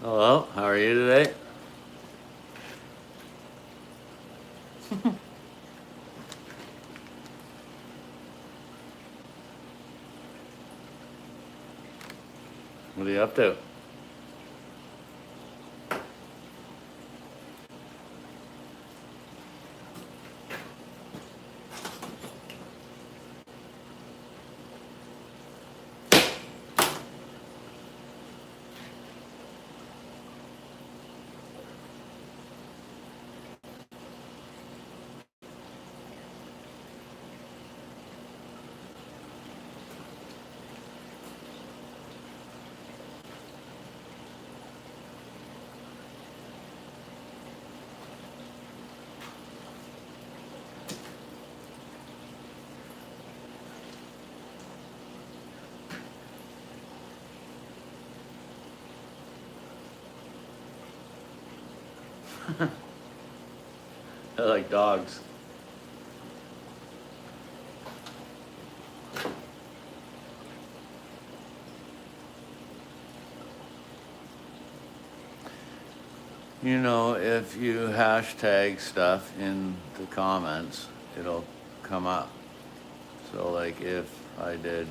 Hello, how are you today? What are you up to? I like dogs. You know, if you hashtag stuff in the comments, it'll come up. So, like, if I did,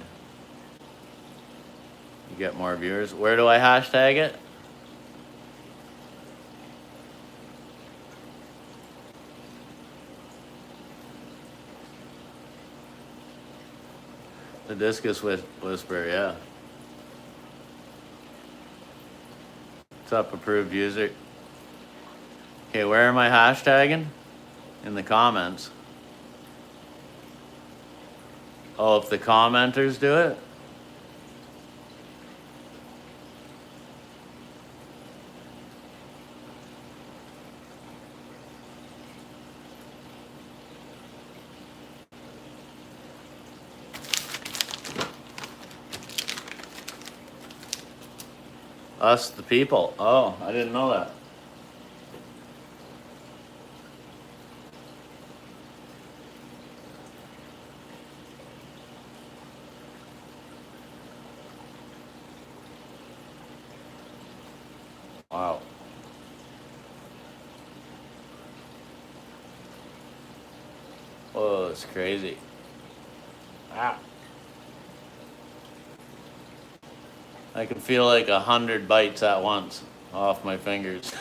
you get more viewers. Where do I hashtag it? The Discus Whisper, yeah. What's up, approved user? Okay, where am I hashtagging? In the comments. Oh, if the commenters do it? Us, the people. Oh, I didn't know that. Wow. Oh, it's crazy. Ah. I can feel like 100 bites at once off my fingers.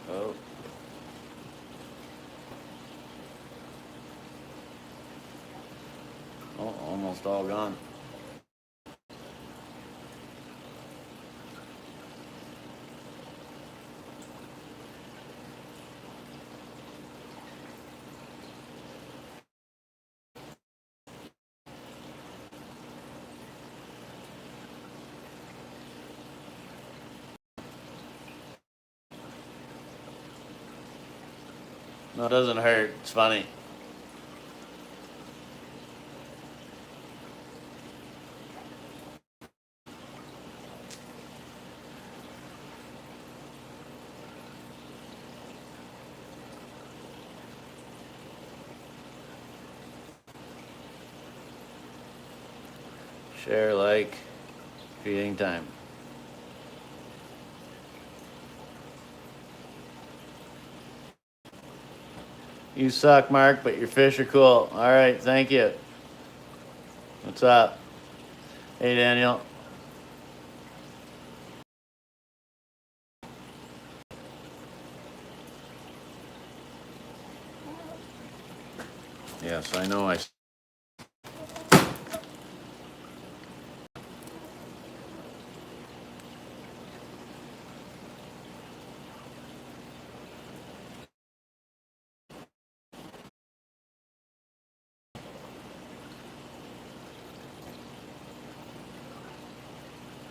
Oh. Oh, almost all gone. No, it doesn't hurt. It's funny. Share, like, feeding time. You suck, Mark, but your fish are cool. All right, thank you. What's up? Hey, Daniel. Yes, I know.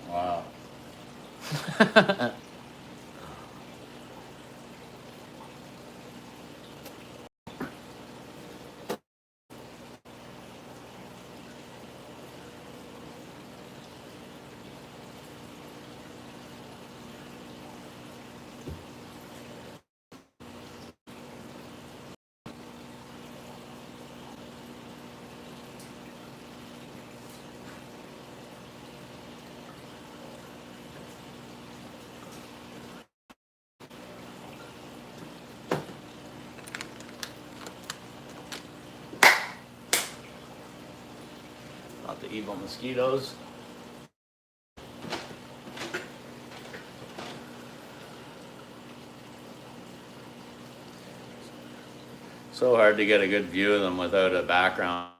Wow. evil mosquitoes. So hard to get a good view of them without a background.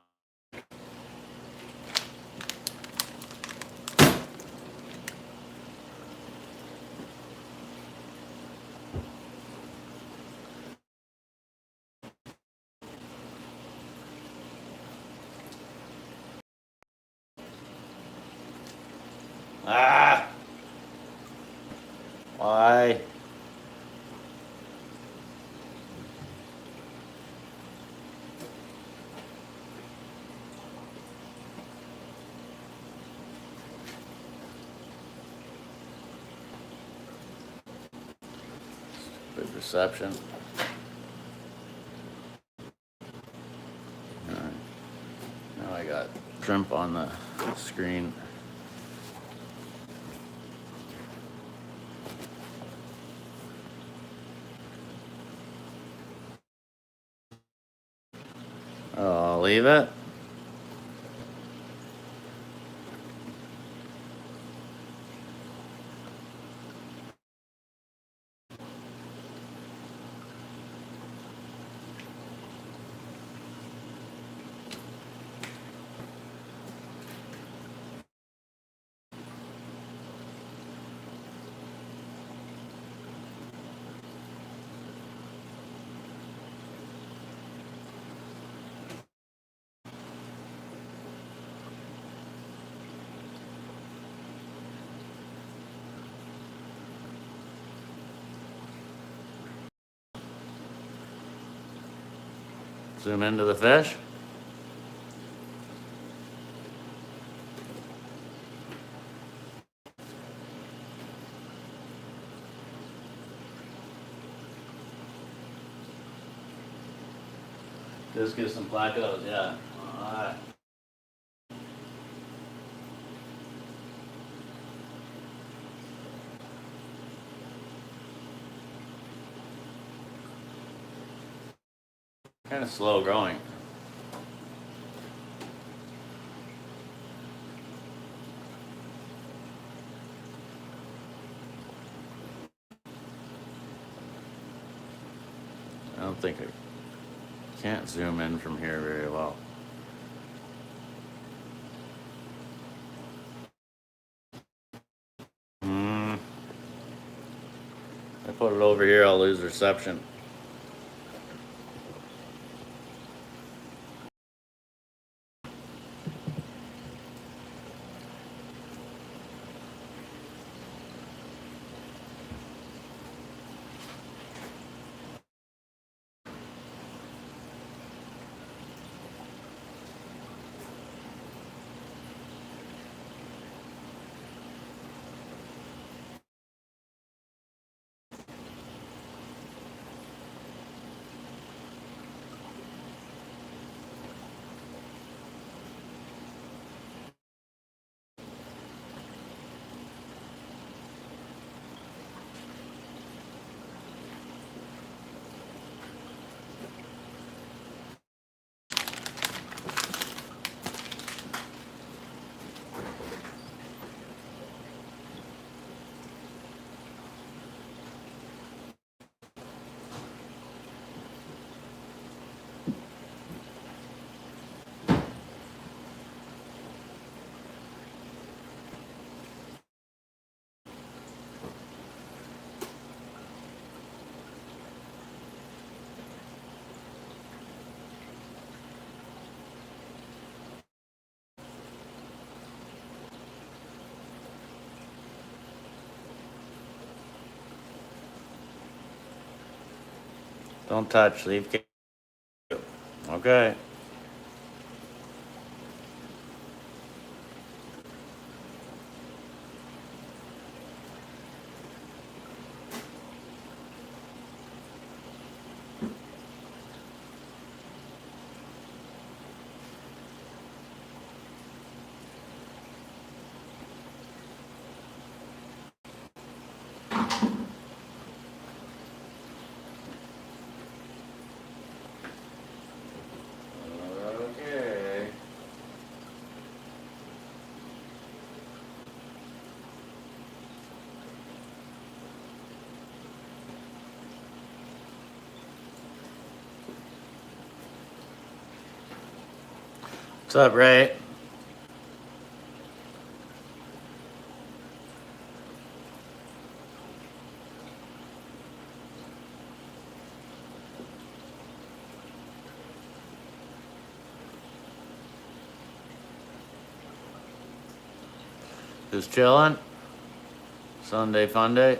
Ah! Why? Good reception. Alright. Now I got shrimp on the screen. Oh, I'll leave it. Zoom into the fish. Just get some placos, yeah. Alright. Kind of slow growing. I don't think I can't zoom in from here very well. I put it over here, I'll lose reception. Don't touch, leave. Okay. What's up, Ray? Just chilling. Sunday fun day.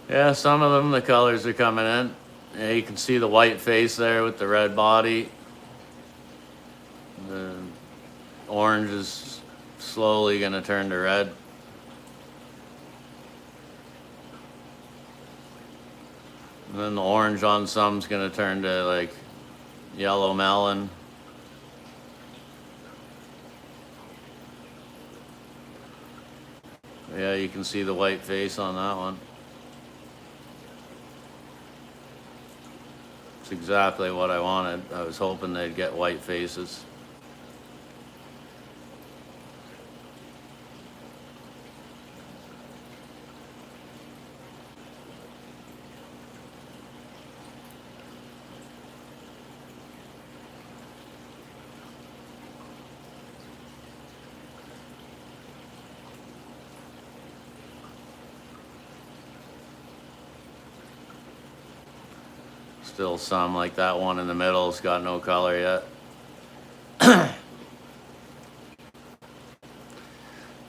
Yeah, some of them, the colors are coming in. Yeah, you can see the white face there with the red body. The orange is slowly gonna turn to red. And then the orange on some's gonna turn to like yellow melon. Yeah, you can see the white face on that one. It's exactly what I wanted. I was hoping they'd get white faces. Still some, like that one in the middle's got no color yet.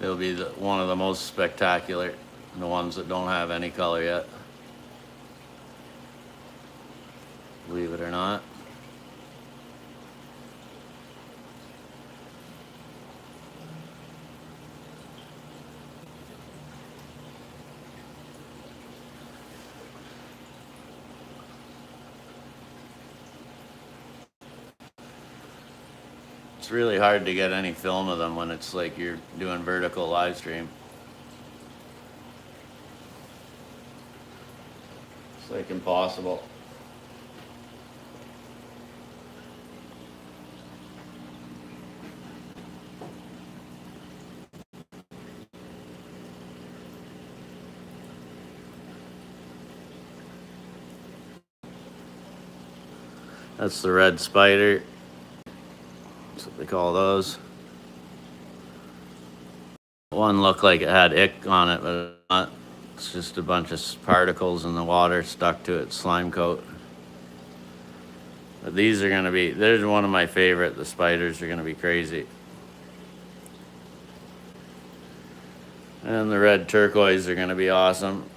It'll be one of the most spectacular, the ones that don't have any color yet. Believe it or not. It's really hard to get any film of them when it's like you're doing vertical live stream. It's like impossible. That's the red spider. That's what they call those. One looked like it had ick on it, but it's not. It's just a bunch of particles in the water stuck to its slime coat. But these are gonna be, there's one of my favorite. The spiders are gonna be crazy. And the red turquoise are gonna be awesome.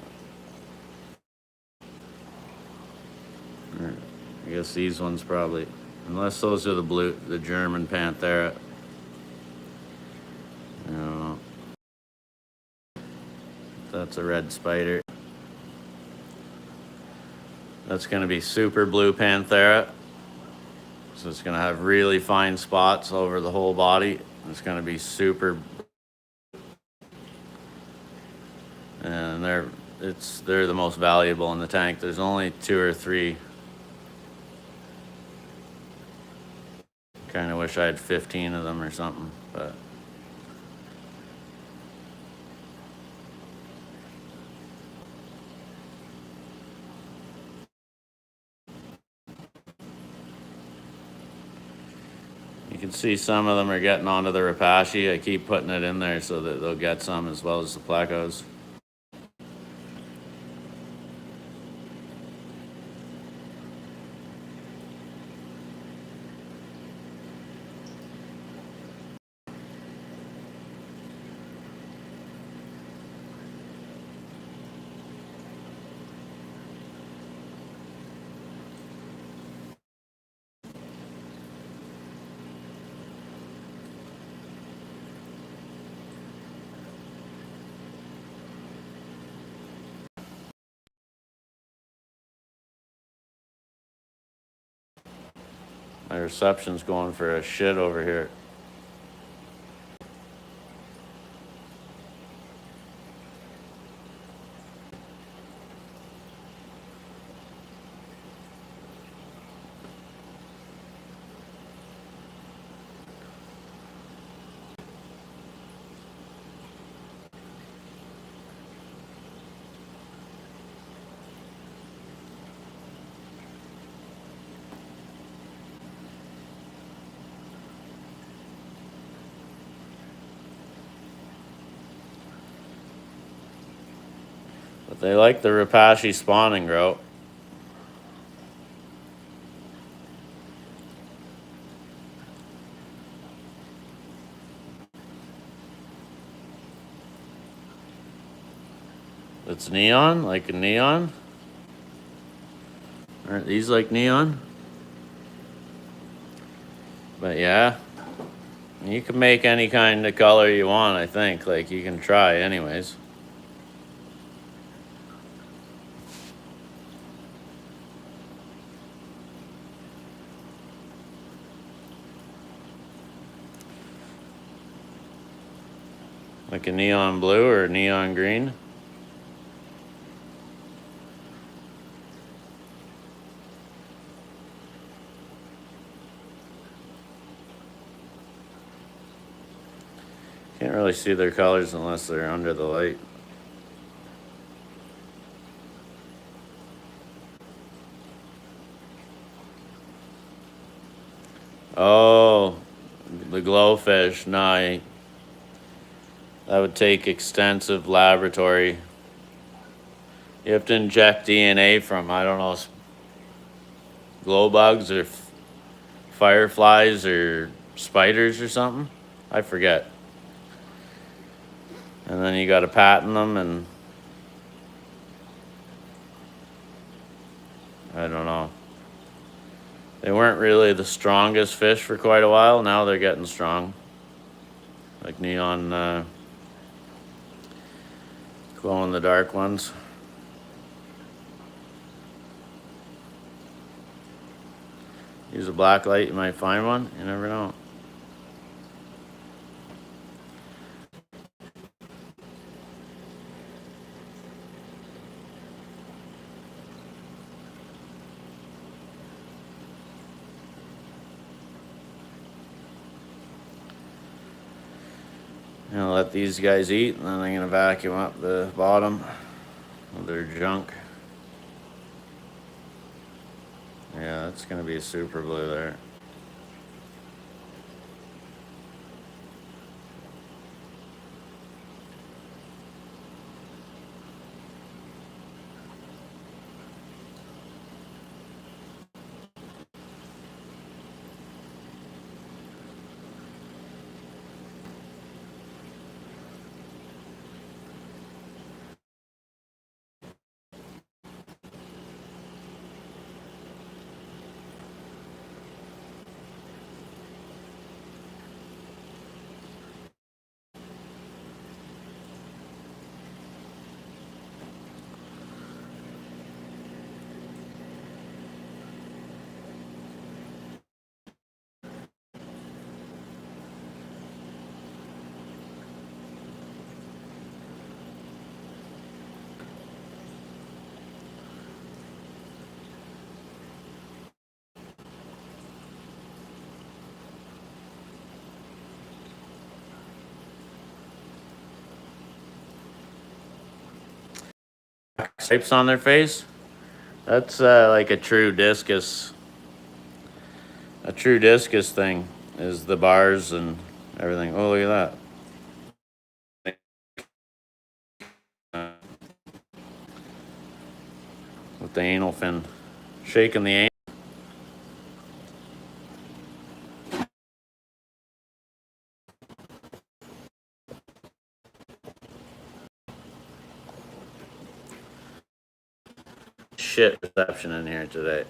I guess these ones probably, unless those are the blue, the German Panthera. I don't know. That's a red spider. That's gonna be super blue Panthera. So it's gonna have really fine spots over the whole body. It's gonna be super, and they're the most valuable in the tank. There's only 2 or 3. Kind of wish I had 15 of them or something, but you can see some of them are getting onto the Rapashi. I keep putting it in there so that they'll get some as well as the Plecos. My reception's going for a shit over here. But they like the Rapashi spawning grout. It's neon, like a neon. Aren't these like neon? But yeah, you can make any kind of color you want, I think. Like, you can try anyways. Like a neon blue or a neon green. Can't really see their colors unless they're under the light. Oh, the glowfish. No, that would take extensive laboratory. You have to inject DNA from, I don't know, glow bugs or fireflies or spiders or something. I forget. And then you got to patent them, and I don't know. They weren't really the strongest fish for quite a while. Now they're getting strong. Like neon, glow in the dark ones. Use a black light, you might find one. You never know. I'm gonna let these guys eat, and then I'm gonna vacuum up the bottom of their junk. Yeah, that's gonna be a super blue there. Stripes on their face. That's like a true discus. A true discus thing is the bars and everything. Oh, look at that. With the anal fin. Shaking the anal. Shit reception in here today.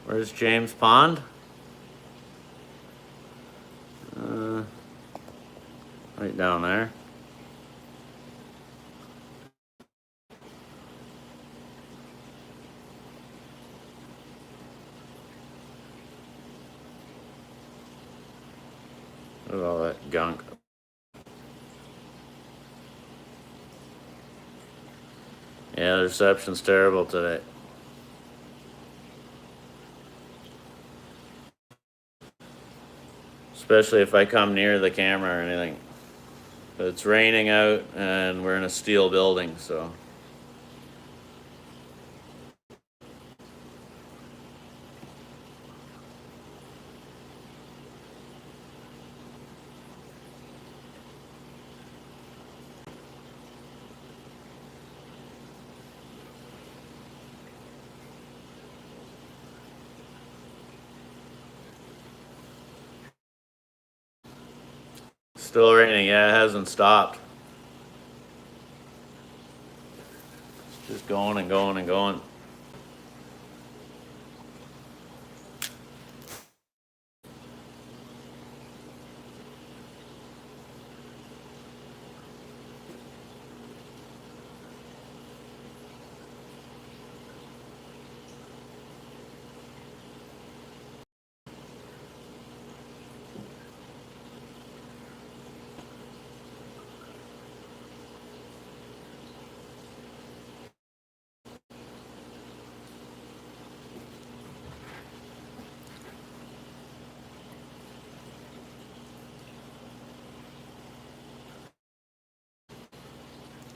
Where's James Pond? Right down there. Look at all that gunk. Yeah, the reception's terrible today. Especially if I come near the camera or anything. But it's raining out and we're in a steel building, so. Still raining, yeah, it hasn't stopped. It's just going and going and going.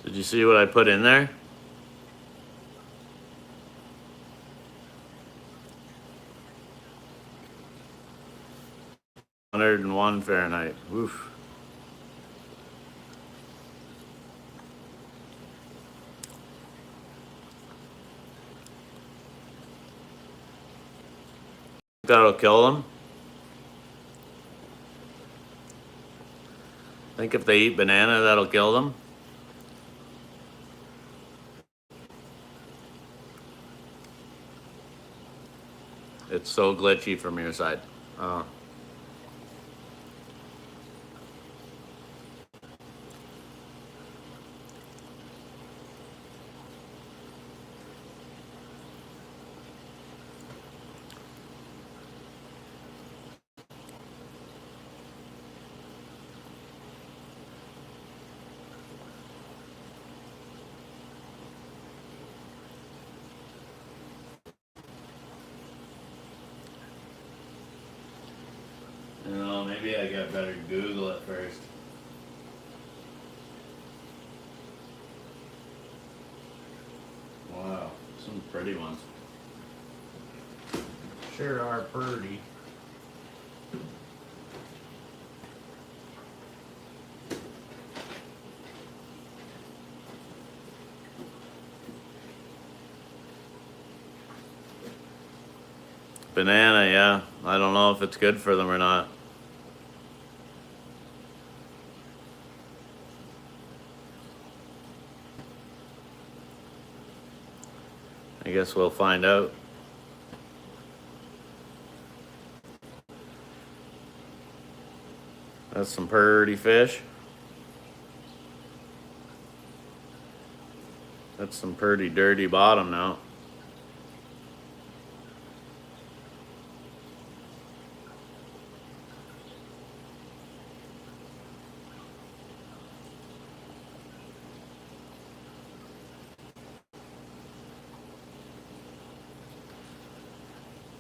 Did you see what I put in there? (101 Fahrenheit). Oof. That'll kill them. Think if they eat banana, that'll kill them. It's so glitchy from your side. Oh. You know, maybe I got better Google it first. Wow, some pretty ones. Sure are pretty. Banana, yeah. I don't know if it's good for them or not. I guess we'll find out. That's some pretty fish. That's some pretty dirty bottom now.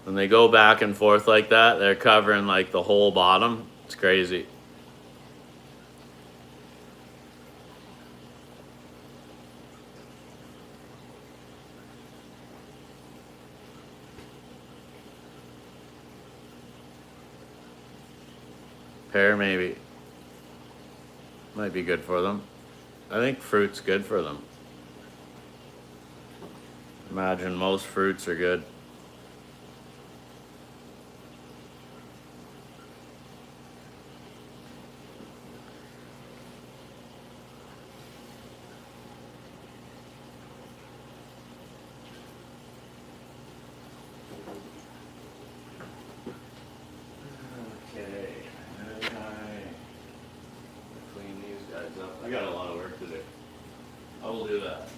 When they go back and forth like that, they're covering like the whole bottom. It's crazy. Pear maybe. Might be good for them. I think fruit's good for them. Imagine most fruits are good. I got a lot of work to do. I will do that.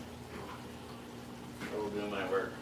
I will do my work.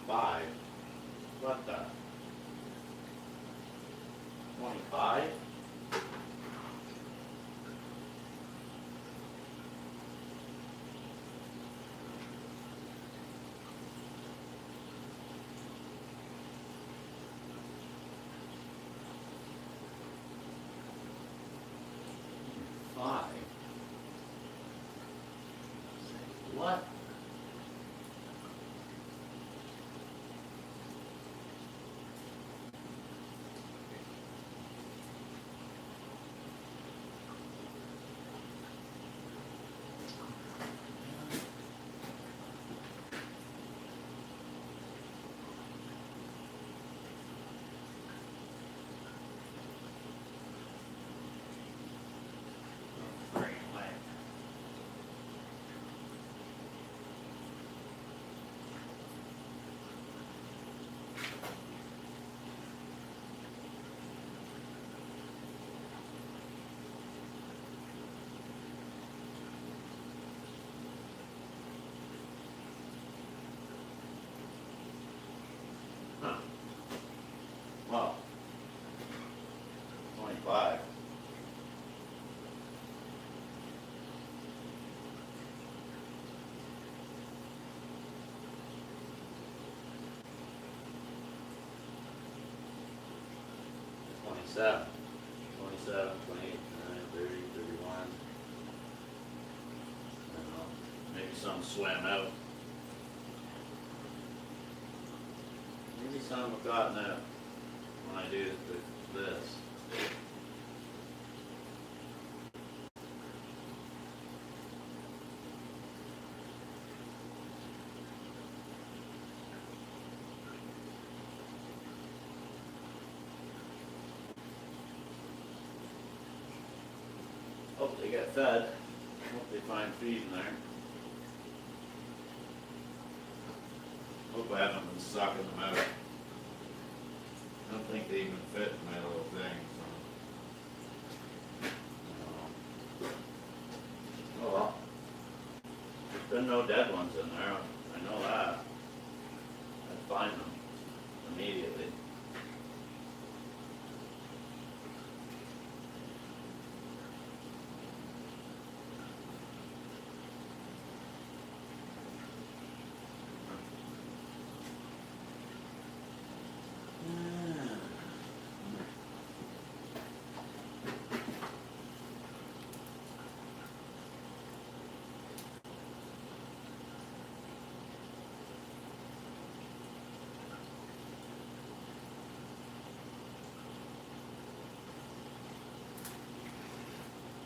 25. What the? 25? What? Huh. Well, 25. Seven. 27, 28, 29, 30, 31. I don't know. Maybe some swam out. Maybe some have gotten out when I do this. Hope they get fed. Hope they find feed in there. Hope I haven't been sucking them out. I don't think they even fit in my little thing. So. Oh well. There's been no dead ones in there. I know that. I'd find them immediately.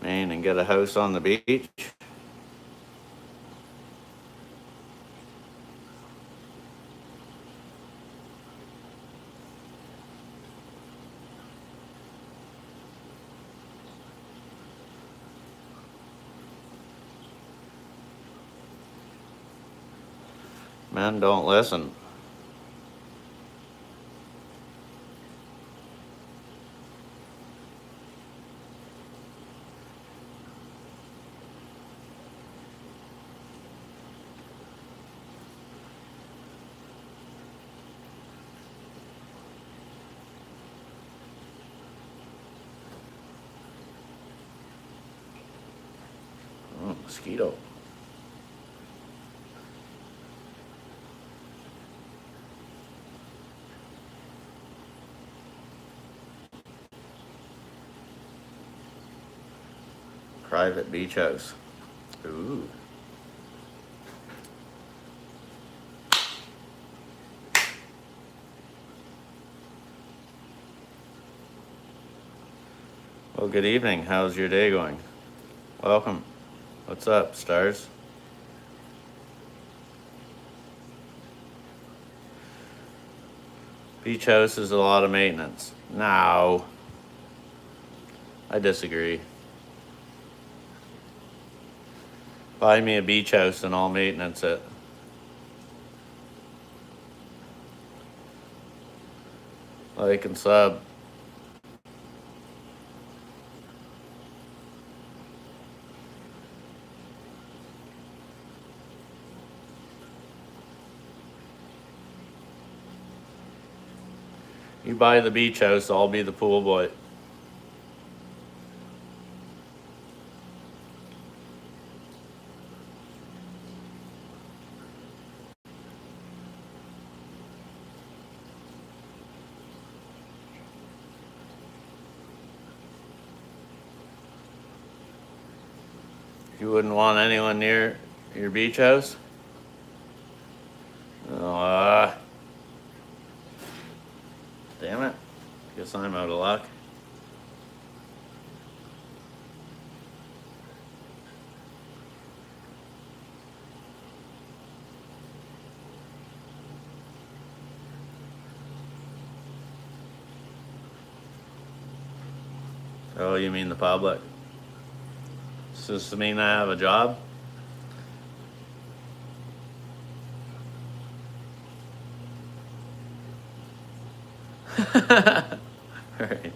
Maine and get a house on the beach. Men don't listen. Oh, mosquito. Private beach house. Ooh. Well, good evening. How's your day going? Welcome. What's up, stars? Beach house is a lot of maintenance. No. I disagree. Buy me a beach house and I'll maintenance it. Like and sub. You buy the beach house, I'll be the pool boy. You wouldn't want anyone near your beach house? Uh, Damn it. Guess I'm out of luck. Oh, you mean the public? Does this mean I have a job? Right.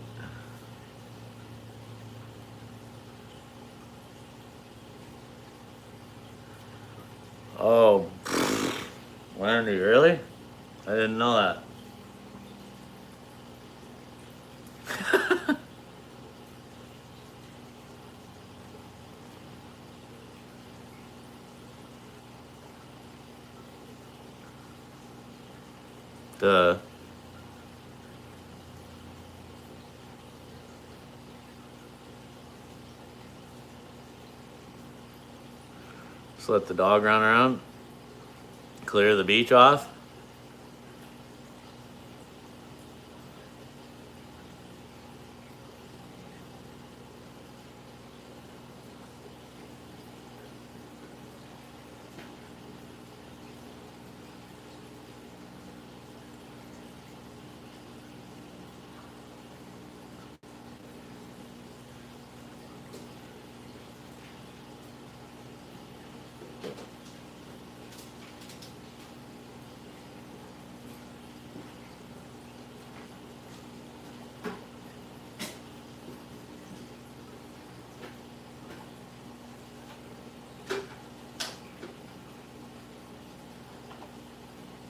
Oh, Wendy, really? I didn't know that. Duh. Just let the dog run around. Clear the beach off.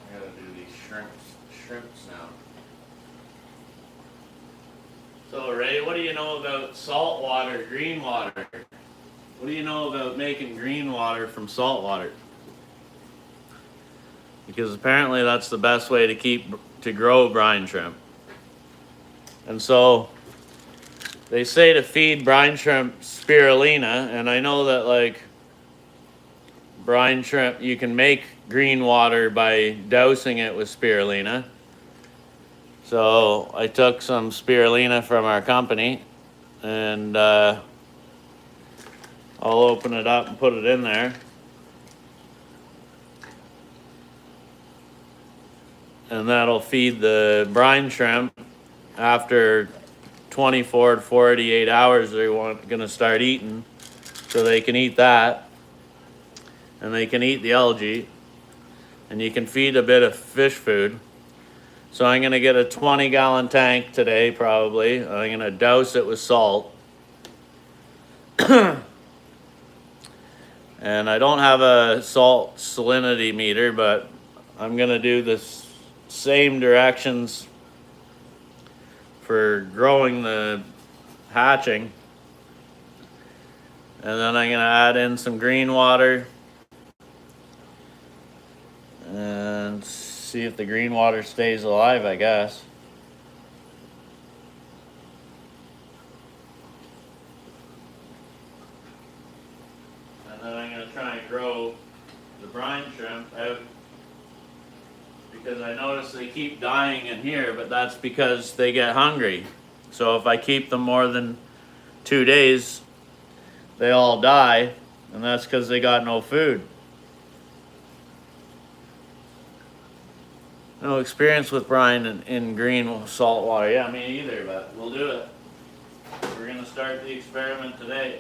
I gotta do these shrimps now. So Ray, what do you know about salt water, green water? What do you know about making green water from salt water? Because apparently that's the best way to grow brine shrimp. And so they say to feed brine shrimp spirulina, and I know that like brine shrimp, you can make green water by dousing it with spirulina. So I took some spirulina from our company, and I'll open it up and put it in there. And that'll feed the brine shrimp. After 24 to 48 hours, they're going to start eating. So they can eat that. And they can eat the algae. And you can feed a bit of fish food. So I'm going to get a 20-gallon tank today, probably. I'm going to douse it with salt. And I don't have a salt salinity meter, but I'm going to do the same directions for growing the hatching. And then I'm going to add in some green water and see if the green water stays alive, I guess. And then I'm going to try and grow the brine shrimp out, because I notice they keep dying in here, but that's because they get hungry. So if I keep them more than 2 days, they all die, and that's because they got no food. No experience with brine in green salt water. Yeah, me either, but we'll do it. We're going to start the experiment today.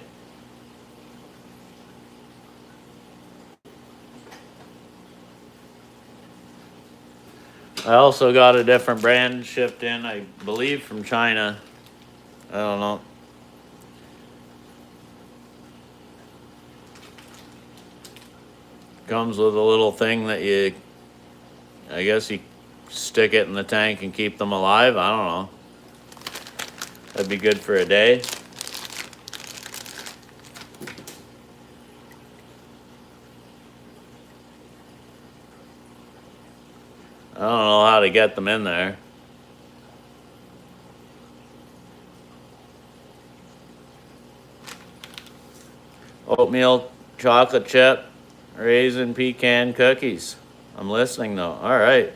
I also got a different brand shipped in, I believe from China. I don't know. Comes with a little thing that I guess you stick it in the tank and keep them alive. I don't know. That'd be good for a day. I don't know how to get them in there. Oatmeal, chocolate chip, raisin pecan cookies. I'm listening though. All right.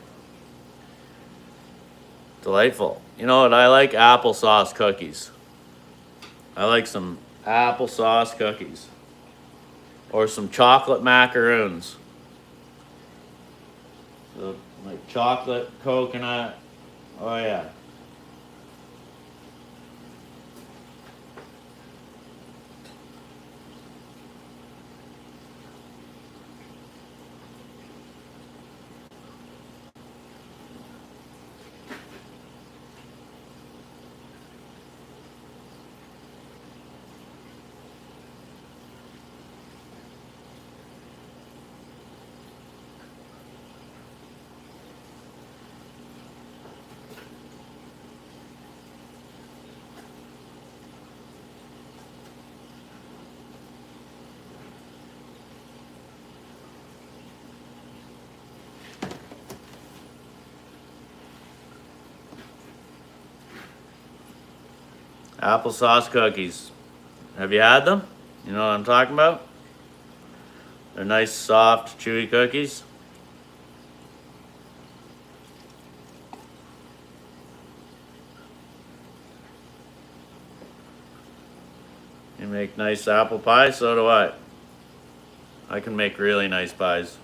Delightful. You know what? I like applesauce cookies. I like some applesauce cookies. Or some chocolate macaroons. So, like chocolate, coconut. Oh, yeah. Applesauce cookies. Have you had them? You know what I'm talking about? They're nice, soft, chewy cookies. You make nice apple pie, so do I. I can make really nice pies.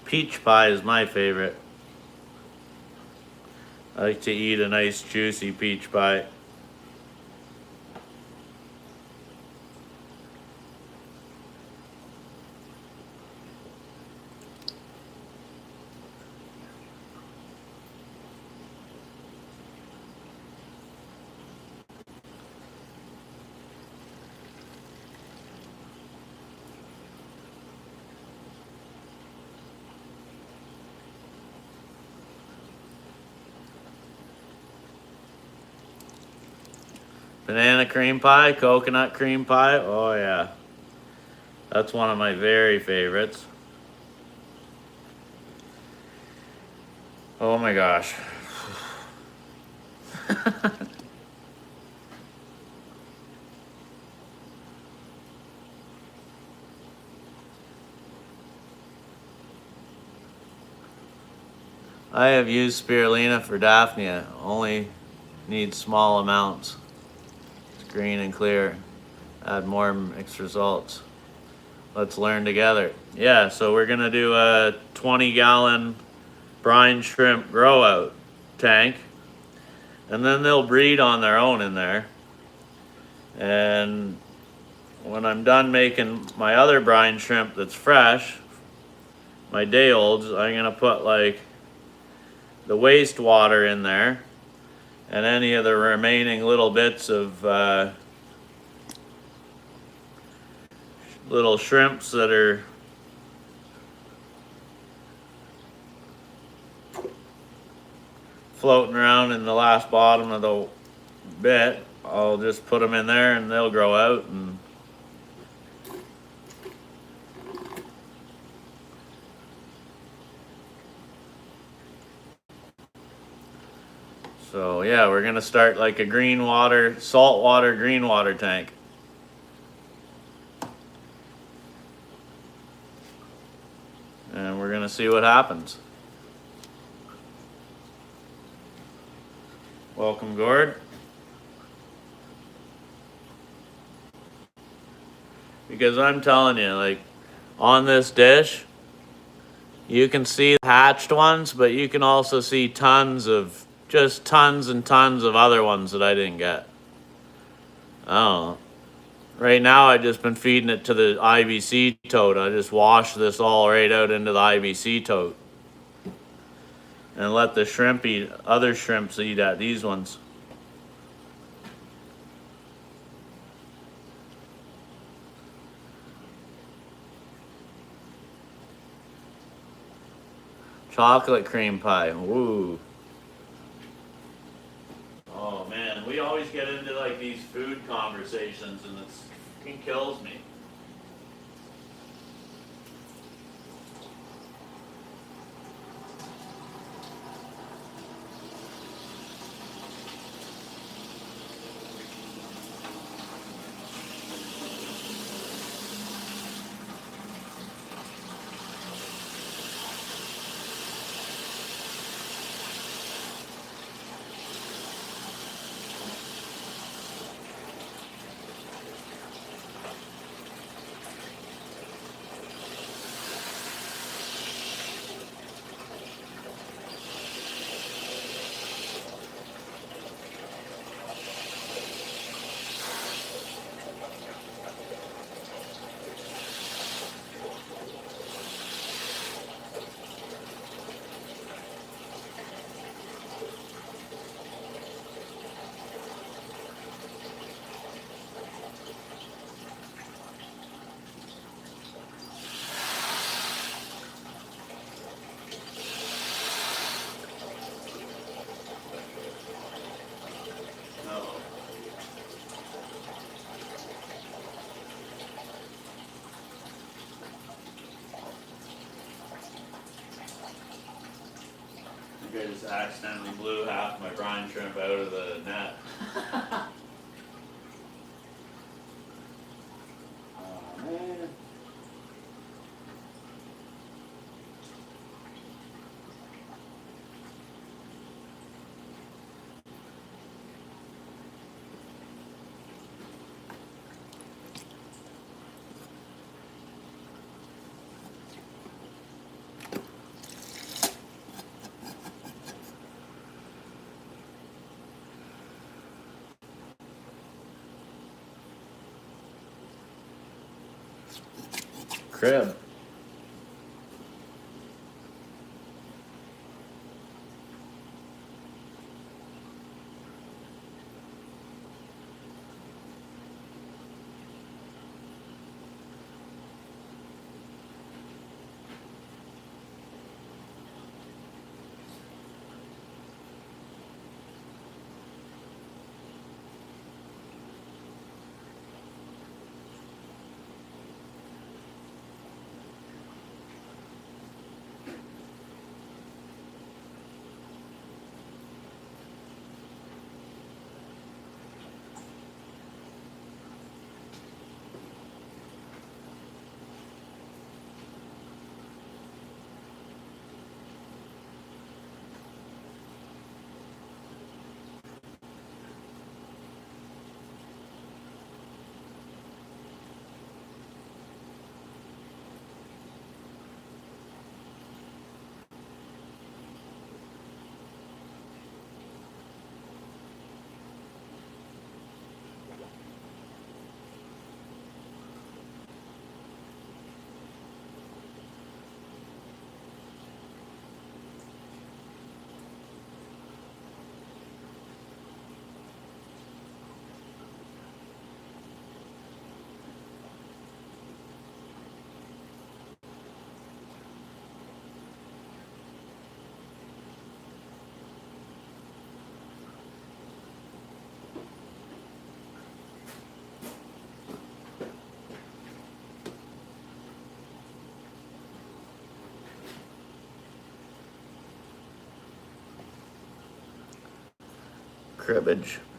Peach pie is my favorite. I like to eat a nice juicy peach pie. Banana cream pie, coconut cream pie. Oh yeah. That's one of my very favorites. Oh my gosh. I have used spirulina for Daphnia. Only need small amounts. It's green and clear. Add more mixed results. Let's learn together. Yeah, so we're gonna do a 20-gallon brine shrimp grow out tank. And then they'll breed on their own in there. And when I'm done making my other brine shrimp that's fresh, my day olds, I'm gonna put like the wastewater in there and any of the remaining little bits of little shrimps that are floating around in the last bottom of the bit. I'll just put them in there and they'll grow out. And so yeah, we're gonna start like a green water, salt water, green water tank. And we're gonna see what happens. Welcome, Gord. Because I'm telling you, like, on this dish, You can see the hatched ones, but you can also see just tons and tons of other ones that I didn't get. Oh, right now I just been feeding it to the IBC toad. I just wash this all right out into the IBC toad and let the shrimp eat, other shrimps eat at these ones. Chocolate cream pie. Woo. Oh man, we always get into like these food conversations and it fucking kills me. No. I think I just accidentally blew half my brine shrimp out of the net. Oh man. Crib.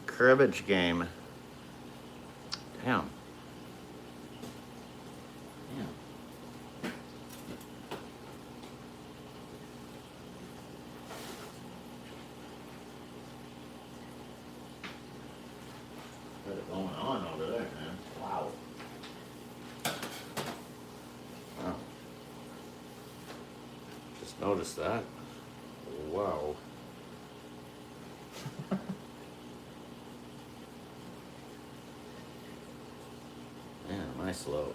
Cribbage game. Damn. Damn. Got it going on over there, man. Wow. Wow. Notice that. Wow. Man, am I slow?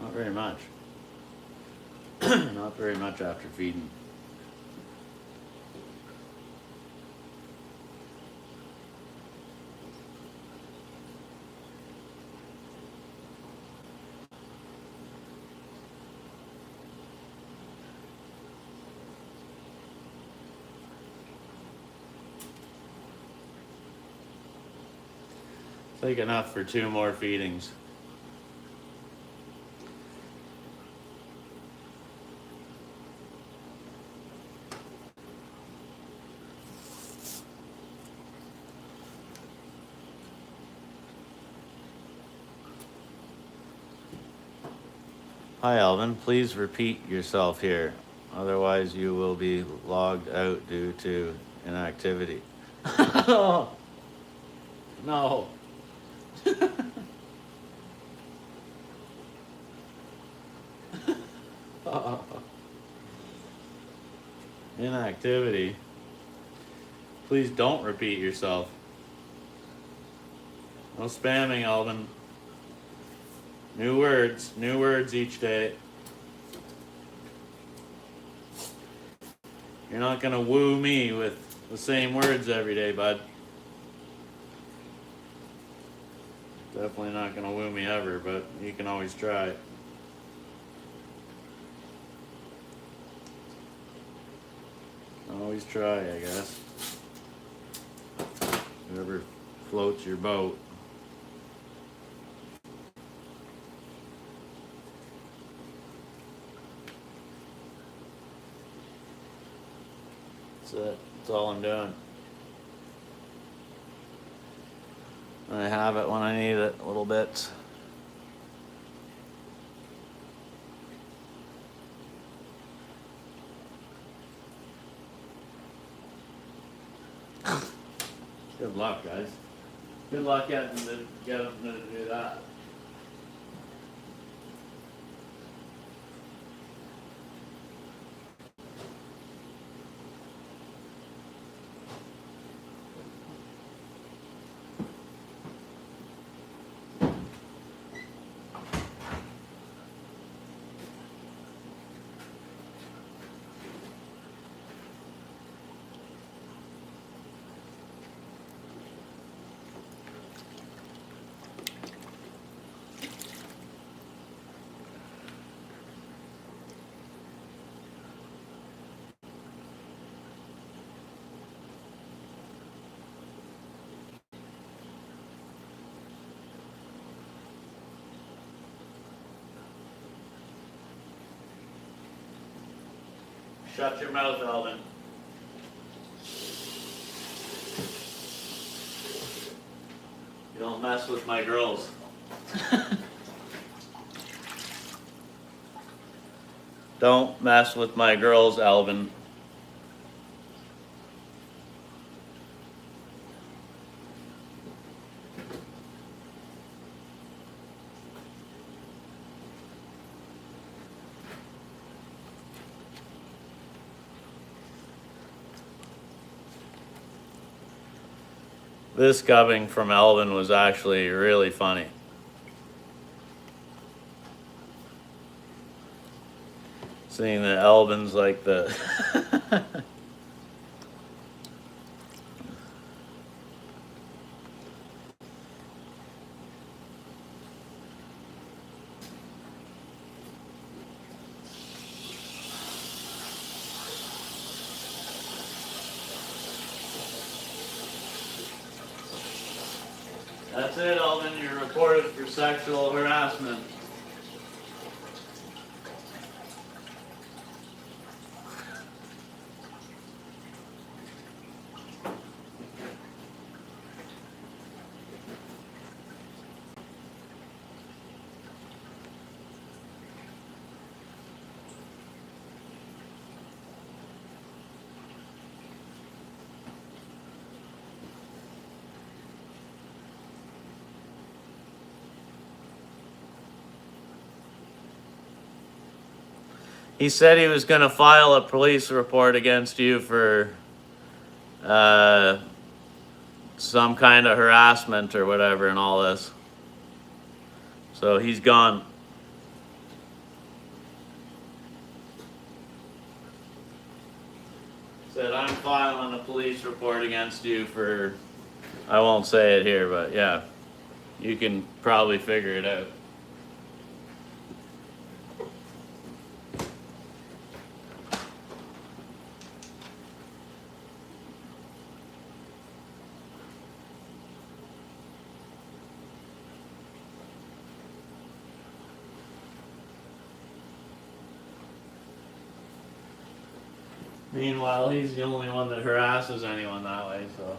Not very much. Not very much after feeding. It's like enough for 2 more feedings. Hi, Alvin. Please repeat yourself here. Otherwise, you will be logged out due to inactivity. No. Inactivity. Please don't repeat yourself. No spamming, Alvin. New words each day. You're not gonna woo me with the same words every day, bud. Definitely not gonna woo me ever, but you can always try. Always try, I guess. Whatever floats your boat. That's it. That's all I'm doing. I have it when I need it a little bit. Good luck, guys. Good luck getting to get them to do that. Shut your mouth, Alvin. You don't mess with my girls. Don't mess with my girls, Alvin. This coming from Alvin was actually really funny. Seeing that Alvin's like the That's it, Alvin. You're reported for sexual harassment. He said he was going to file a police report against you for some kind of harassment or whatever and all this. So he's gone. Said, I'm filing a police report against you for, I won't say it here, but yeah, you can probably figure it out. Meanwhile, he's the only one that harasses anyone that way, so.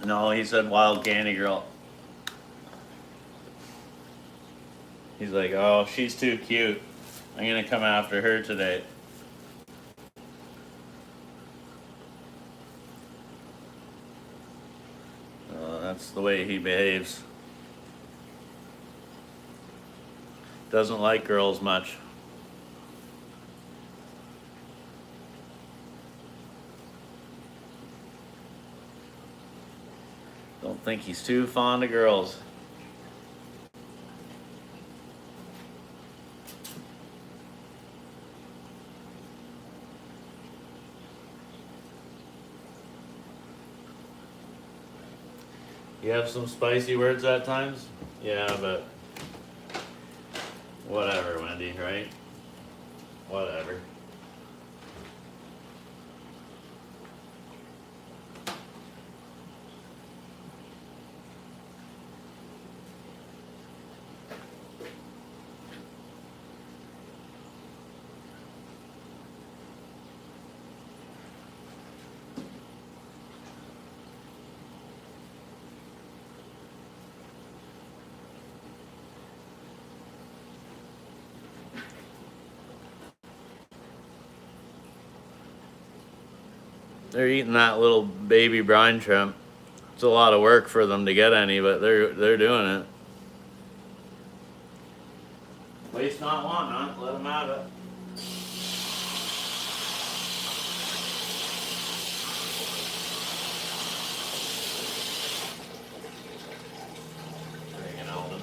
No, he said wild candy girl. He's like, oh, she's too cute. I'm gonna come after her today. That's the way he behaves. Doesn't like girls much. Don't think he's too fond of girls. You have some spicy words at times? Yeah, but whatever, Wendy, right? Whatever. They're eating that little baby brine shrimp. It's a lot of work for them to get any, but they're doing it. Waste not, want not. Let them have it. Friggin' Alvin.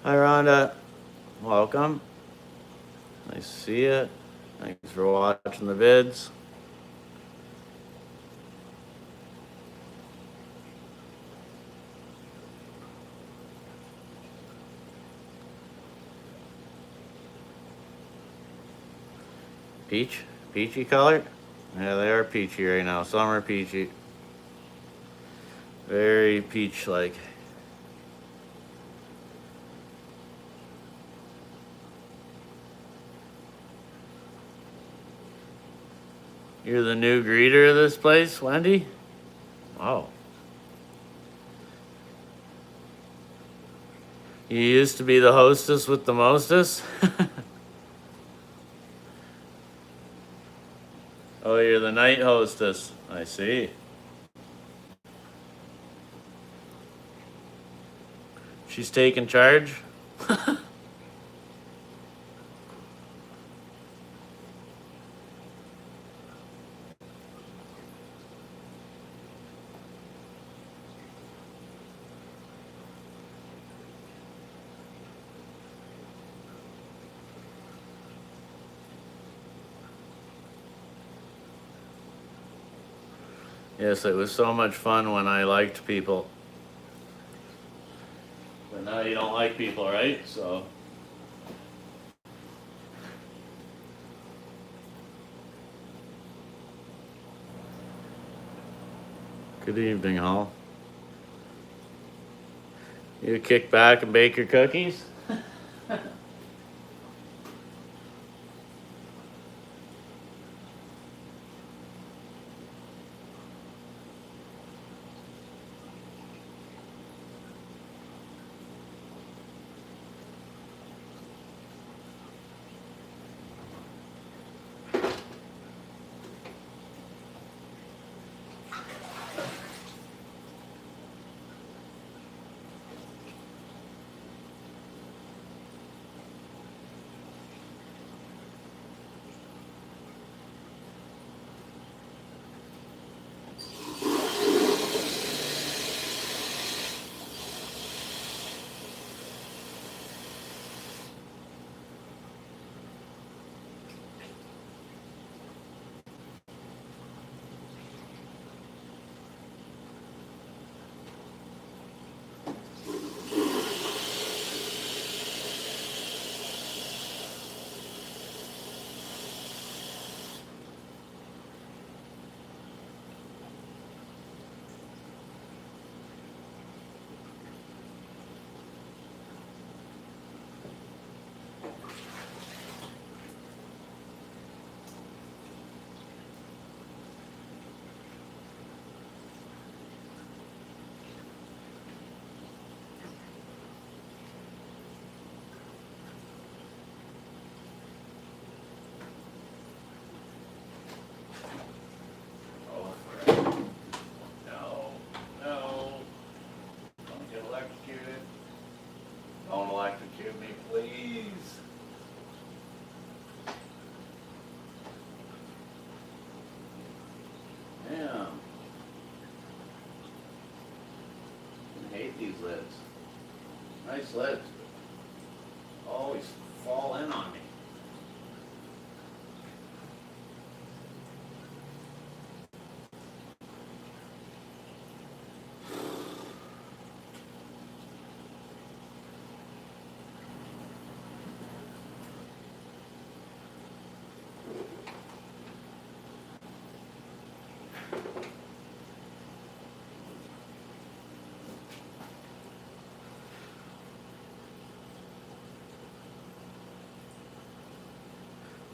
Hi, Rhonda. Welcome. Nice to see you. Thanks for watching the vids. Peachy color? Yeah, they are peachy right now. Some are peachy. Very peach-like. You're the new greeter of this place, Wendy? Oh. You used to be the hostess with the mostest? Oh, you're the night hostess. I see. She's taking charge? Yes, it was so much fun when I liked people. But now you don't like people, right? So. Good evening, Hall. You kick back and bake your cookies? No, no. Don't get electrocuted. Don't electrocute me, please. Damn. I hate these lids. Nice lids. Always fall in on me.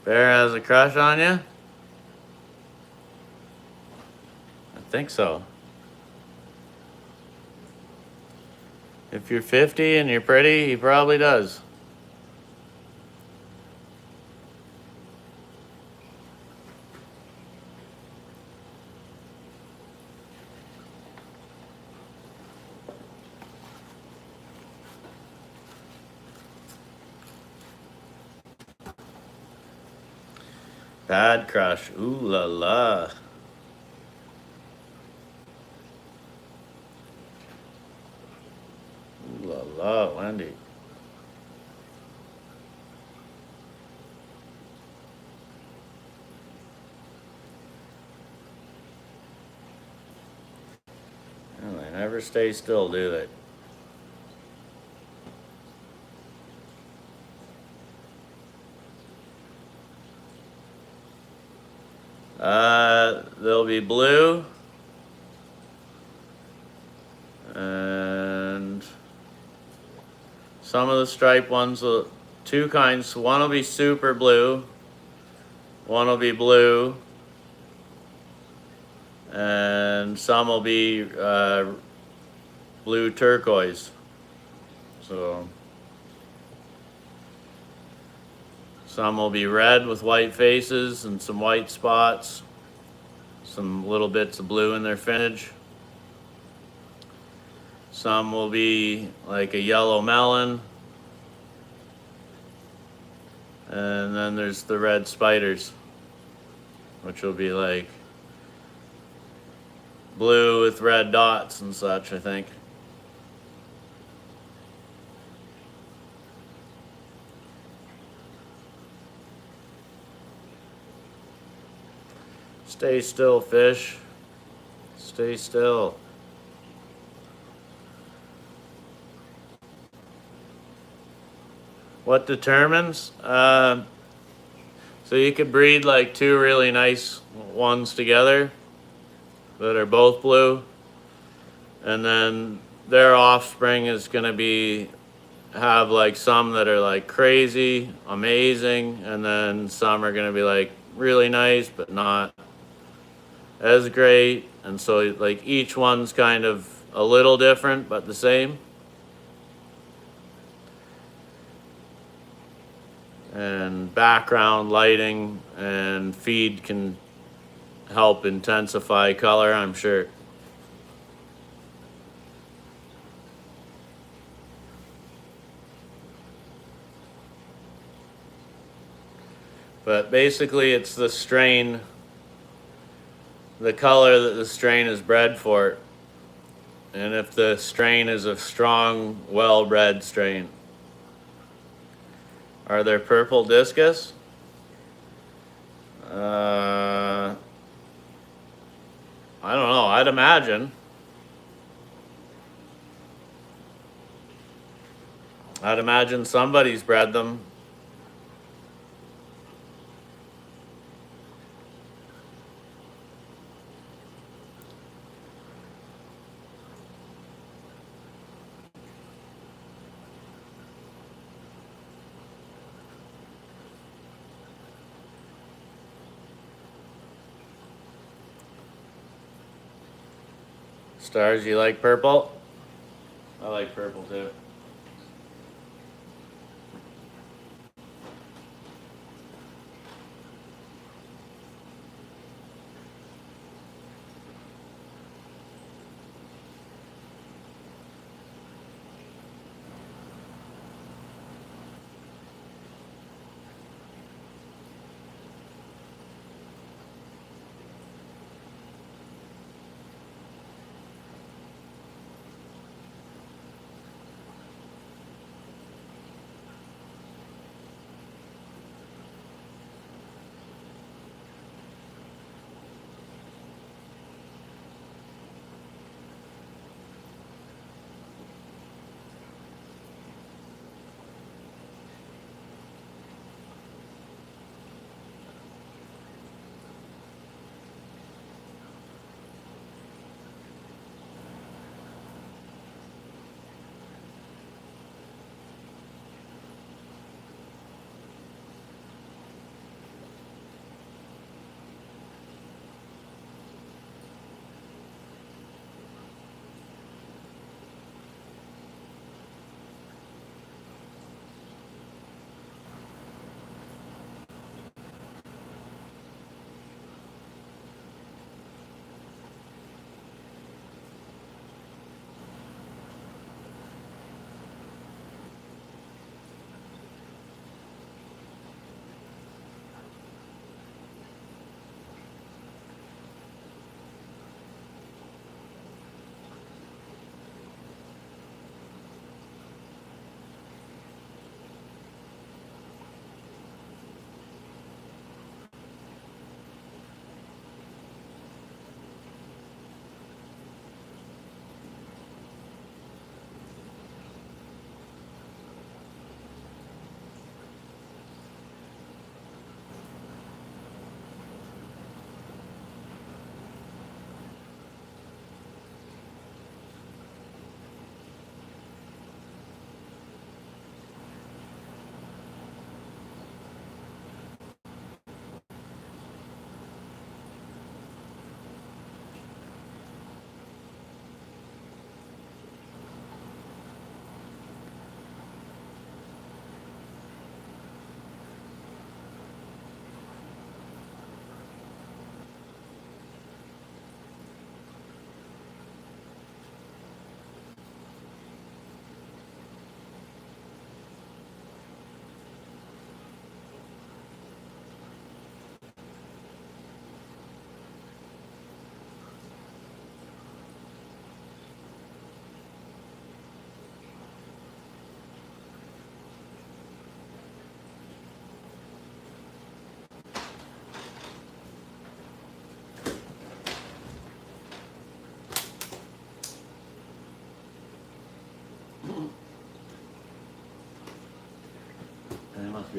Bear has a crush on you? I think so. If you're 50 and you're pretty, he probably does. Bad crush. Ooh la la. Ooh la la, Wendy. Never stay still, do they? They'll be blue and some of the striped ones will, two kinds. One will be super blue, one will be blue, and some will be blue turquoise. So some will be red with white faces and some white spots, some little bits of blue in their finnage. Some will be like a yellow melon. And then there's the red spiders, which will be like blue with red dots and such, I think. Stay still, fish. Stay still. What determines? So you could breed like two really nice ones together that are both blue, and then their offspring is going to be have like some that are like crazy amazing, and then some are going to be like really nice but not as great. And so like each one's kind of a little different but the same. And background lighting and feed can help intensify color, I'm sure. But basically it's the strain, the color that the strain is bred for. And if the strain is a strong, well-bred strain. Are there purple discus? I don't know, I'd imagine. I'd imagine somebody's bred them. Stars, you like purple? I like purple too.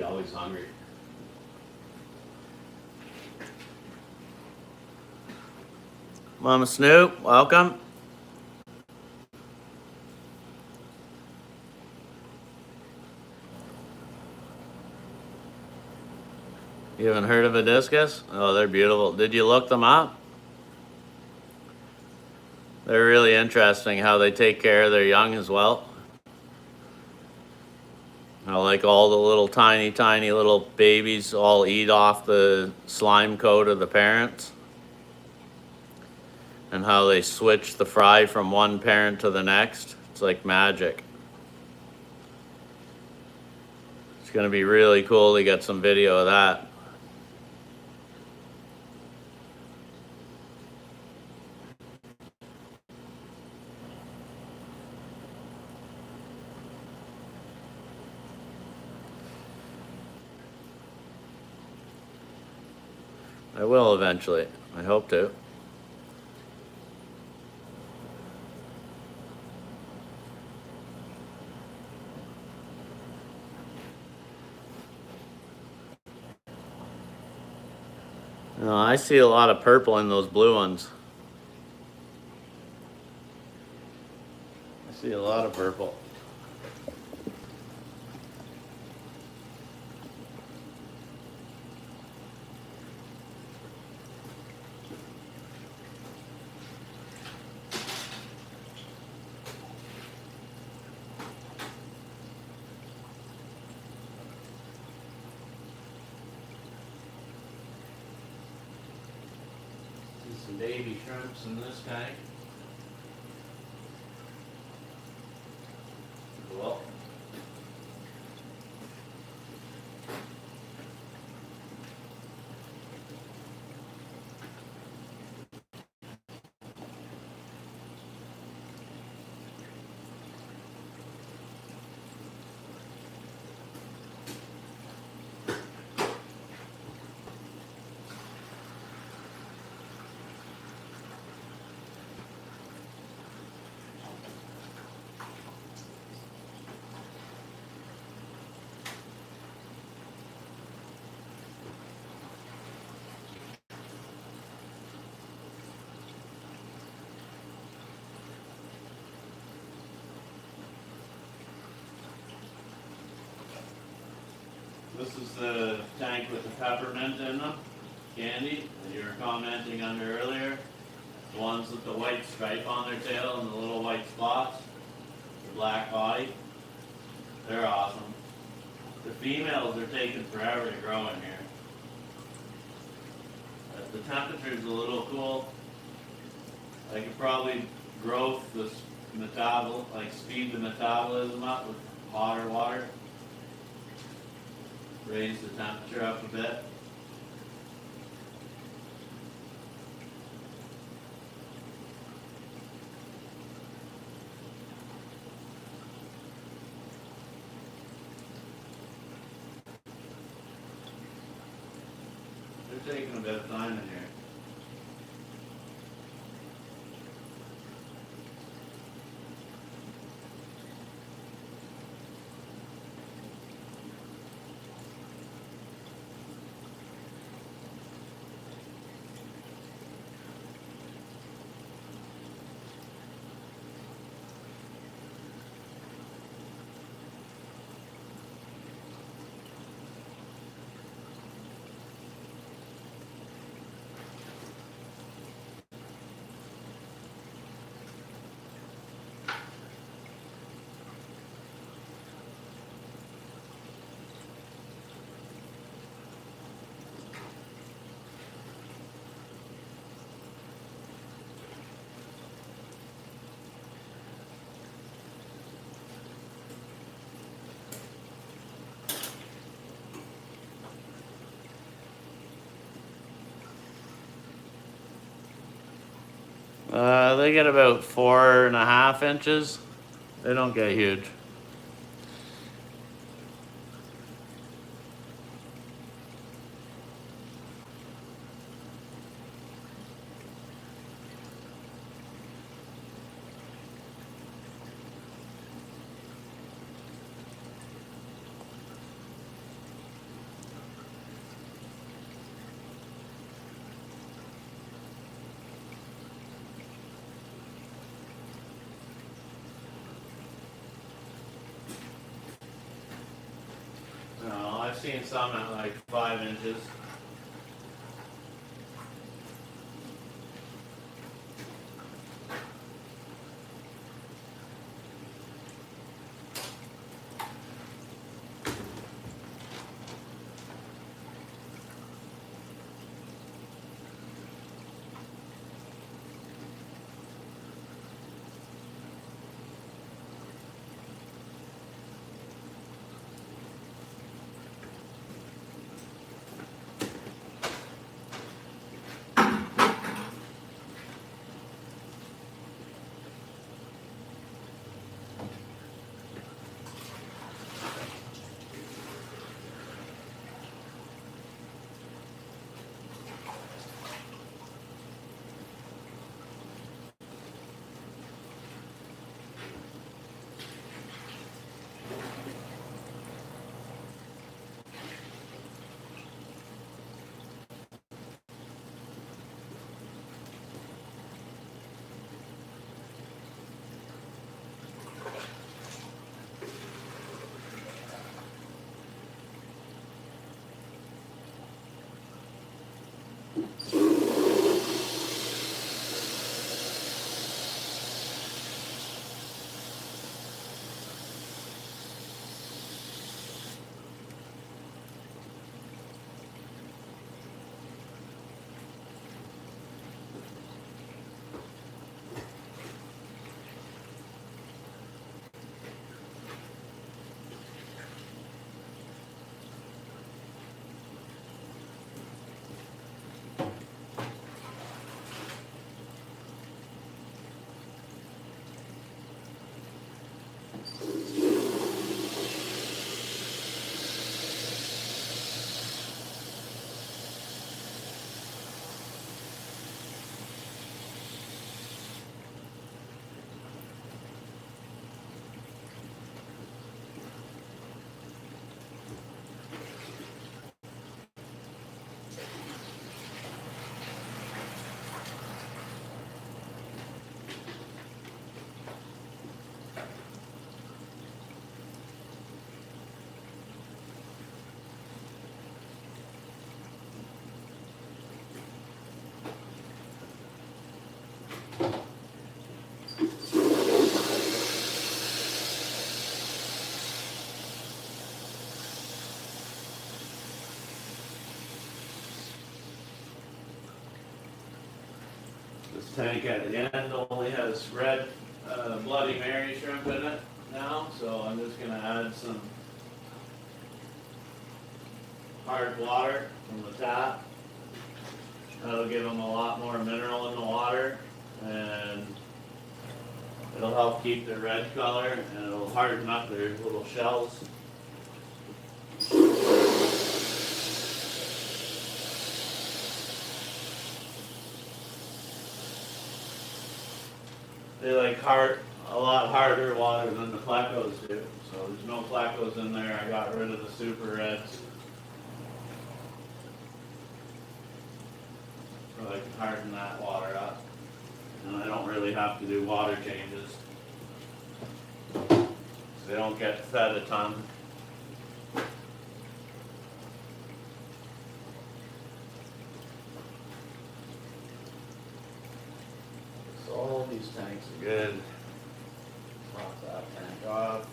be always hungry. Mama Snoop, welcome. You haven't heard of a discus? Oh, they're beautiful. Did you look them up? They're really interesting how they take care of their young as well. How like all the little tiny little babies all eat off the slime coat of the parents. And how they switch the fry from one parent to the next. It's like magic. It's gonna be really cool to get some video of that. I will eventually. I hope to. No, I see a lot of purple in those blue ones. I see a lot of purple. Some baby shrimps in this tank. Cool. This is the tank with the peppermint in them, candy, that you were commenting under earlier. The ones with the white stripe on their tail and the little white spots, the black body. They're awesome. The females are taking forever to grow in here. The temperature's a little cool. I could probably growth this speed the metabolism up with hotter water. Raise the temperature up a bit. They're taking a bit of time in here. They get about 4.5 inches. They don't get huge. seen some at like 5 inches. This tank at the end only has red Bloody Mary shrimp in it now, so I'm just going to add some hard water from the tap. That'll give them a lot more mineral in the water, and it'll help keep their red color, and it'll harden up their little shells. They like a lot harder water than the Plecos do. So there's no Plecos in there. I got rid of the super reds. So I can harden that water up. And I don't really have to do water changes. So they don't get fed a ton. So all these tanks are good. Top that tank off.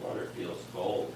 Water feels cold.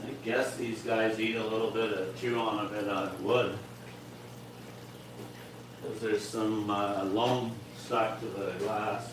I guess these guys eat a little bit of, chew on a bit of wood. Because there's some loam stuck to the glass.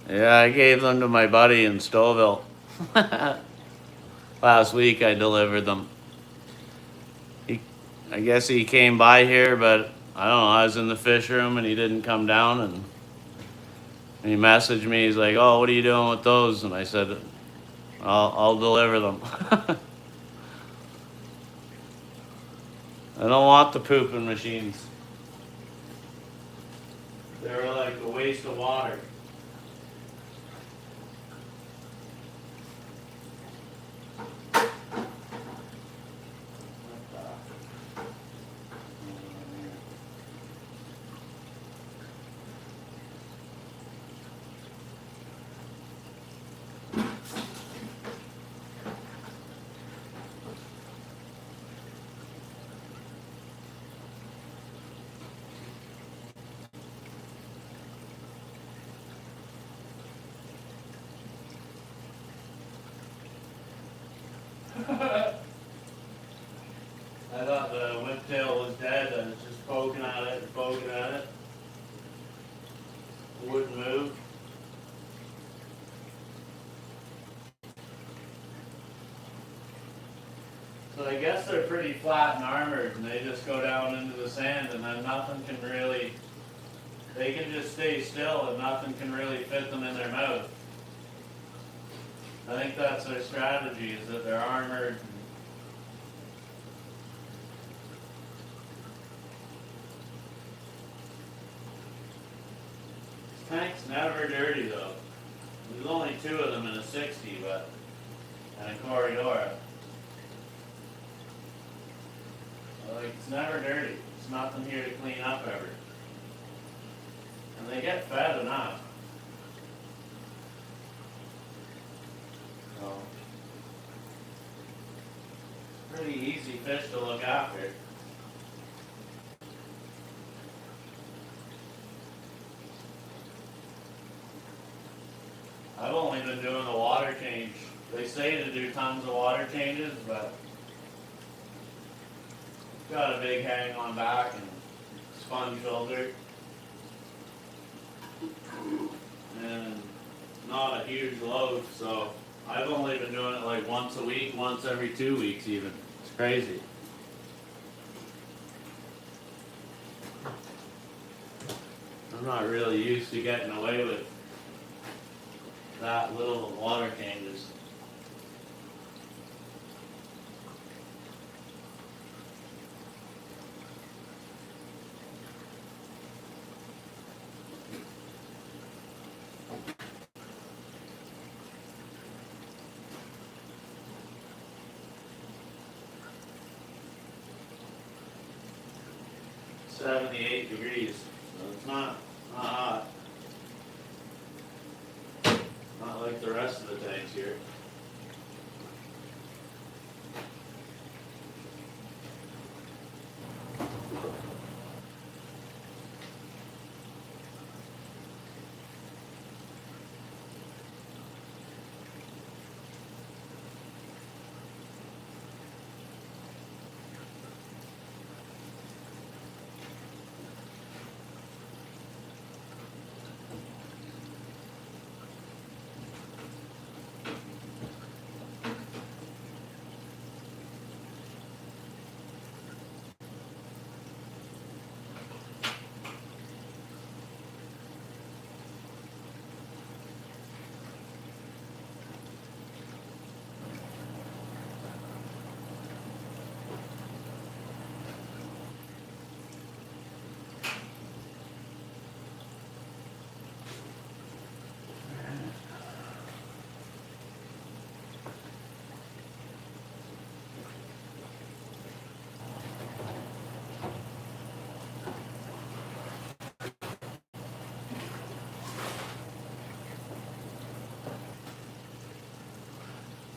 Yeah, I gave them to my buddy in Stouffville. Last week I delivered them. I guess he came by here, but I don't know, I was in the fish room and he didn't come down, and he messaged me, he's like, oh, what are you doing with those? And I said, I'll deliver them. I don't want the pooping machines. They're like a waste of water. I thought the whiptail was dead. I was just poking at it and poking at it. It wouldn't move. So I guess they're pretty flat and armored, and they just go down into the sand, and then nothing can really, they can just stay still and nothing can really fit them in their mouth. I think that's their strategy, is that they're armored. This tank's never dirty though. There's only 2 of them in a 60, but, and a Corridor. Like, it's never dirty. There's nothing here to clean up ever. And they get fed enough. So, pretty easy fish to look after. I've only been doing the water change. They say to do tons of water changes, but it's got a big hang on back and sponge filter. And not a huge load, so I've only been doing it like once a week, once every 2 weeks even. It's crazy. I'm not really used to getting away with that little water changes. $78 degrees, so it's not hot. Not like the rest of the tanks here.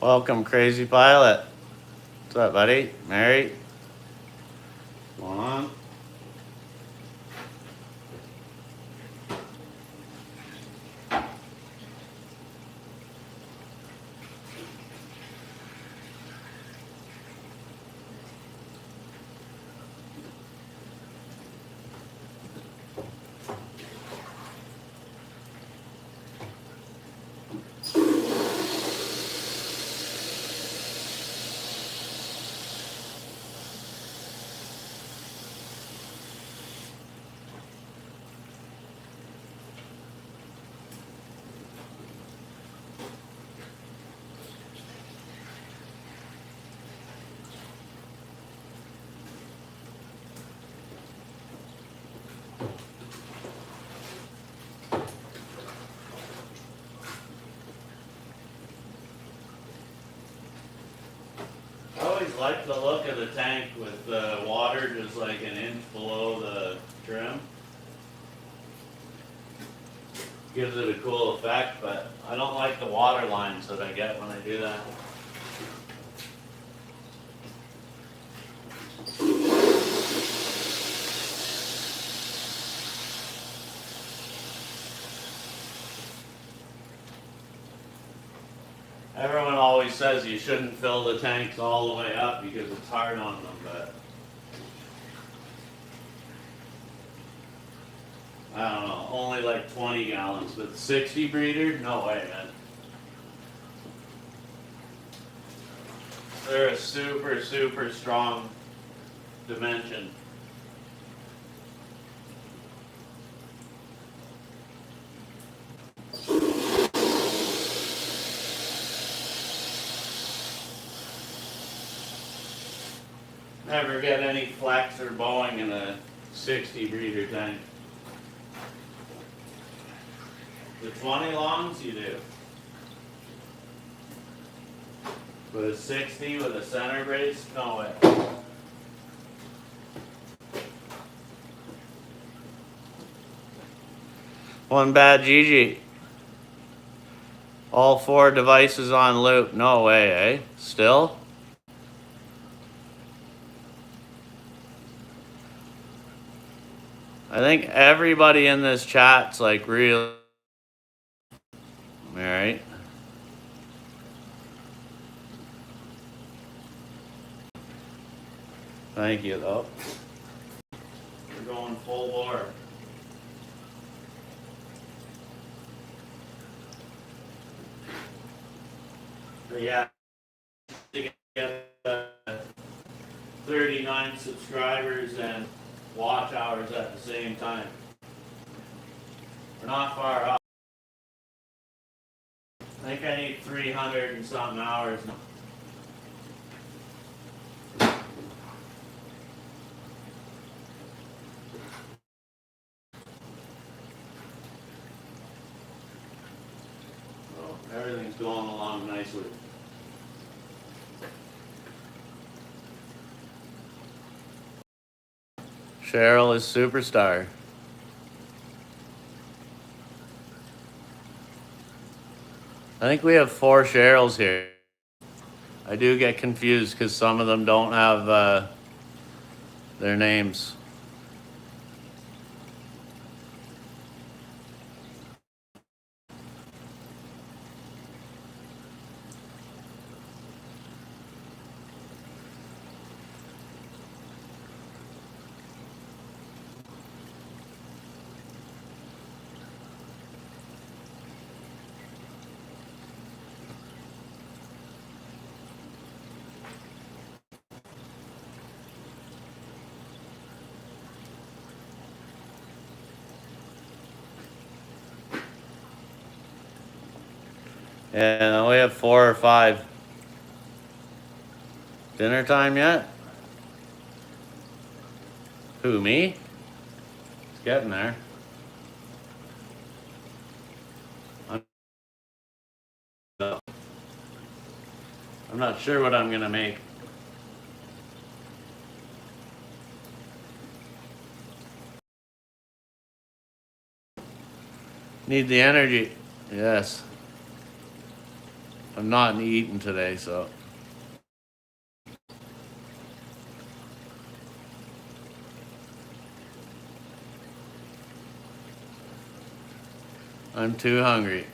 Welcome, Crazy Pilot. What's up, buddy? Mary? Come on. I always like the look of the tank with the water just like an inch below the trim. Gives it a cool effect, but I don't like the water lines that I get when I do that. Everyone always says you shouldn't fill the tanks all the way up because it's hard on them, but I don't know, only like 20 gallons, but 60 breeder? No way, man. They're a super, super strong dimension. Never get any flex or bowing in a 60 breeder tank. The 20 longs you do. But a 60 with a center brace, no way. One bad Gigi. All 4 devices on loop, no way, eh? Still? I think everybody in this chat's like real. Alright. Thank you, though. We're going full bore. But yeah, to get 39 subscribers and watch hours at the same time. We're not far off. I think I need 300 and something hours now. So everything's going along nicely. Cheryl is superstar. I think we have 4 Cheryls here. I do get confused because some of them don't have their names. And we have 4 or 5. Dinner time yet? Who, me? It's getting there. I'm not sure what I'm gonna make. Need the energy. Yes. I'm not eating today, so. I'm too hungry.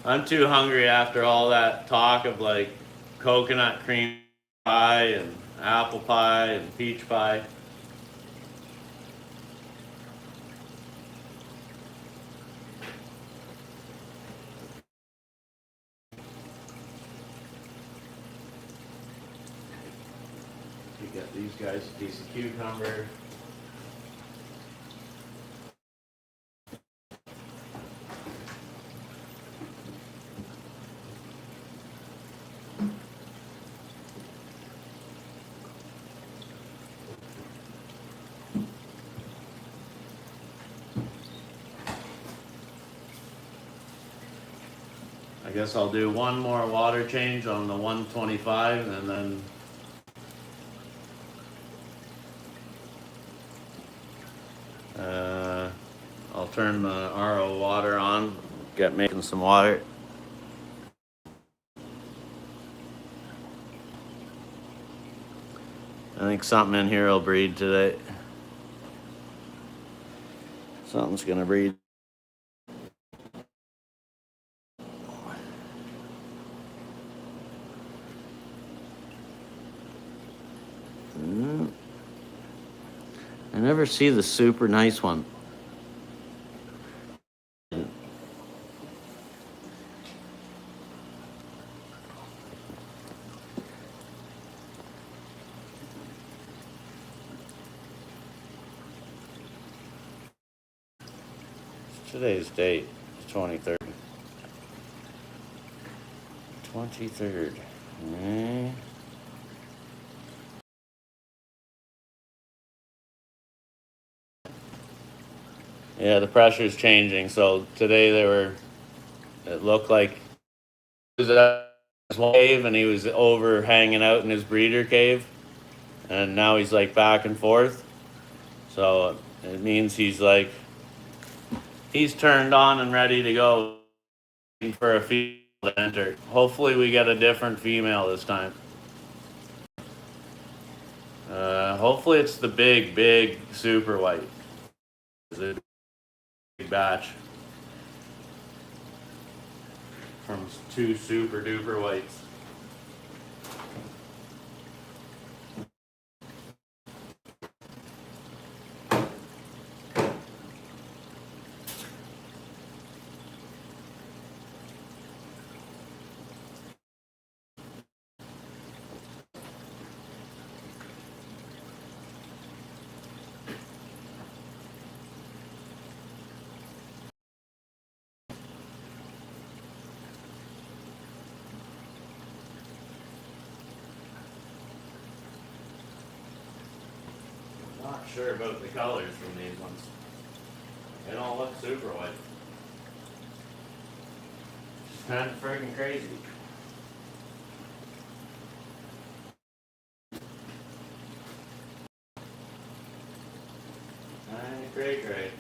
I'm too hungry after all that talk of like coconut cream pie and apple pie and peach pie. You got these guys a piece of cucumber. I guess I'll do one more water change on the 125 and then I'll turn the RO water on, get making some water. I think something in here will breed today. Something's gonna breed. I never see the super nice one. Today's date is 23rd. 23rd. Yeah, the pressure's changing. So today it looked like he was at his cave and he was over hanging out in his breeder cave. And now he's like back and forth. So it means he's turned on and ready to go for a female to enter. Hopefully we get a different female this time. Hopefully it's the big super white. It's a big batch from 2 super duper whites. Not sure about the colors from these ones. They don't look super white. It's kind of freaking crazy. Great.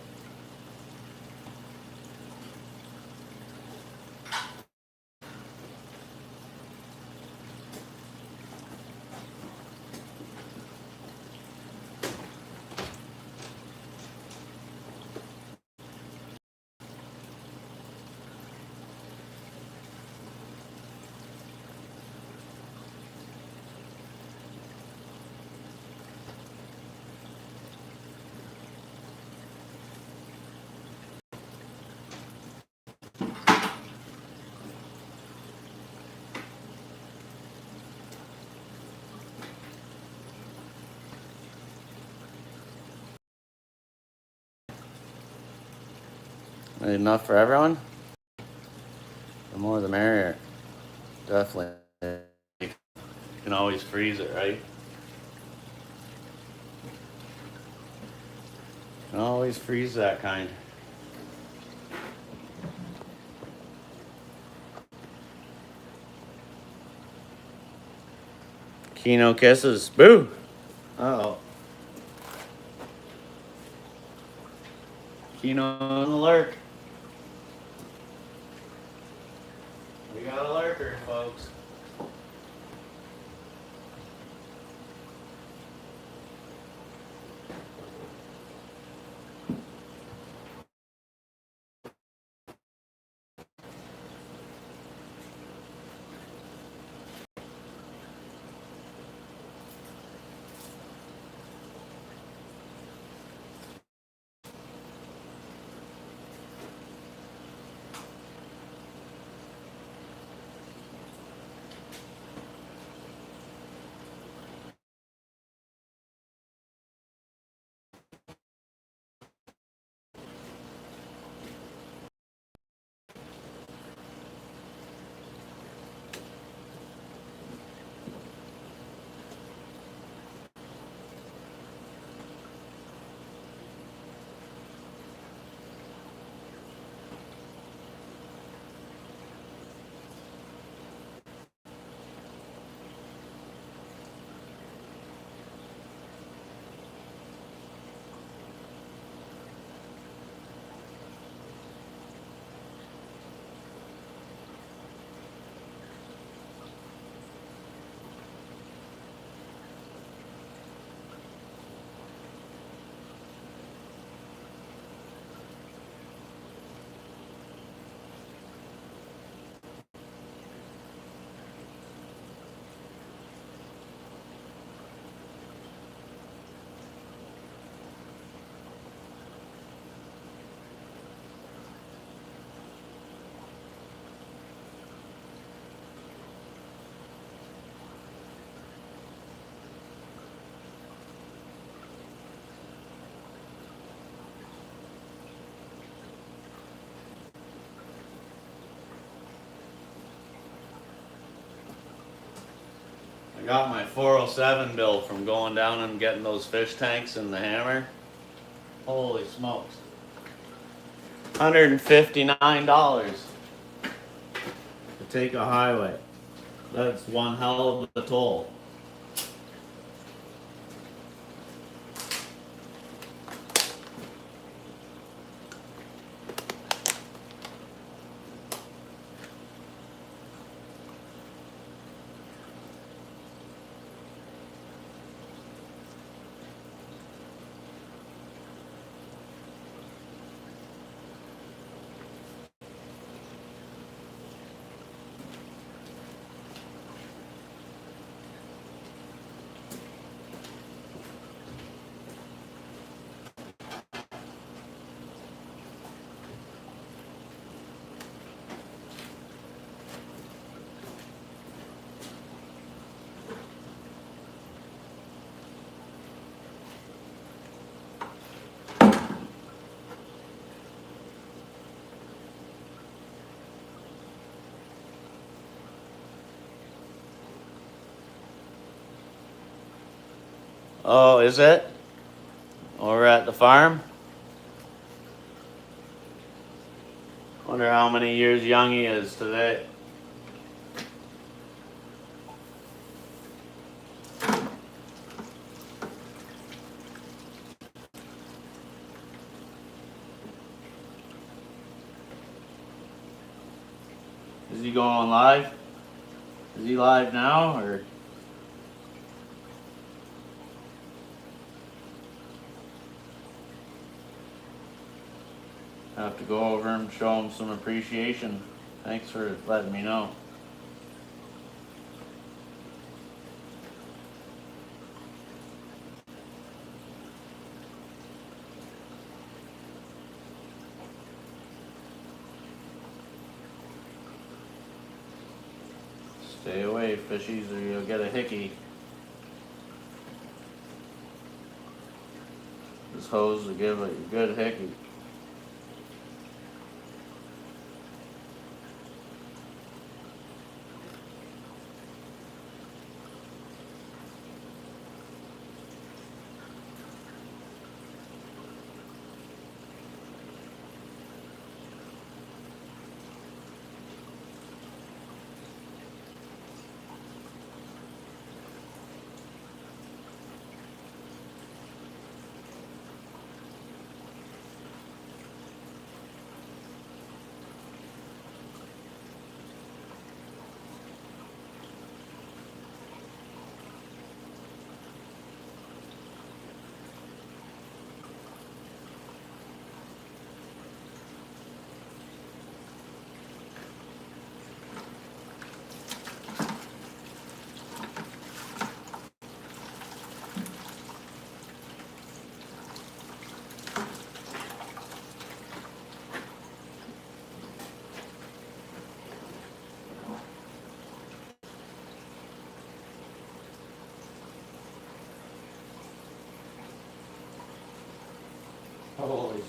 Enough for everyone? The more the merrier. Definitely. You can always freeze it, right? You can always freeze that kind. Kino kisses. Boo! Uh-oh. Kino on the lurk. We got a lurker, folks. I got my 407 bill from going down and getting those fish tanks and the hammer. Holy smokes. $159 to take a highway. That's one hell of a toll. Oh, is it? Over at the farm? Wonder how many years young he is today. Is he going live? Is he live now, or? Have to go over and show him some appreciation. Thanks for letting me know. Stay away, fishies, or you'll get a hickey. This hose will give a good hickey.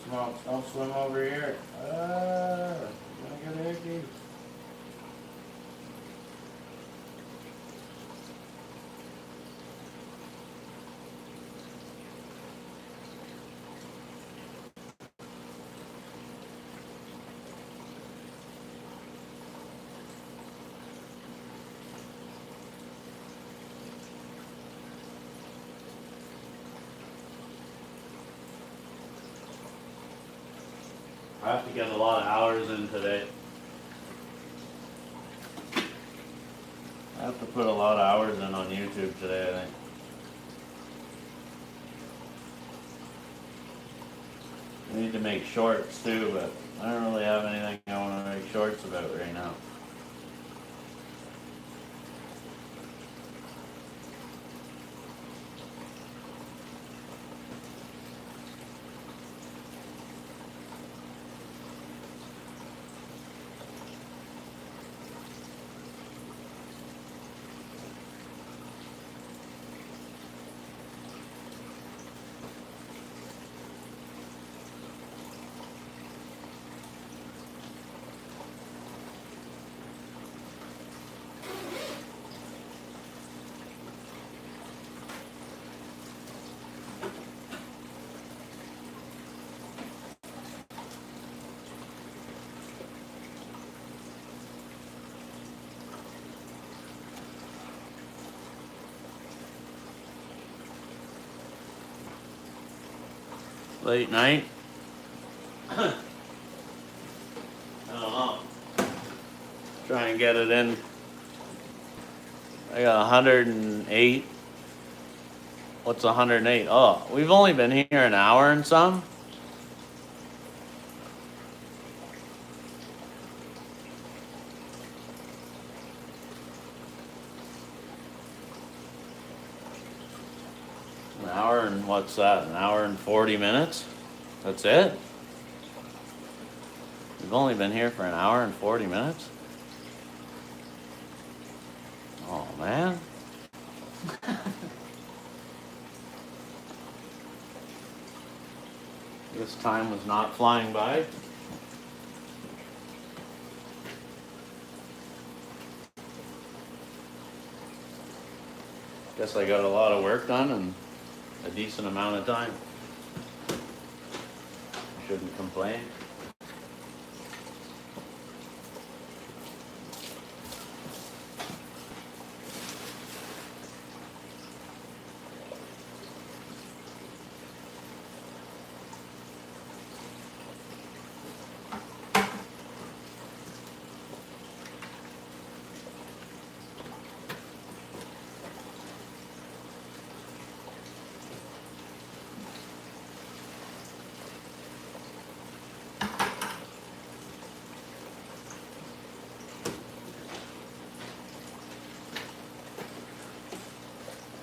Come on, don't swim over here. You're gonna get icky. I have to get a lot of hours in today. I have to put a lot of hours in on YouTube today, I think. I need to make shorts too, but I don't really have anything I want to make shorts about right now. Late night? I don't know. Try and get it in. I got 108. What's 108? Oh, we've only been here an hour and some. An hour and what's that? An hour and 40 minutes? That's it? We've only been here for an hour and 40 minutes? Oh, man. This time was not flying by. Guess I got a lot of work done in a decent amount of time. I shouldn't complain.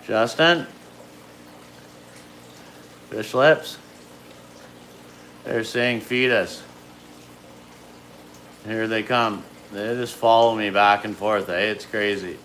Justin? Fish lips? They're saying feed us. Here they come. They just follow me back and forth, eh? It's crazy.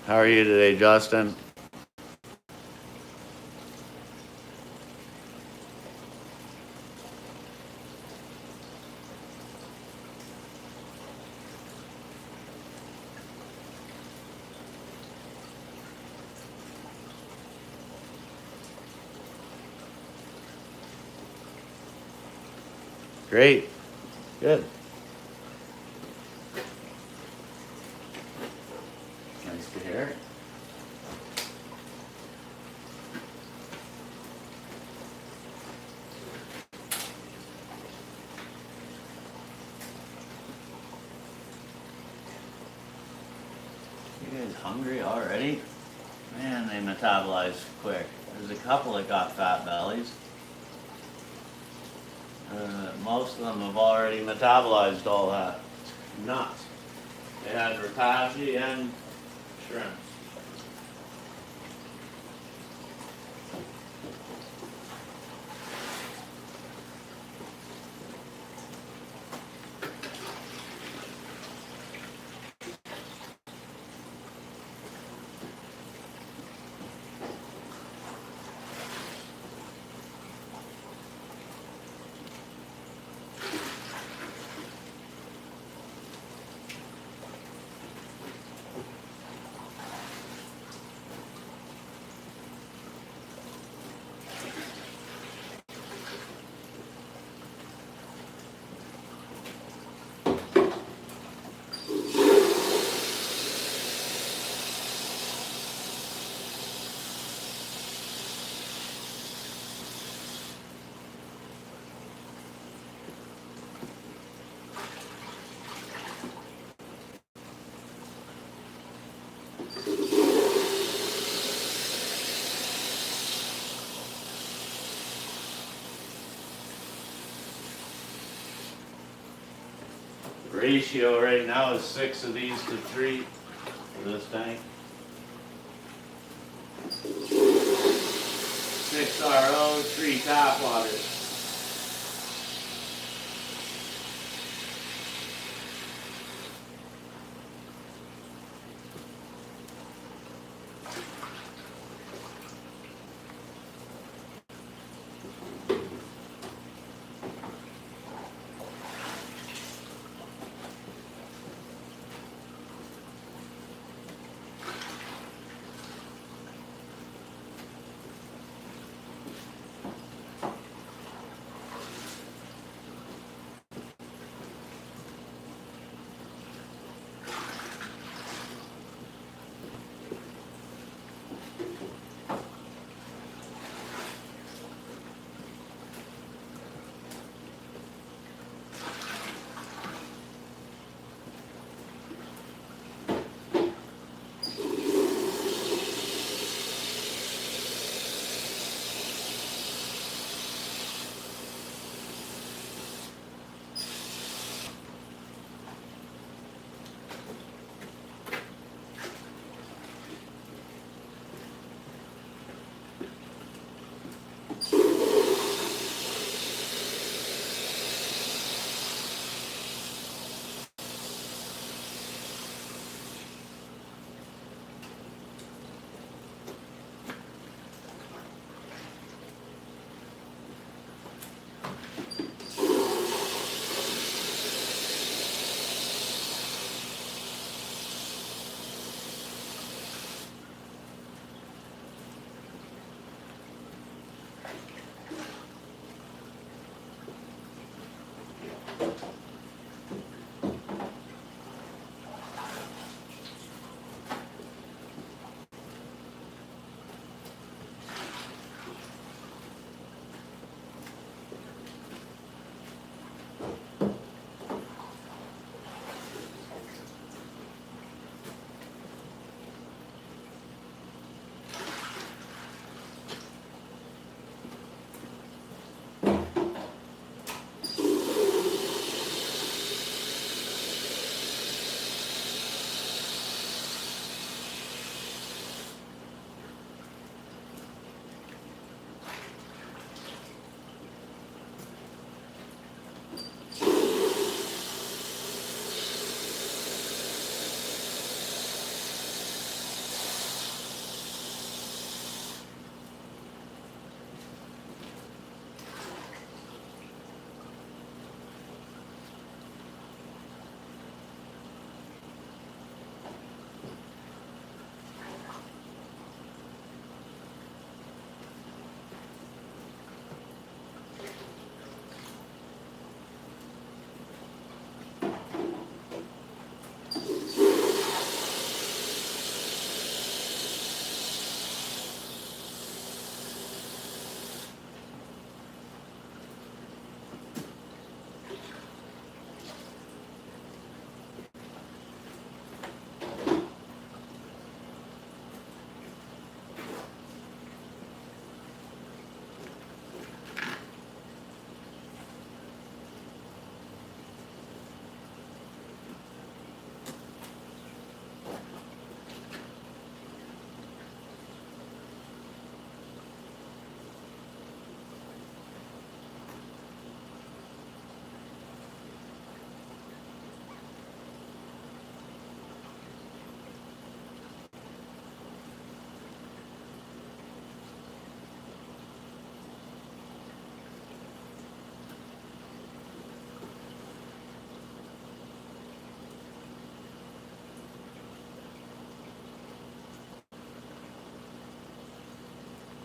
How are you today, Justin? Great. Good. Nice to hear. You guys hungry already? Man, they metabolize quick. There's a couple that got fat bellies. Most of them have already metabolized all that. Nuts. They had rapashi and shrimps. Ratio right now is 6 of these to 3 for this tank. 6 RO, 3 tap water.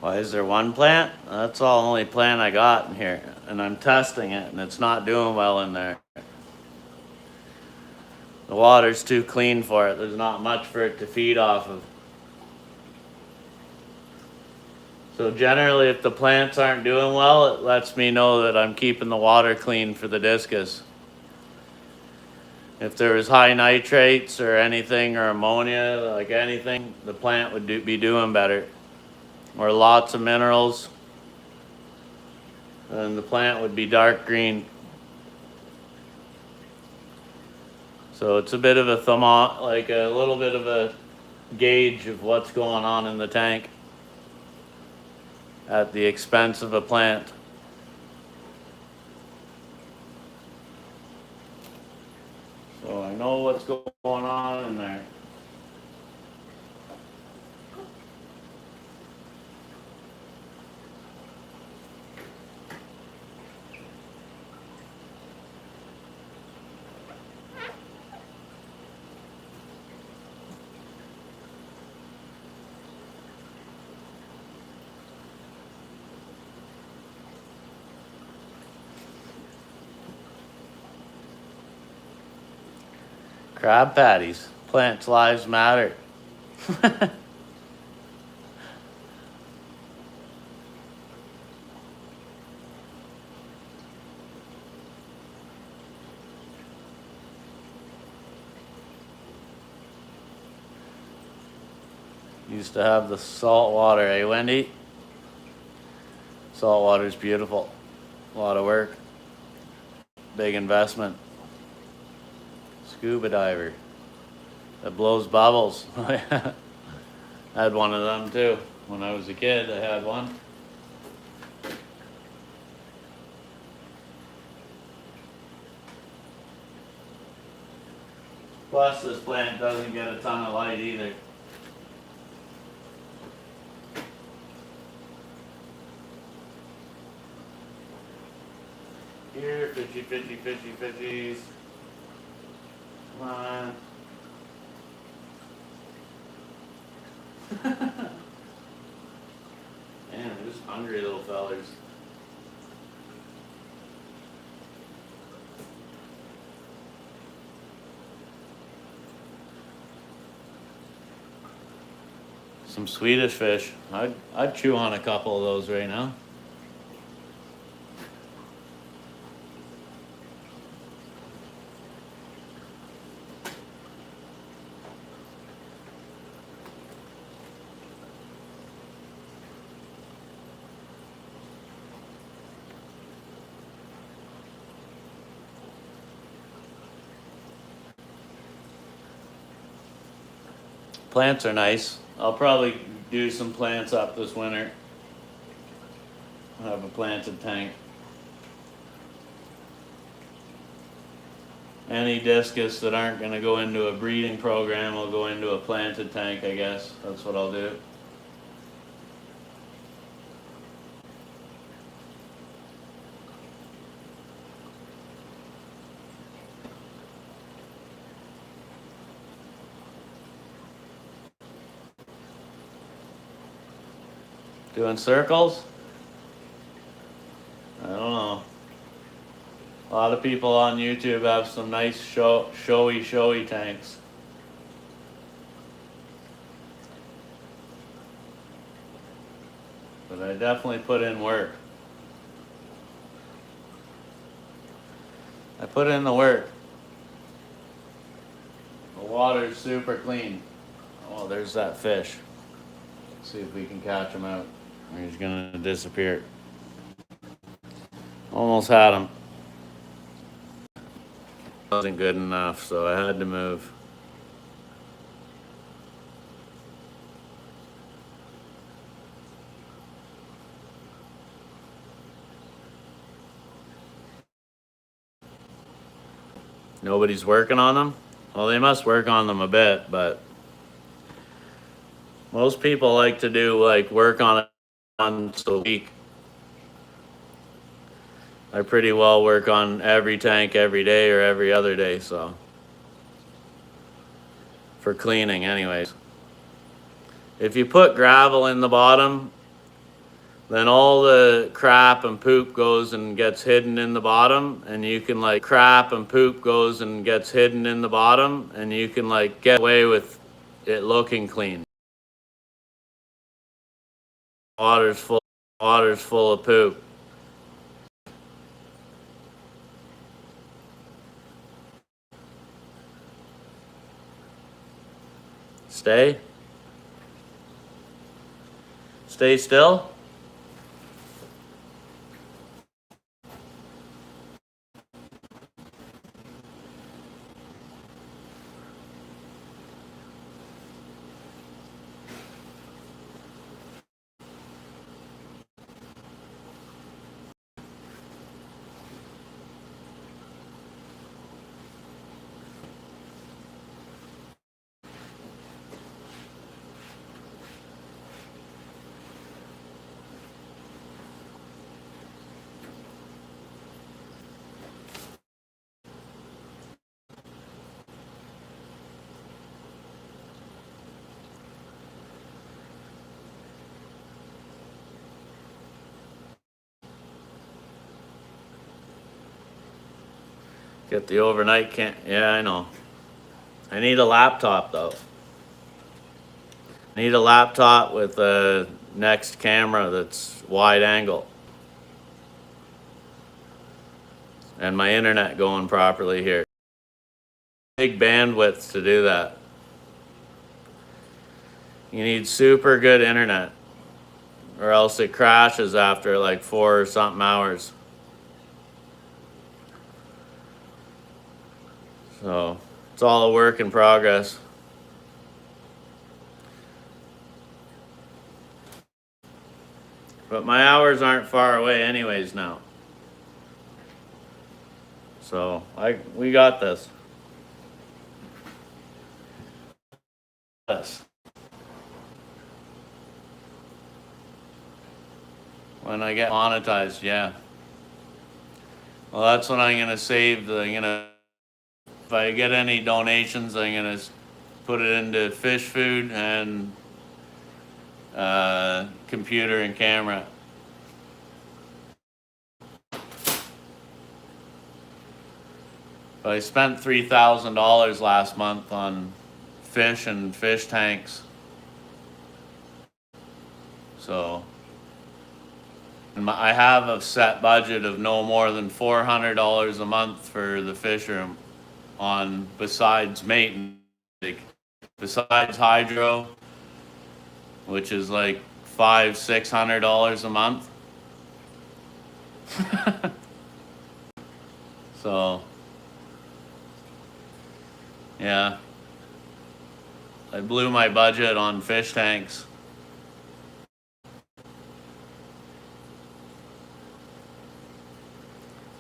Why is there one plant? That's all only plant I got in here, and I'm testing it, and it's not doing well in there. The water's too clean for it. There's not much for it to feed off of. So generally, if the plants aren't doing well, it lets me know that I'm keeping the water clean for the discus. If there was high nitrates or anything, or ammonia, like anything, the plant would be doing better. Or lots of minerals, then the plant would be dark green. So it's a bit of a like a little bit of a gauge of what's going on in the tank at the expense of a plant. So I know what's going on in there. Crab patties. Plants' lives matter. Used to have the salt water, eh, Wendy? Salt water's beautiful. A lot of work. Big investment. Scuba diver that blows bubbles. I had one of them too. When I was a kid, I had one. Plus, this plant doesn't get a ton of light either. Here, fishies. Come on. Man, they're just hungry little fellers. Some Swedish fish. I'd chew on a couple of those right now. Plants are nice. I'll probably do some plants up this winter. I'll have a planted tank. Any discus that aren't going to go into a breeding program will go into a planted tank, I guess. That's what I'll do. Doing circles? I don't know. A lot of people on YouTube have some nice showy tanks. But I definitely put in work. I put in the work. The water's super clean. Oh, there's that fish. Let's see if we can catch him out. He's gonna disappear. Almost had him. Wasn't good enough, so I had to move. Nobody's working on them? Well, they must work on them a bit, but most people like to do like work on it once a week. I pretty well work on every tank every day or every other day, so for cleaning anyways. If you put gravel in the bottom, then all the crap and poop goes and gets hidden in the bottom, and you can like crap and poop goes and gets hidden in the bottom, and you can like get away with it looking clean. Water's full of poop. Stay still. Get the overnight can't. Yeah, I know. I need a laptop though. I need a laptop with a next camera that's wide angle. And my internet going properly here. Big bandwidth to do that. You need super good internet, or else it crashes after like 4 or something hours. So it's all a work in progress. But my hours aren't far away anyways now. So we got this. Yes. When I get monetized, yeah. Well, that's what I'm gonna save. If I get any donations, I'm gonna put it into fish food and computer and camera. But I spent $3,000 last month on fish and fish tanks. So I have a set budget of no more than $400 a month for the fish room, on besides maintenance, besides hydro, which is like $500-600 a month. So yeah, I blew my budget on fish tanks.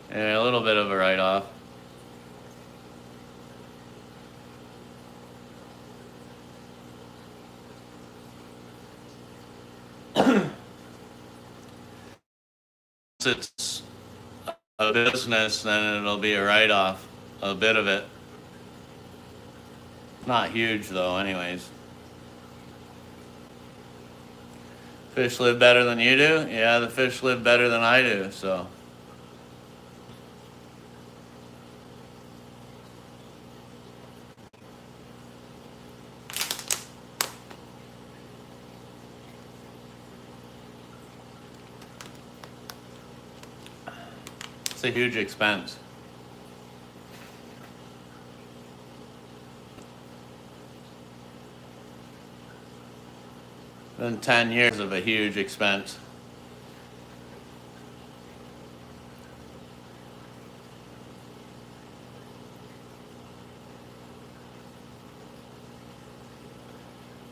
And a little bit of a write-off. It's a business, then it'll be a write-off, a bit of it. Not huge though, anyways. Fish live better than you do? Yeah, the fish live better than I do, so. It's a huge expense. Been 10 years of a huge expense.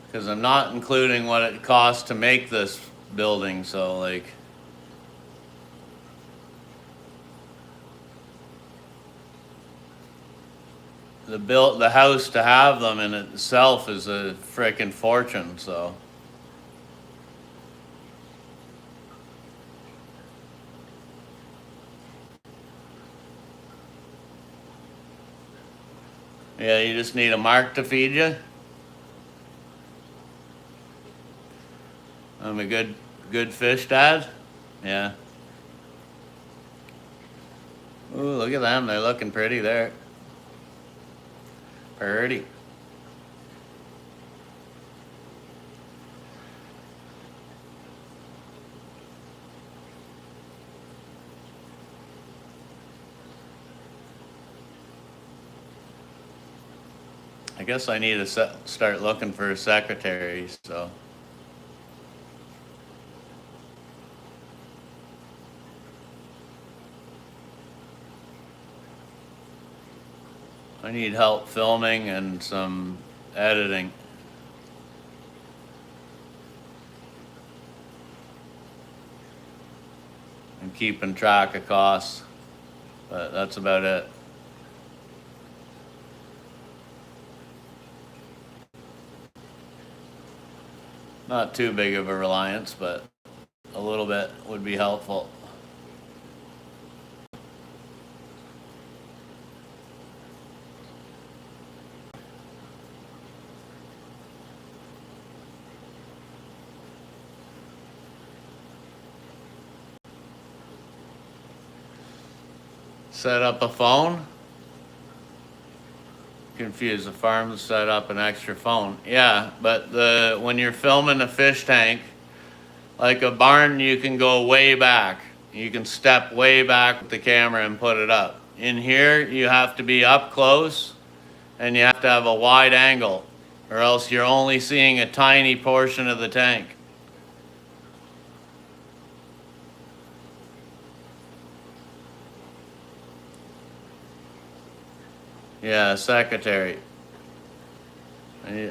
Because I'm not including what it costs to make this building, so like. The house to have them in itself is a frickin' fortune, so. Yeah, you just need a mark to feed you. I'm a good Good fish, Dad? Yeah. Ooh, look at them. They're looking pretty there. Pretty. I guess I need to start looking for a secretary, so. I need help filming and some editing. And keeping track of costs. But that's about it. Not too big of a reliance, but a little bit would be helpful. Set up a phone. Confused. The farm set up an extra phone. Yeah, but when you're filming a fish tank, like a barn, you can go way back. You can step way back with the camera and put it up. In here, you have to be up close and you have to have a wide angle, or else you're only seeing a tiny portion of the tank. Yeah, secretary.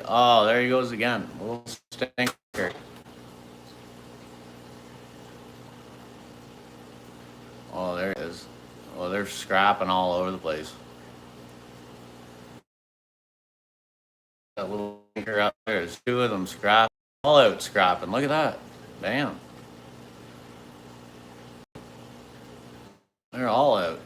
Oh, there he goes again. A little stinker. Oh, there it is. Oh, they're scrapping all over the place. That little stinker out there. There's two of them scrapping. All out scrapping. Look at that. Bam. They're all out.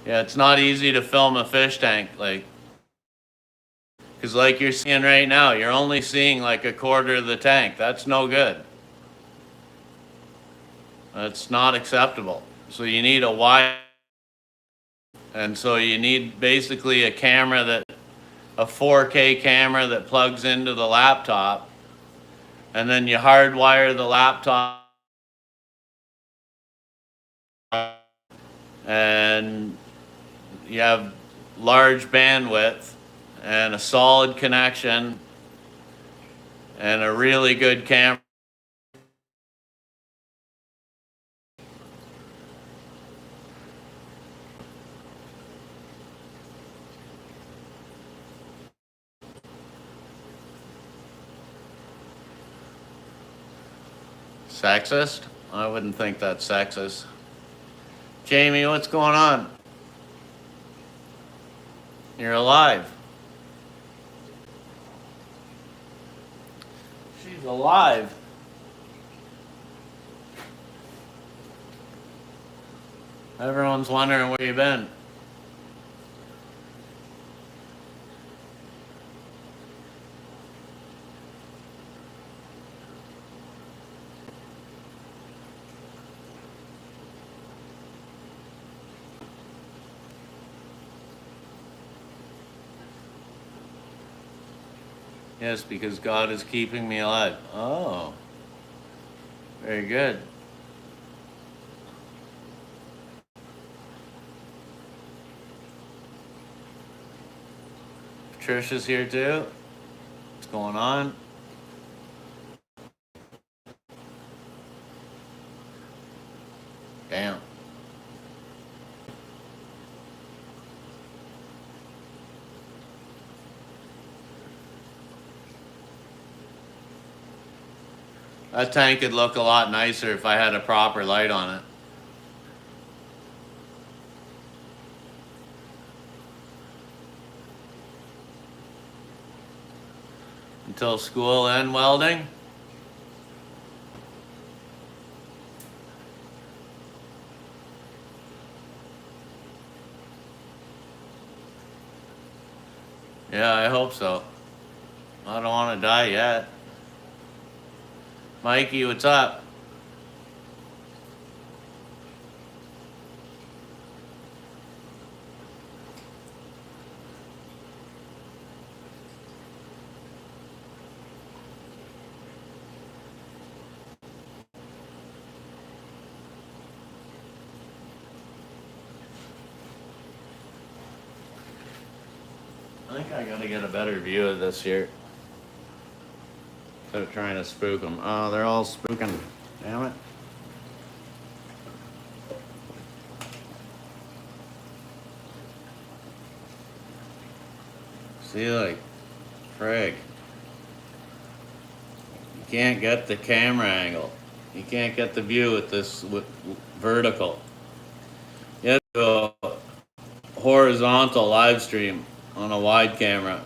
Yeah, it's not easy to film a fish tank, because like you're seeing right now, you're only seeing like a quarter of the tank. That's no good. That's not acceptable. So you need a wide, and so you need basically a 4K camera that plugs into the laptop, and then you hardwire the laptop, and you have large bandwidth and a solid connection and a really good camera. Sexist? I wouldn't think that's sexist. Jamie, what's going on? You're alive. She's alive. Everyone's wondering where you've been. Yes, because God is keeping me alive. Oh, very good. Patricia's here too. What's going on? Damn. That tank would look a lot nicer if I had a proper light on it. Until school and welding? Yeah, I hope so. I don't want to die yet. Mikey, what's up? I think I gotta get a better view of this here. Instead of trying to spook them. Oh, they're all spooking. Damn it. See, like, frig. You can't get the camera angle. You can't get the view with this vertical. You have to go horizontal live stream on a wide camera.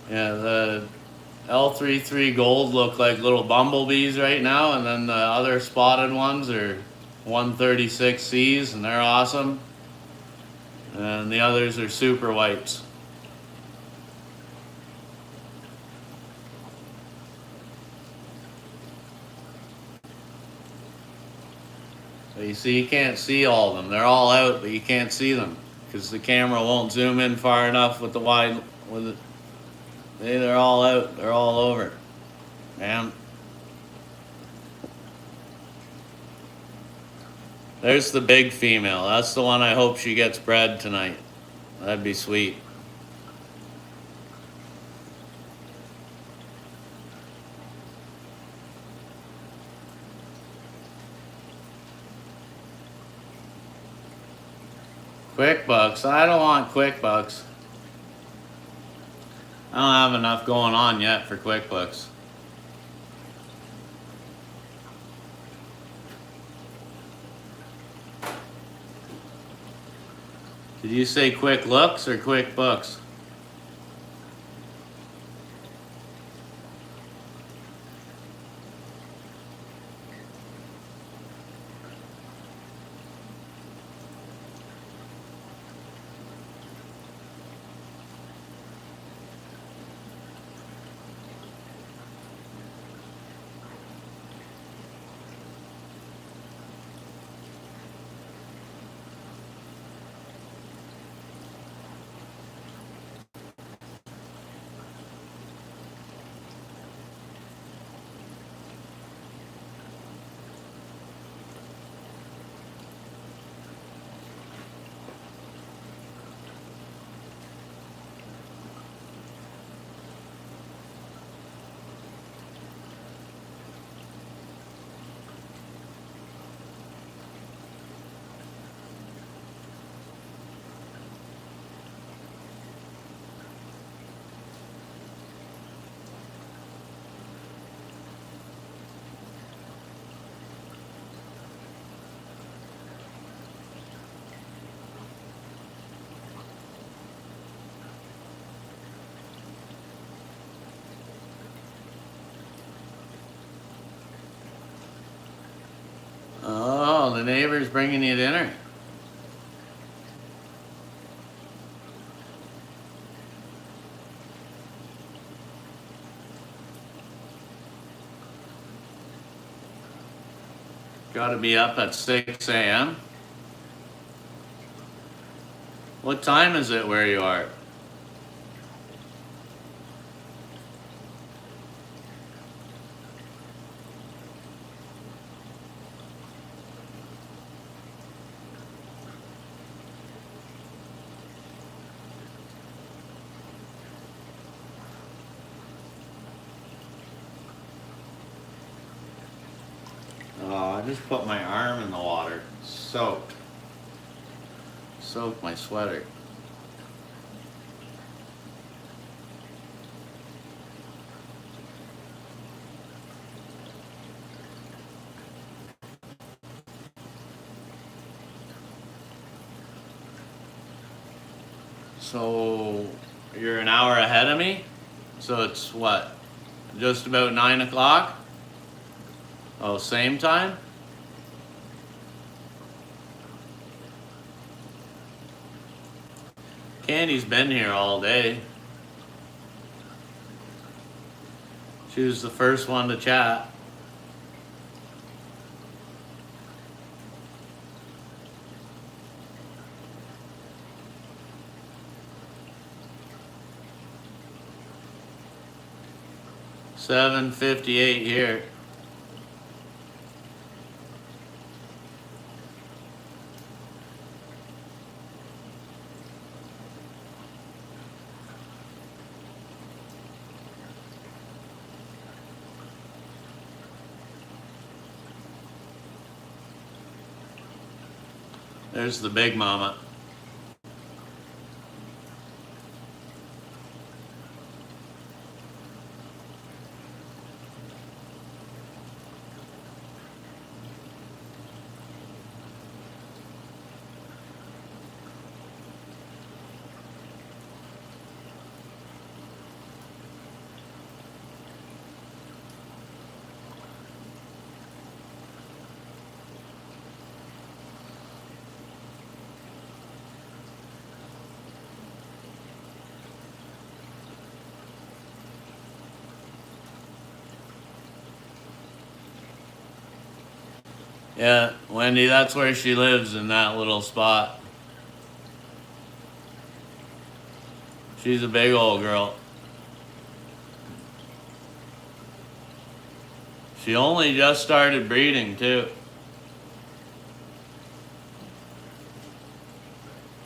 Yeah, the L33 gold look like little bumblebees right now, and then the other spotted ones are 136Cs, and they're awesome. And the others are super whites. So you see, you can't see all of them. They're all out, but you can't see them because the camera won't zoom in far enough with the wide. With it. They're all out. They're all over. Man. There's the big female. That's the one I hope she gets bred tonight. That'd be sweet. Quick bucks. I don't want quick bucks. I don't have enough going on yet for quick bucks. Did you say quick looks or quick bucks? Oh, the neighbor's bringing you dinner. Got to be up at 6 a.m. What time is it where you are? Oh, I just put my arm in the water. Soaked. Soaked my sweater. So you're an hour ahead of me? So it's what? Just about 9 o'clock? Oh, same time? Candy's been here all day. She was the first one to chat. $7.58 here. There's the big mama. Yeah, Wendy, that's where she lives, in that little spot. She's a big old girl. She only just started breeding too.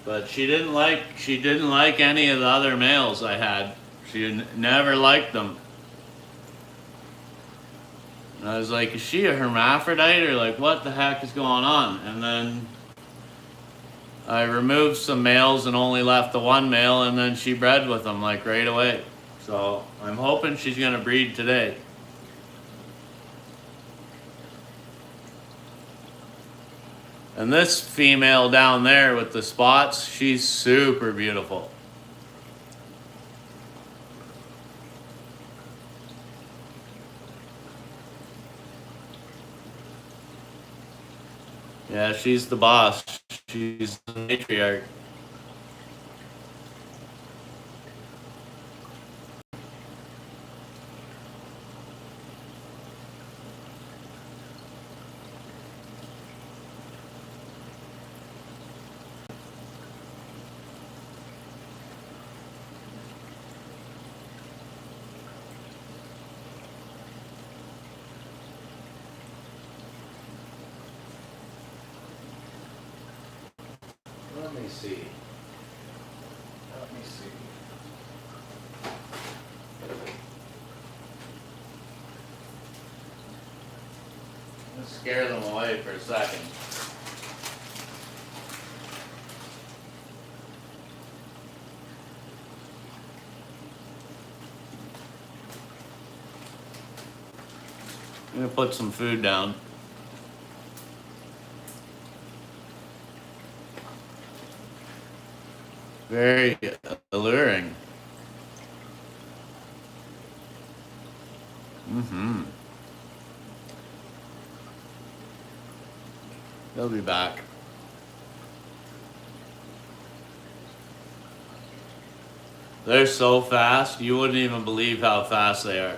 But she didn't like any of the other males I had. She never liked them. And I was like, is she a hermaphrodite, or like what the heck is going on? And then I removed some males and only left the one male, and then she bred with them like right away. So I'm hoping she's gonna breed today. And this female down there with the spots, she's super beautiful. Yeah, she's the boss. She's the matriarch. Let me see. Let's scare them away for a second. I'm gonna put some food down. Very alluring. Mm-hmm. They'll be back. They're so fast, you wouldn't even believe how fast they are.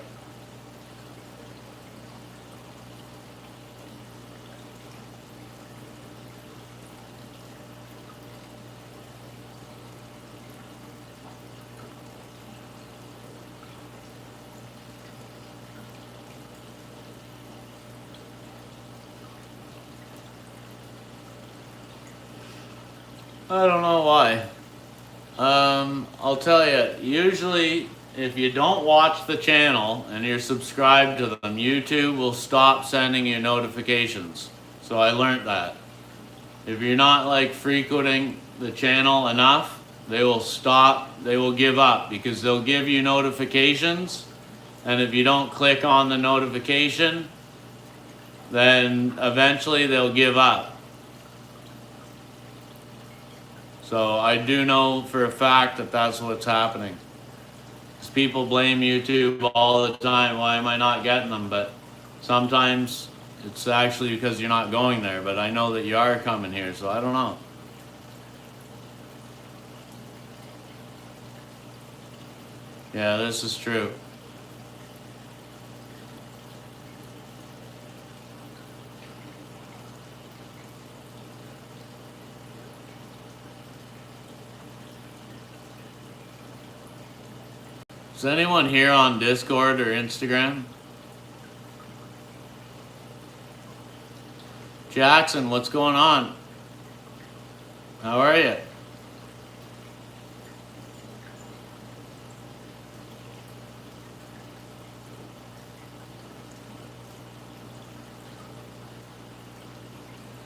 I don't know why. I'll tell you, usually if you don't watch the channel and you're subscribed to them, YouTube will stop sending you notifications. So I learned that. If you're not like frequenting the channel enough, they will stop, they will give up, because they'll give you notifications, and if you don't click on the notification, then eventually they'll give up. So I do know for a fact that that's what's happening. Because people blame YouTube all the time. Why am I not getting them? But sometimes it's actually because you're not going there. But I know that you are coming here, so I don't know. Yeah, this is true. Is anyone here on Discord or Instagram? Jackson, what's going on? How are you?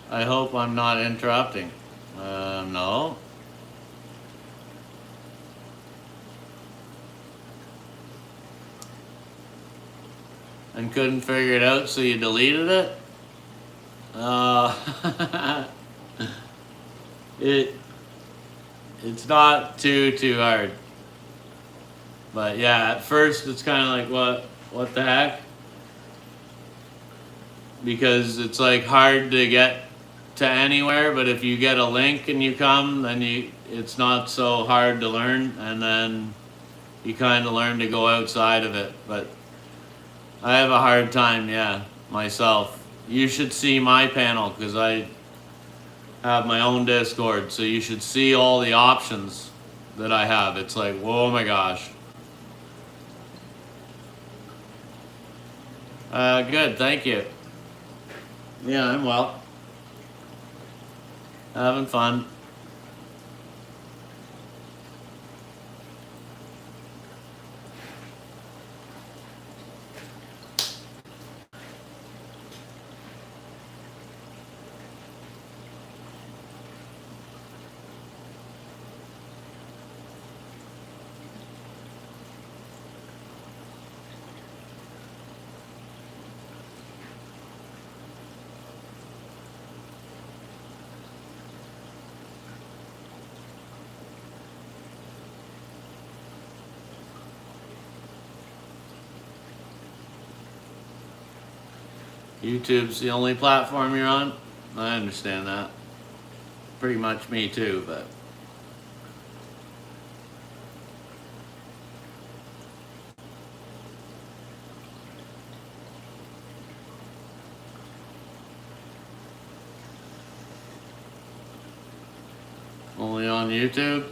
I hope I'm not interrupting. No. And couldn't figure it out, so you deleted it? It's not too hard. But yeah, at first it's kind of like, what the heck? Because it's like hard to get to anywhere, but if you get a link and you come, then it's not so hard to learn, and then you kind of learn to go outside of it. But I have a hard time, yeah, myself. You should see my panel, because I have my own Discord, so you should see all the options that I have. It's like, whoa, my gosh. Good, thank you. Yeah, I'm well. Having fun. YouTube's the only platform you're on? I understand that. Pretty much me too, but... Only on YouTube?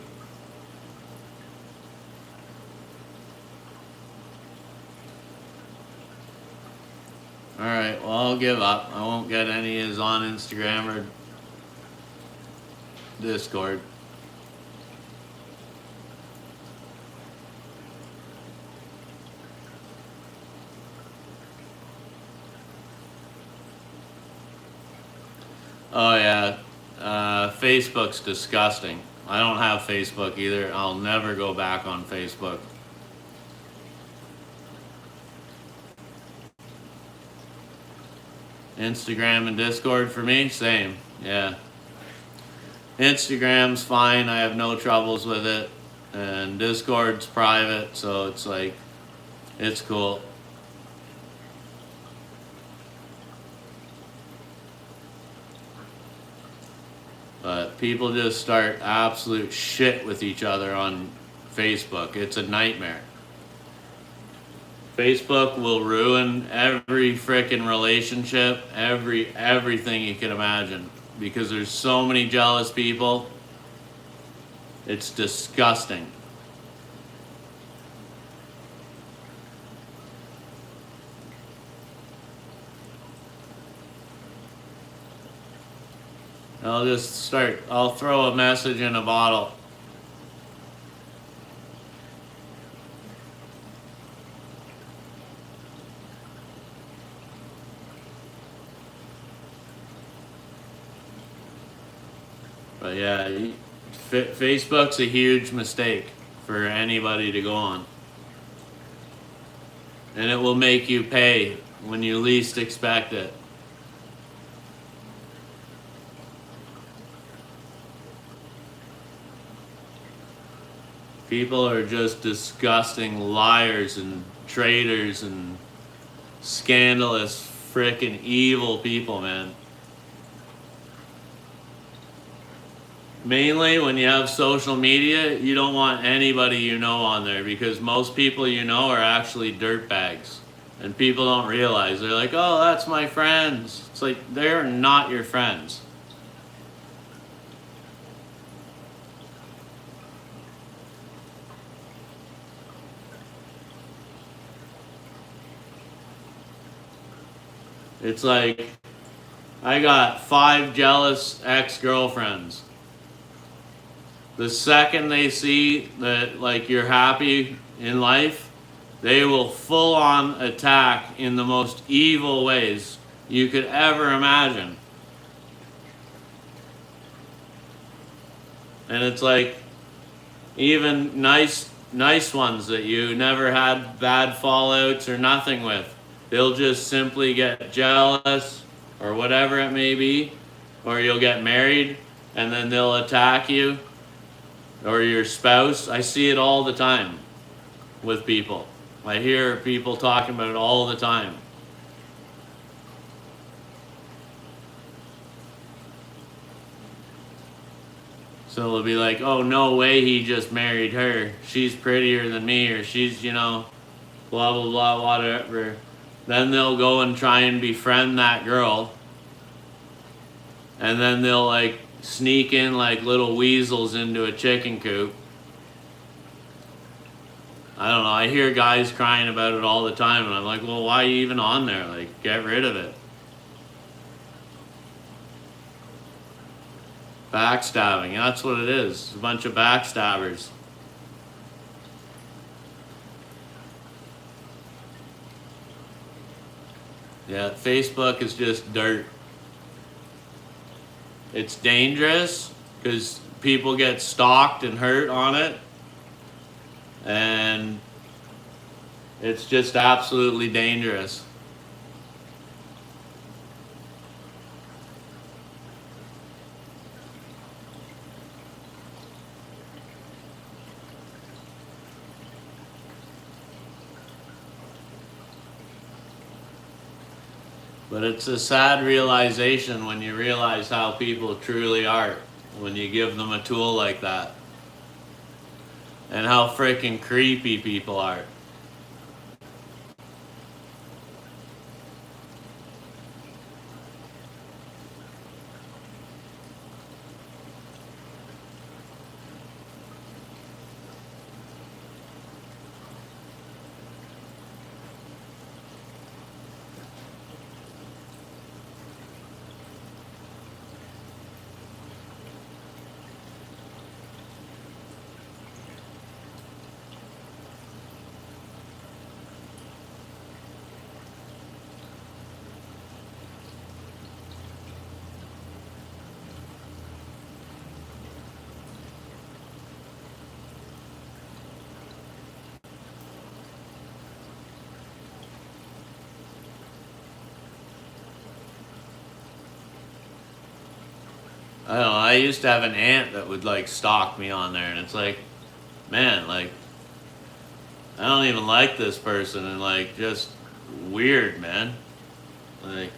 Alright, well, I'll give up. I won't get any as on Instagram or Discord. Oh yeah, Facebook's disgusting. I don't have Facebook either. I'll never go back on Facebook. Instagram and Discord for me, same, yeah. Instagram's fine, I have no troubles with it. And Discord's private, so it's like, it's cool. But people just start absolute shit with each other on Facebook. It's a nightmare. Facebook will ruin every frickin' relationship, everything you can imagine. Because there's so many jealous people. It's disgusting. I'll throw a message in a bottle. But yeah, Facebook's a huge mistake for anybody to go on. And it will make you pay when you least expect it. People are just disgusting liars and traitors and scandalous, frickin' evil people, man. Mainly when you have social media, you don't want anybody you know on there because most people you know are actually dirtbags. And people don't realize. They're like, oh, that's my friends. It's like, they're not your friends. It's like, I got 5 jealous ex-girlfriends. The second they see that, like, you're happy in life, they will full on attack in the most evil ways you could ever imagine. And it's like, even nice ones that you never had bad fallouts or nothing with, they'll just simply get jealous or whatever it may be, or you'll get married and then they'll attack you or your spouse. I see it all the time with people. I hear people talking about it all the time. So they'll be like, oh, no way he just married her. She's prettier than me, or she's, blah, blah, blah, whatever. Then they'll go and try and befriend that girl. And then they'll, like, sneak in like little weasels into a chicken coop. I don't know. I hear guys crying about it all the time. And I'm like, well, why are you even on there? Like, get rid of it. Backstabbing, that's what it is. It's a bunch of backstabbers. Yeah, Facebook is just dirt. It's dangerous because people get stalked and hurt on it. And it's just absolutely dangerous. But it's a sad realization when you realize how people truly are, when you give them a tool like that. And how freaking creepy people are. I don't know, I used to have an aunt that would like stalk me on there, and it's like, man, like, I don't even like this person, and like, just weird, man. Like,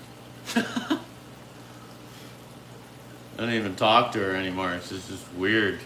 I don't even talk to her anymore. It's just weird.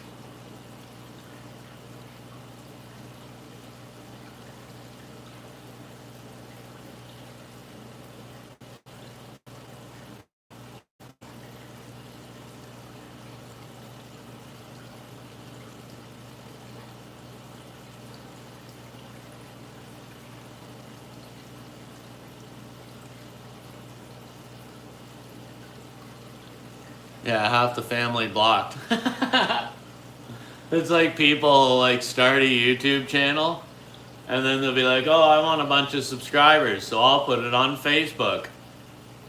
Yeah, half the family blocked. It's like people like start a YouTube channel and then they'll be like, oh, I want a bunch of subscribers, so I'll put it on Facebook.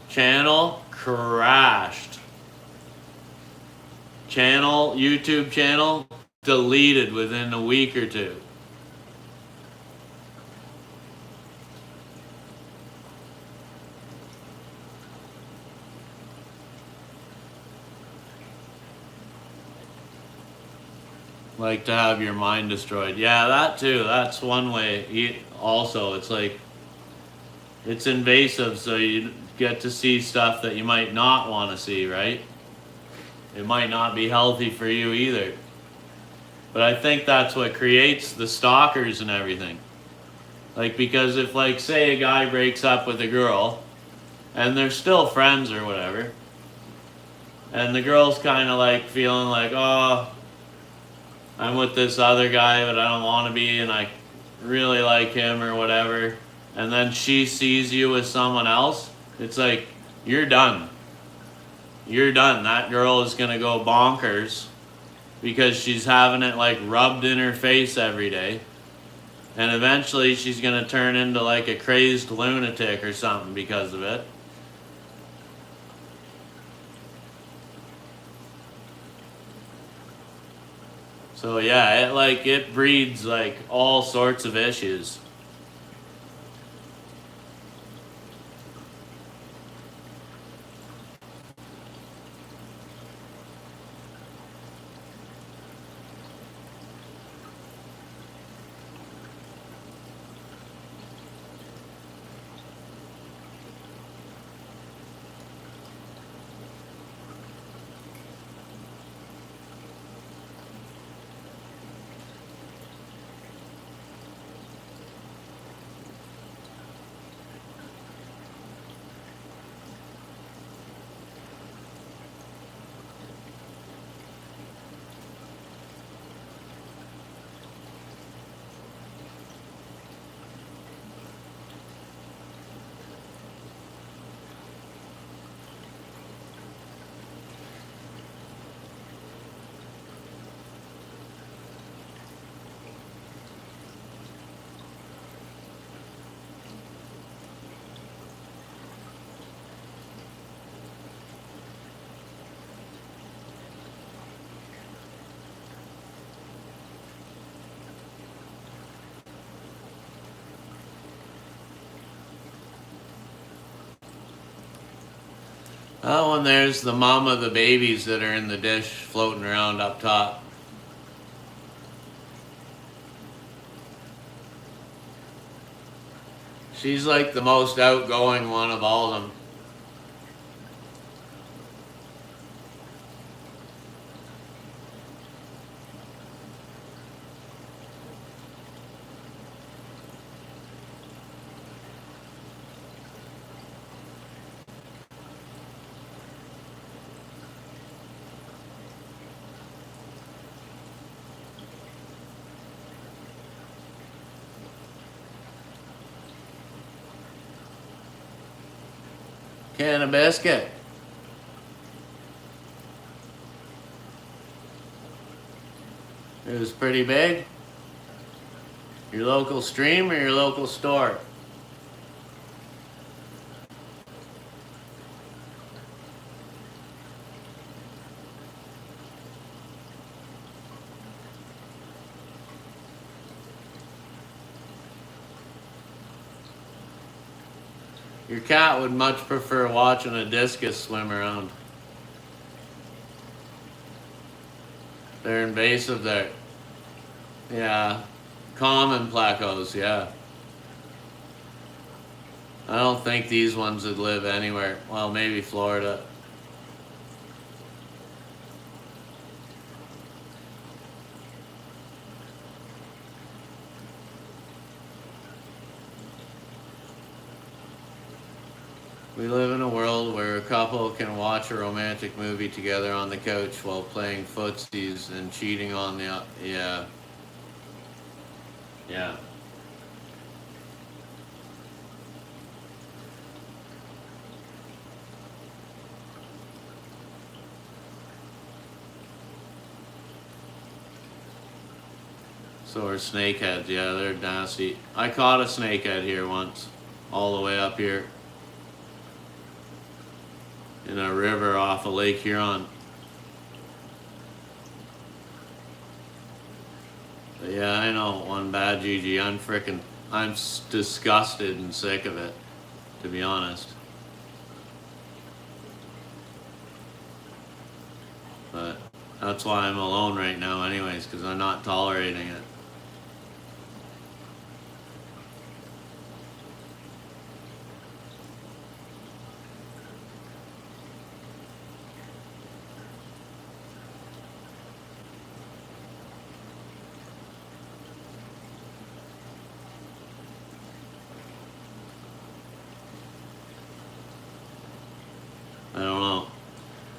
Channel crashed. YouTube channel deleted within a week or two. Like to have your mind destroyed. Yeah, that too. That's one way. Also, it's like it's invasive, so you get to see stuff that you might not want to see, right? It might not be healthy for you either. But I think that's what creates the stalkers and everything. Like, because if, like, say a guy breaks up with a girl and they're still friends or whatever, and the girl's kind of like feeling like, oh, I'm with this other guy, but I don't want to be, and I really like him or whatever, and then she sees you with someone else, it's like, you're done. You're done. That girl is going to go bonkers because she's having it like rubbed in her face every day. And eventually she's going to turn into like a crazed lunatic or something because of it. So yeah, it breeds like all sorts of issues. Oh, and there's the mom of the babies that are in the dish floating around up top. She's like the most outgoing one of all of them. Can of biscuit. It was pretty big. Your local stream or your local store? Your cat would much prefer watching a discus swim around. They're invasive there. Yeah. Common placos, yeah. I don't think these ones would live anywhere. Well, maybe Florida. We live in a world where a couple can watch a romantic movie together on the couch while playing footsies and cheating on the... Yeah. Yeah. So are snakeheads. Yeah, they're nasty. I caught a snakehead here once. All the way up here. In a river off of Lake Huron. But yeah, I know one bad GG. I'm disgusted and sick of it, to be honest. But that's That's why I'm alone right now anyways, because I'm not tolerating it. I don't know.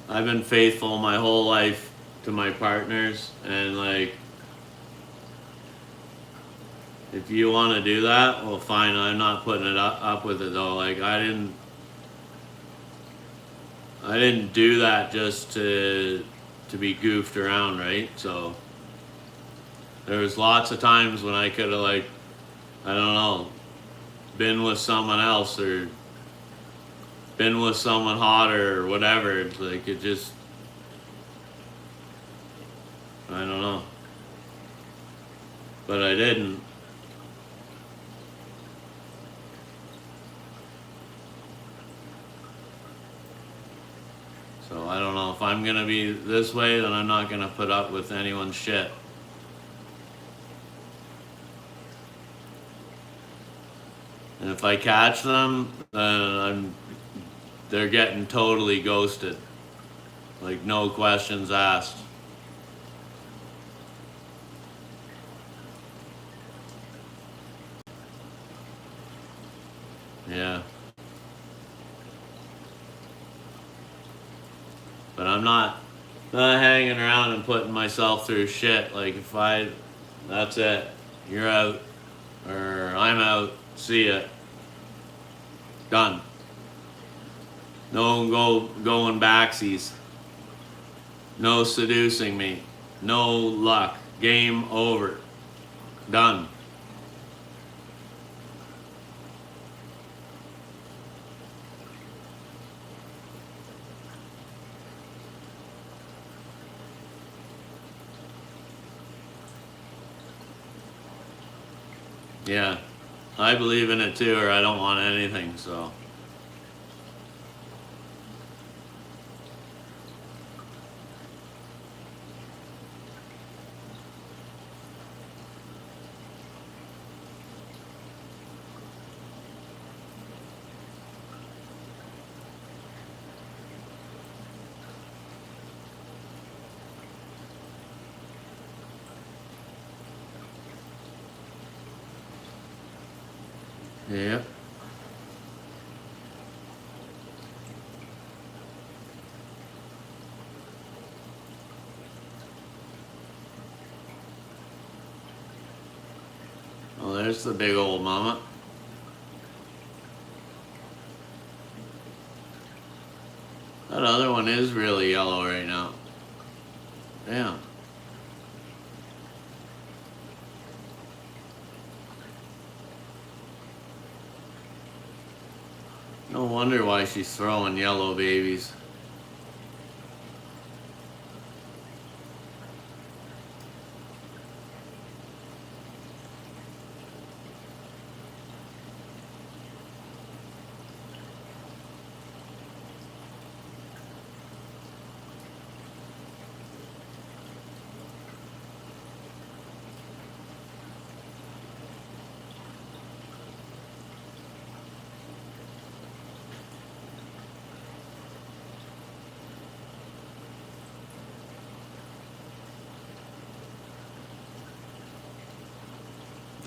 I've been faithful my whole life to my partners, and like, if you want to do that, well, fine. I'm not putting it up with it though. Like, I didn't do that just to be goofed around, right? So there was lots of times when I could have, like, I don't know, been with someone else or been with someone hotter or whatever. It's like, it just, I don't know. But I didn't. So I don't know. If I'm gonna be this way, then I'm not gonna put up with anyone's shit. And if I catch them, then they're getting totally ghosted. Like, no questions asked. Yeah. But I'm not hanging around and putting myself through shit. Like, that's it. You're out, or I'm out. See ya. Done. No going backsies. No seducing me. No luck. Game over. Done. Yeah. I believe in it too, or I don't want anything, so. Yeah. Well, there's the big old mama. That other one is really yellow right now. Damn. No wonder why she's throwing yellow babies.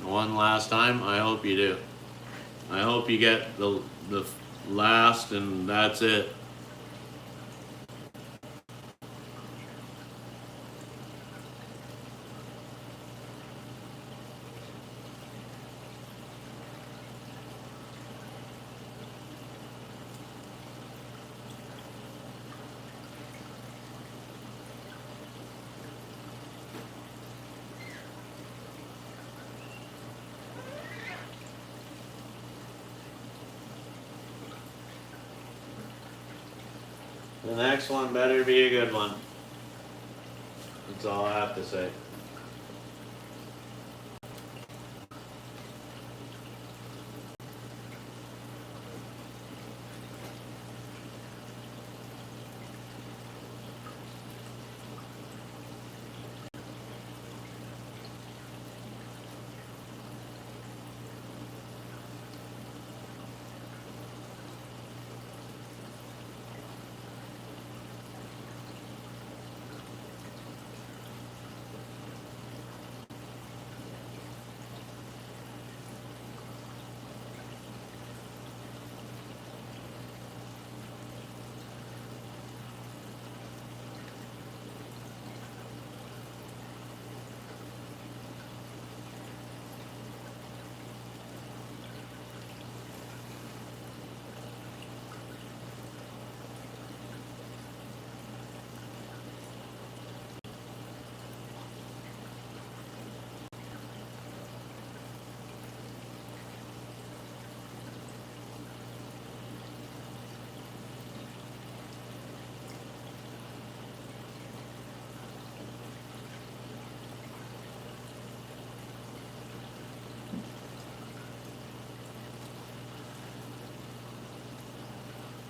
One last time, I hope you do. I hope you get the last and that's it. The next one better be a good one. That's all I have to say.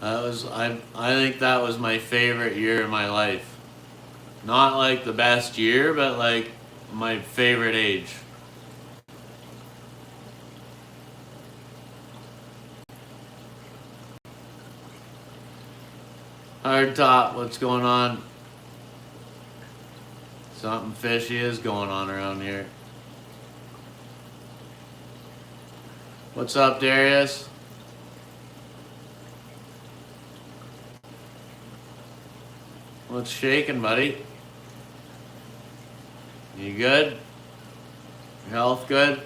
I think that was my favorite year of my life. Not like the best year, but like my favorite age. Hard top, what's going on? Something fishy is going on around here. What's up, Darius? What's shaking, buddy? You good? Your health good?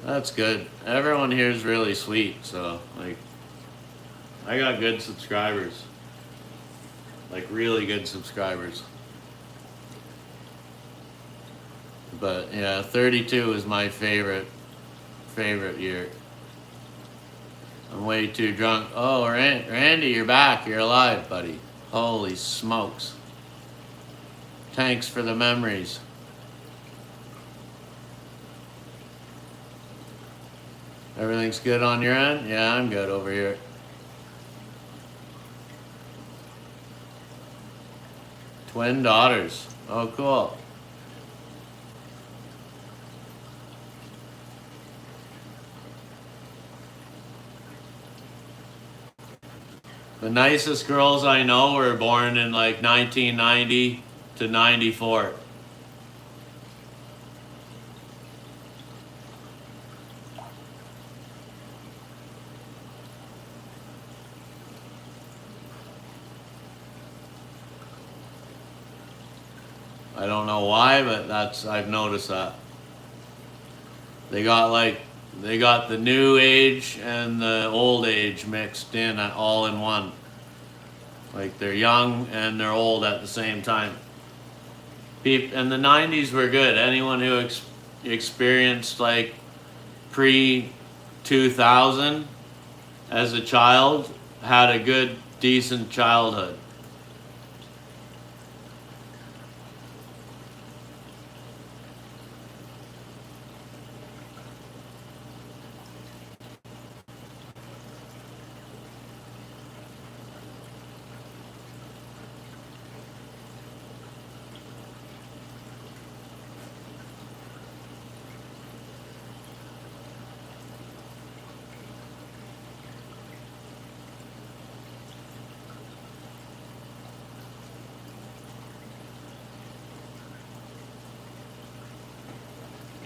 That's good. Everyone here is really sweet, so like I got good subscribers. Like really good subscribers. But yeah, 32 is my favorite year. I'm way too drunk. Oh, Randy, you're back. You're alive, buddy. Holy smokes. Thanks for the memories. Everything's good on your end? Yeah, I'm good over here. Twin daughters. Oh, cool. The nicest girls I know were born in like 1990 to 94. I don't know why, but I've noticed that. They got the new age and the old age mixed in all in one. Like they're young and they're old at the same time. And the 90s were good. Anyone who experienced like pre 2000 as a child had a good, decent childhood.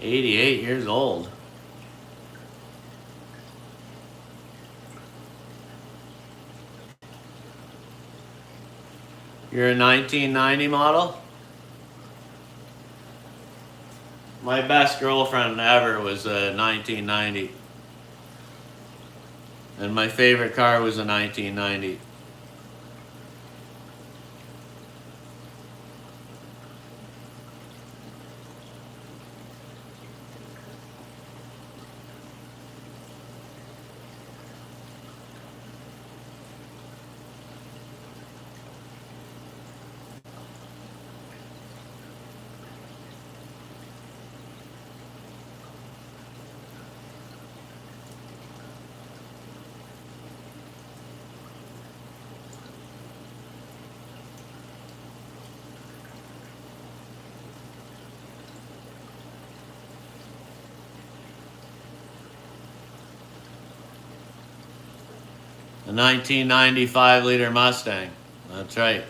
'88 years old. You're a 1990 model? My best girlfriend ever was a 1990. And my favorite car was a 1990. A 1990 5-liter Mustang. That's right.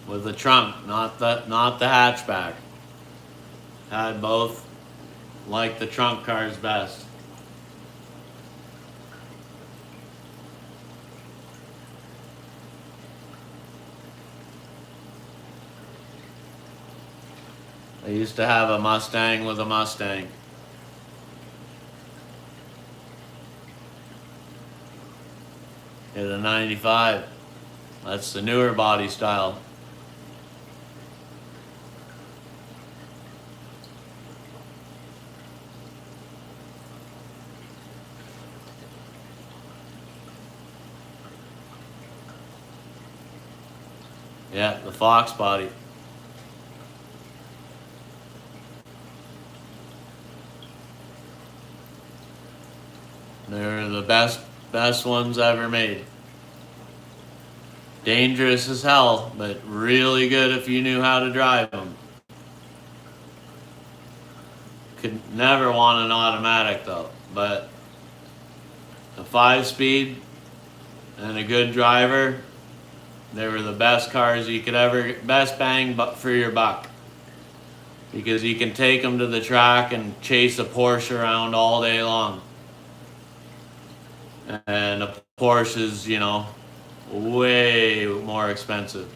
With the trunk, not the hatchback. Had both. Like the trunk cars best. I used to have a Mustang with a Mustang. It's a 95. That's the newer body style. Yeah, the Fox body. They're the best ones ever made. Dangerous as hell, but really good if you knew how to drive them. Could never want an automatic though, but a 5-speed and a good driver, they were the best cars you could ever, best bang for your buck. Because you can take them to the track and chase a Porsche around all day long. And a Porsche is, you know, way more expensive.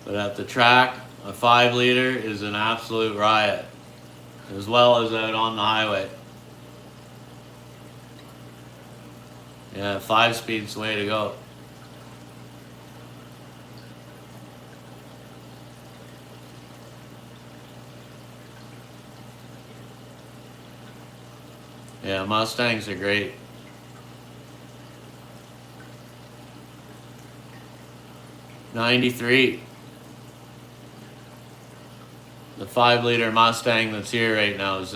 But at the track, a 5-liter is an absolute riot, as well as out on the highway. Yeah, 5-speed's the way to go. Yeah, Mustangs are great. '93. The 5-liter Mustang that's here right now is,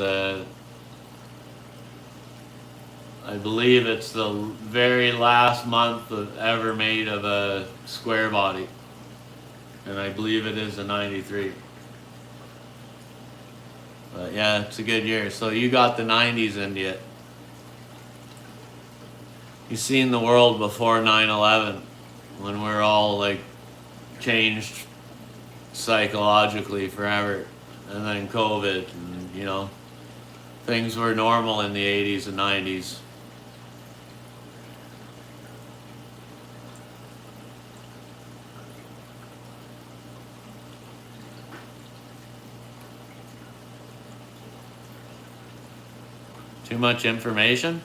I believe it's the very last month ever made of a square body. And I believe it is a 93. But yeah, it's a good year. So you got the 90s into it. You've seen the world before 9/11, when we're all like changed psychologically forever. And then COVID, and you know, things were normal in the 80s and 90s. Too much information?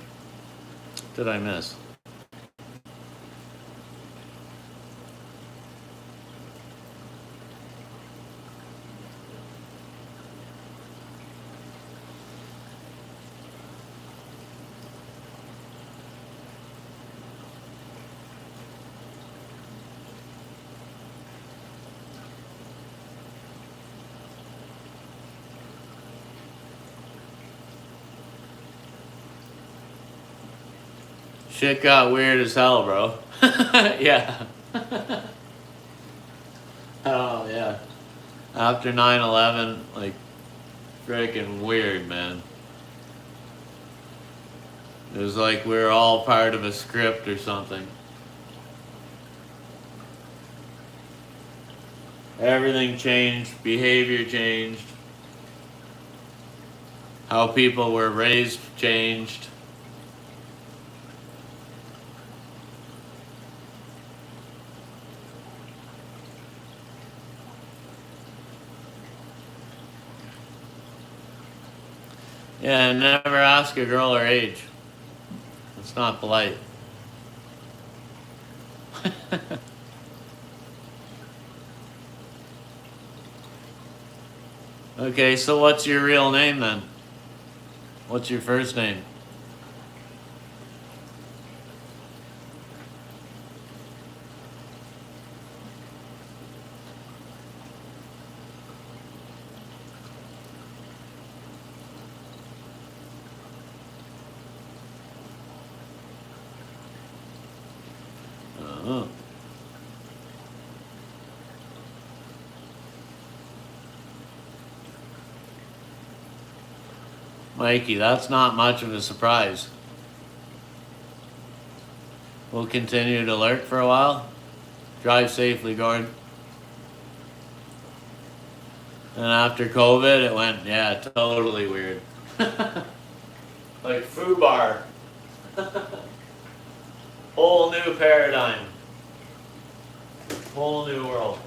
What did I miss? Shit got weird as hell, bro. Yeah. Oh, yeah. After 9/11, like, freaking weird, man. It was like we were all part of a script or something. Everything changed, behavior changed, how people were raised changed. Yeah, never ask a girl her age. It's not polite. Okay, so what's your real name then? What's your first name? Oh. Mikey, that's not much of a surprise. We'll continue to lurk for a while. Drive safely, Gord. And after COVID, it went, yeah, totally weird. Like FUBAR. Whole new paradigm. Whole new world.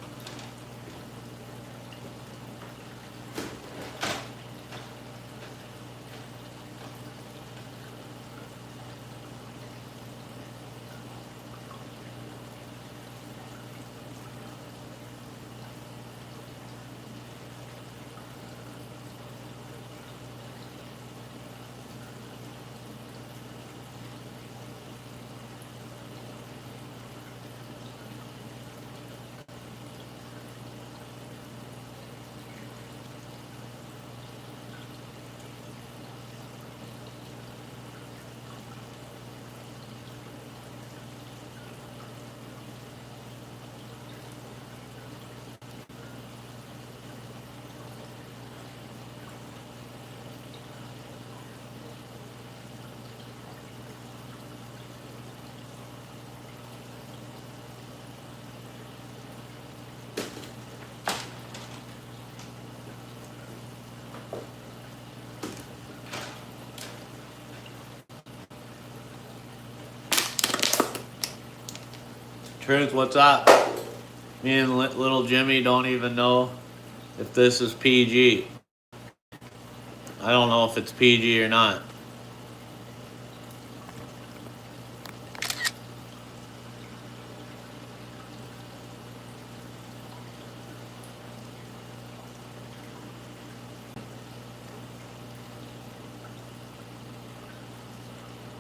Truth, what's up? Me and little Jimmy don't even know if this is PG. I don't know if it's PG or not.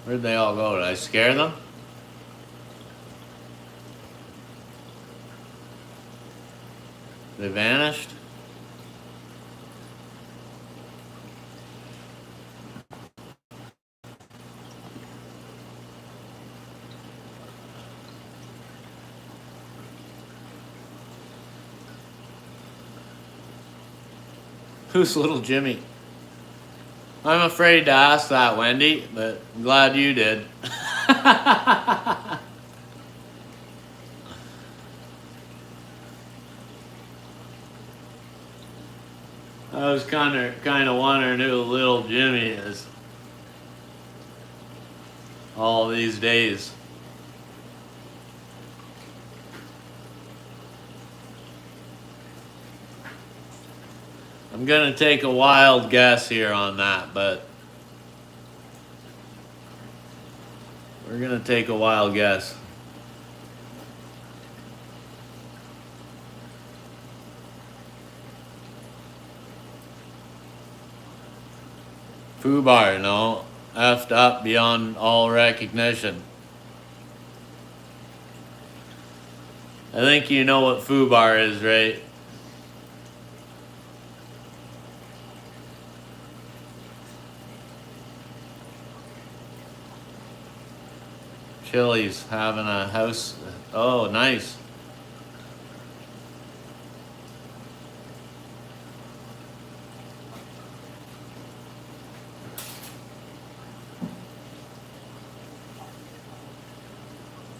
Where'd they all go? Did I scare them? They vanished? Who's little Jimmy? I'm afraid to ask that, Wendy, but I'm glad you did. I was kind of wondering who little Jimmy is all these days. I'm gonna take a wild guess here on that, but we're gonna take a wild guess. Fubar, no. Effed up beyond all recognition. I think you know what Fubar is, right? Chili's having a house. Oh, nice.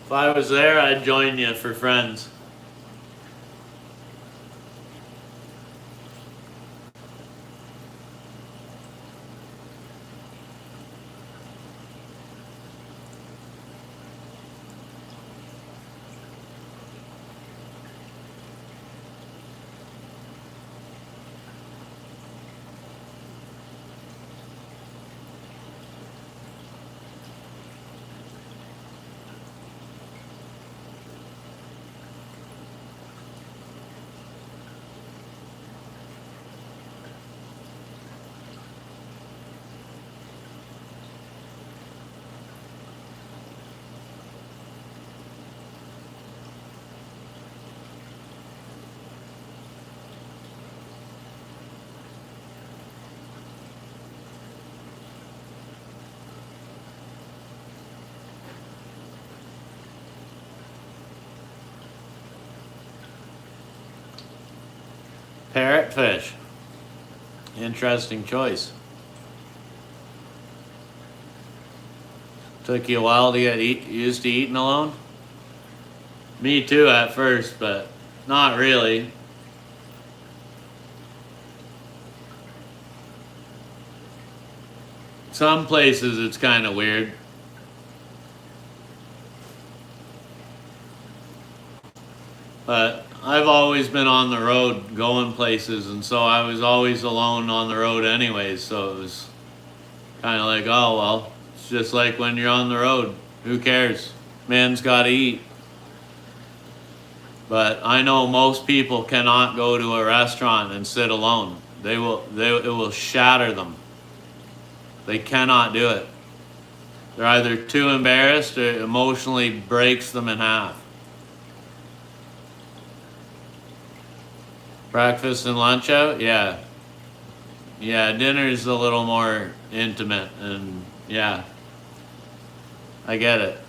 If I was there, I'd join you for friends. Parrotfish. Interesting choice. Took you a while to get used to eating alone? Me too at first, but not really. Some places it's kind of weird. But I've always been on the road going places, and so I was always alone on the road anyways, so it was kind of like, oh, well, it's just like when you're on the road. Who cares? Man's got to eat. But I know most people cannot go to a restaurant and sit alone. It will shatter them. They cannot do it. They're either too embarrassed or it emotionally breaks them in half. Breakfast and lunch out? Yeah. Yeah, dinner's a little more intimate, and yeah, I get it.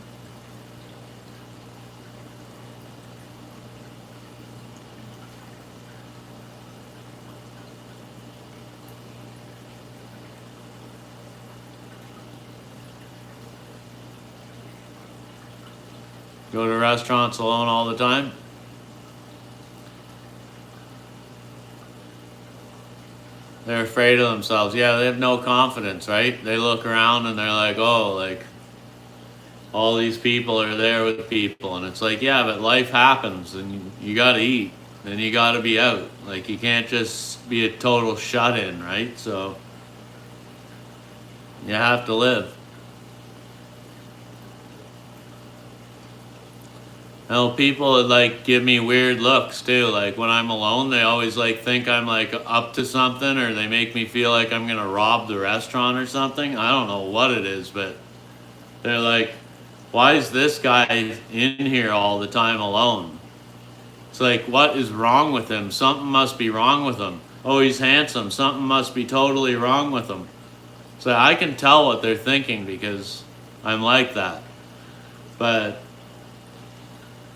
Go to restaurants alone all the time? They're afraid of themselves. Yeah, they have no confidence, right? They look around and they're like, oh, like, all these people are there with people. And it's like, yeah, but life happens and you gotta eat and you gotta be out. Like, you can't just be a total shut in, right? So, you have to live. Know, people would like give me weird looks too. Like when I'm alone, they always like think I'm like up to something, or they make me feel like I'm gonna rob the restaurant or something. I don't know what it is, but they're like, why is this guy in here all the time alone? It's like, what is wrong with him? Something must be wrong with him. Oh, he's handsome. Something must be totally wrong with him. So I can tell what they're thinking because I'm like that. But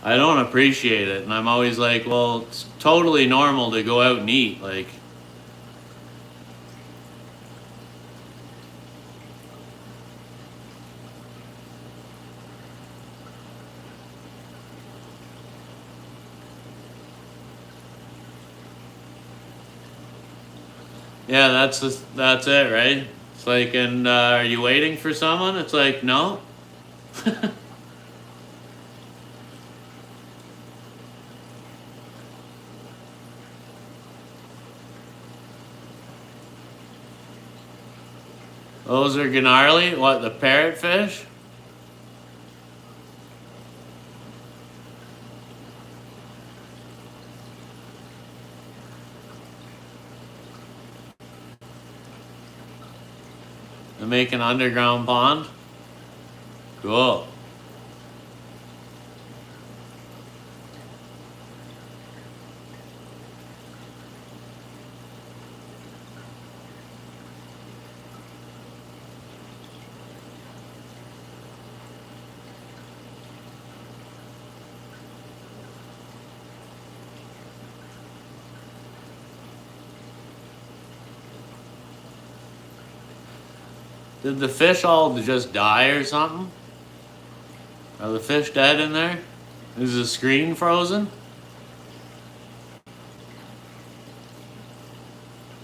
I don't appreciate it, and I'm always like, well, it's totally normal to go out and eat. Like, yeah, that's it, right? It's like, and are you waiting for someone? It's like, no. Those are gnarly. What, the parrotfish? To make an underground pond? Cool. Did the fish all just die or something? Are the fish dead in there? Is the screen frozen?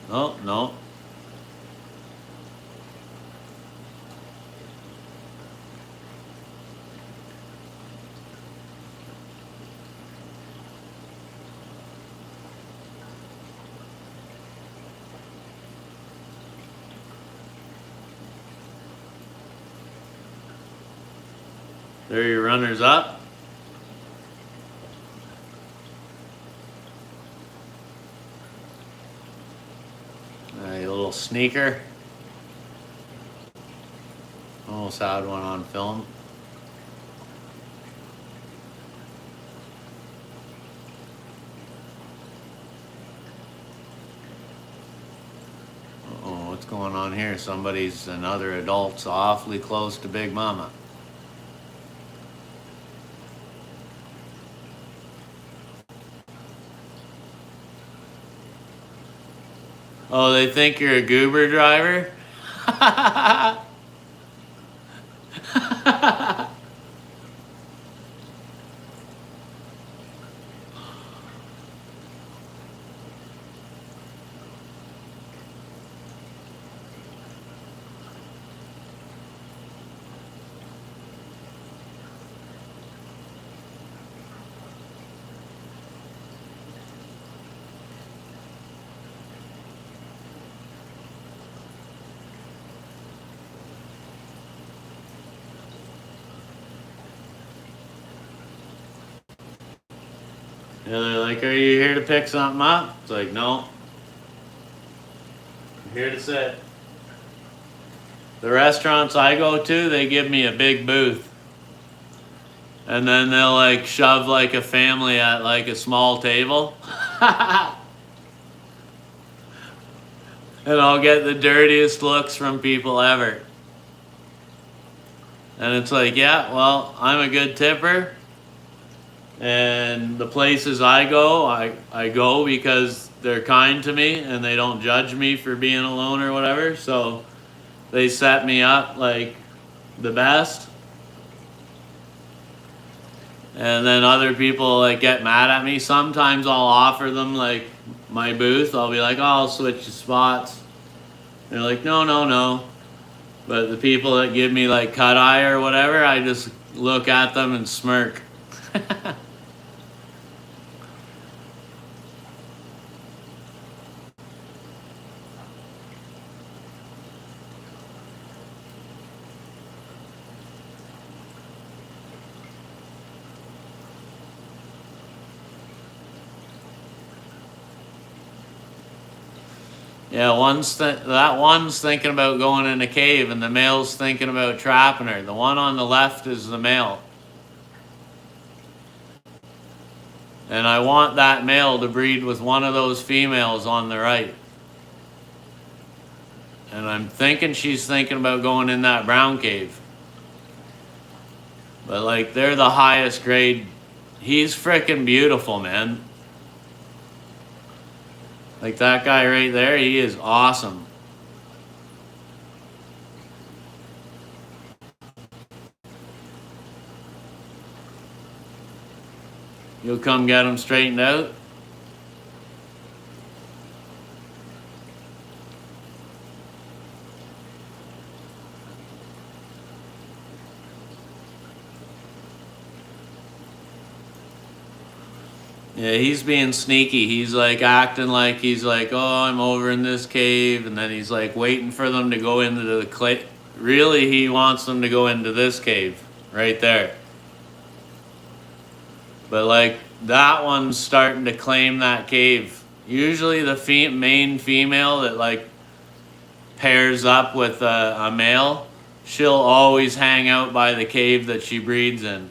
Oh, no. There are your runners up. A little sneaker. Almost had one on film. Uh-oh, what's going on here? Another adult's awfully close to Big Mama. Oh, they think you're a goober driver? Yeah, they're like, "Are you here to pick something up?" It's like, "No, I'm here to sit." The restaurants I go to, they give me a big booth. And then they'll like shove like a family at like a small table. And I'll get the dirtiest looks from people ever. And it's like, yeah, well, I'm a good tipper. And the places I go, I go because they're kind to me and they don't judge me for being alone or whatever. So they set me up like the best. And then other people like get mad at me. Sometimes I'll offer them like my booth. I'll be like, "Oh, I'll switch the spots." They're like, "No, no, no." But the people that give me like cut eye or whatever, I just look at them and smirk. Yeah, that one's thinking about going in a cave, and the male's thinking about trapping her. The one on the left is the male. And I want that male to breed with one of those females on the right. And I'm thinking she's thinking about going in that brown cave. But like, they're the highest grade. He's freaking beautiful, man. Like that guy right there, he is awesome. You'll come get him straightened out? Yeah, he's being sneaky. He's like acting like he's like, "Oh, I'm over in this cave," and then he's like waiting for them to go into the clay. Really, he wants them to go into this cave right there. But like that one's starting to claim that cave. Usually the main female that like pairs up with a male, she'll always hang out by the cave that she breeds in.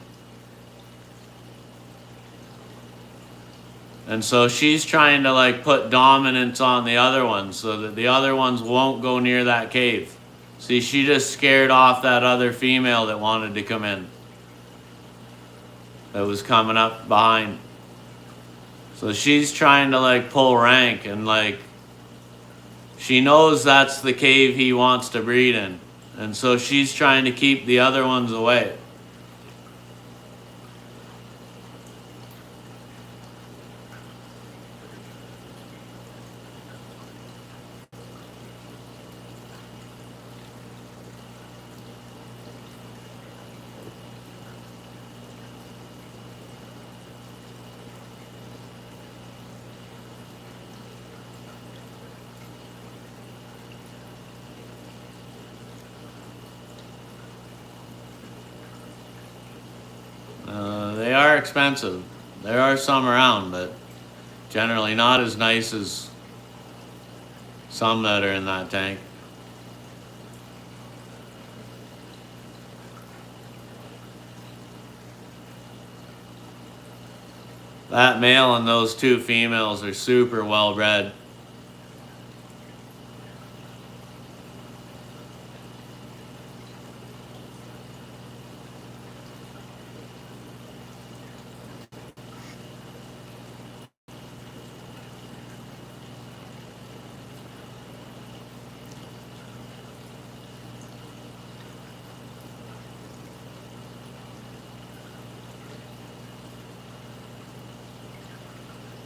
And so she's trying to like put dominance on the other ones so that the other ones won't go near that cave. See, she just scared off that other female that wanted to come in. That was coming up behind. So she's trying to like pull rank, and like she knows that's the cave he wants to breed in. And so she's trying to keep the other ones away. They are expensive. There are some around, but generally not as nice as some that are in that tank. That male and those two females are super well bred.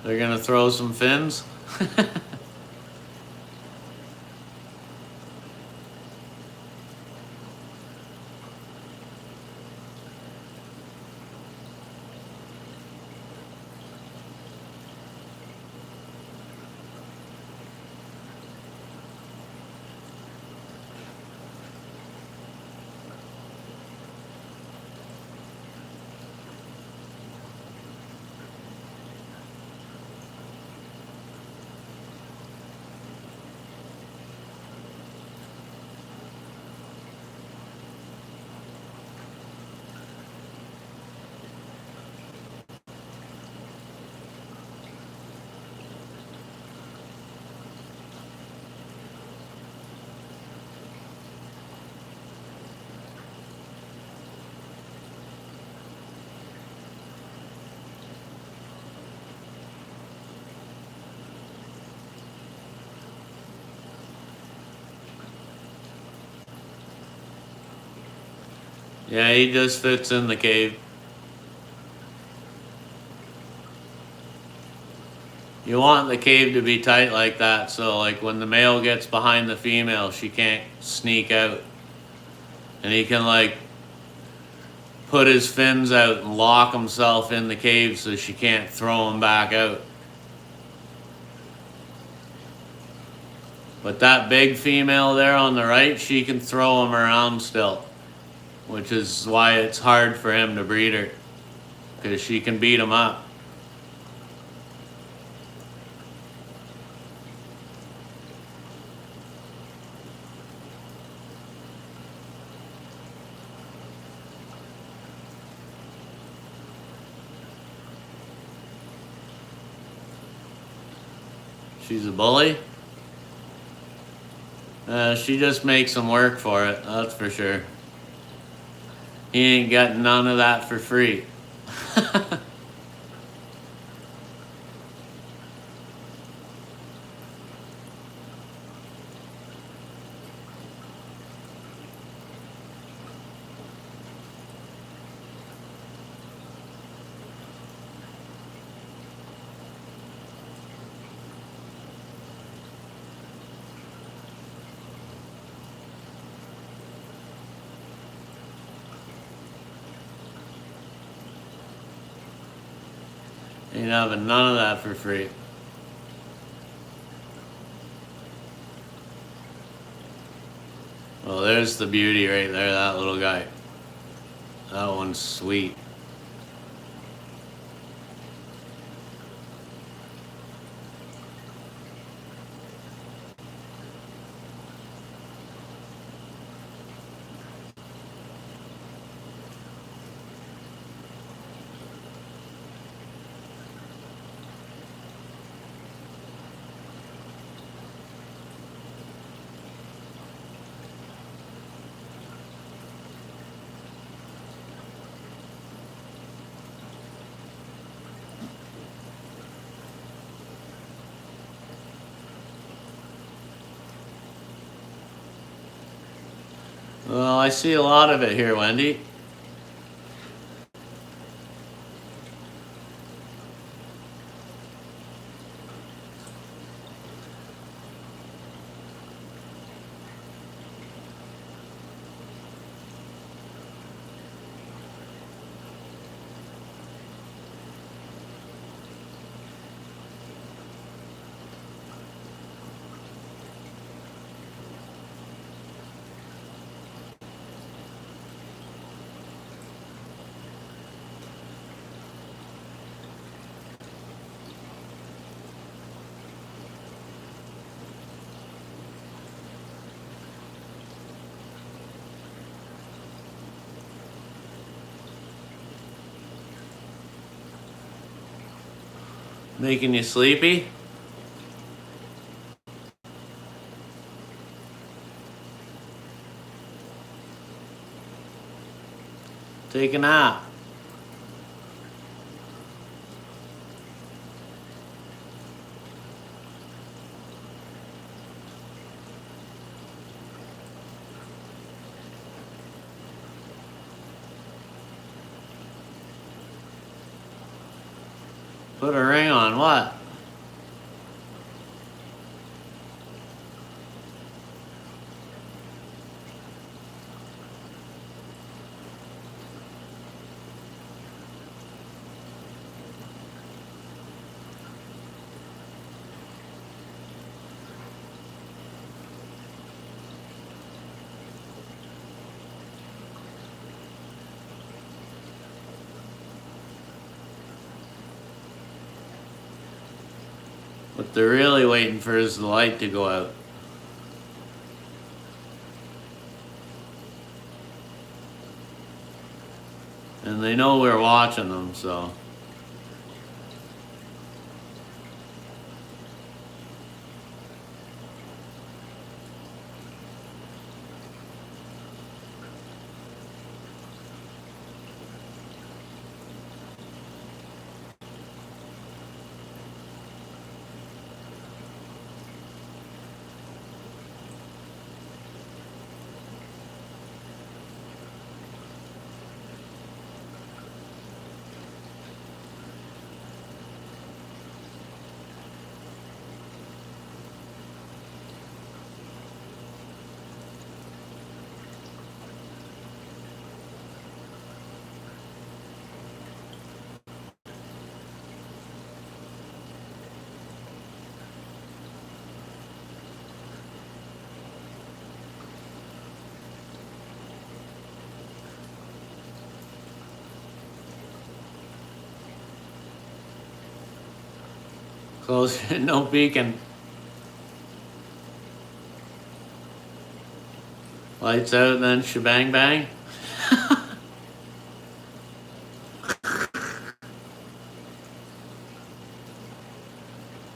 They're gonna throw some fins. Yeah, he just fits in the cave. You want the cave to be tight like that, so like when the male gets behind the female, she can't sneak out. And he can like put his fins out and lock himself in the cave so she can't throw him back out. But that big female there on the right, she can throw him around still, which is why it's hard for him to breed her, because she can beat him up. She's a bully. She just makes him work for it, that's for sure. He ain't got none of that for free. Ain't having none of that for free. Well, there's the beauty right there, that little guy. That one's sweet. Well, I see a lot of it here, Wendy. Making you sleepy? Take a nap. Put a ring on what? What they're really waiting for is the light to go out. And they know we're watching them, so. Close, no peeking. Lights out and then shebang bang.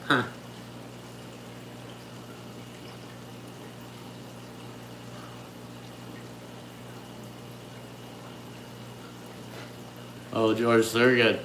Huh. Oh, George Thurgood.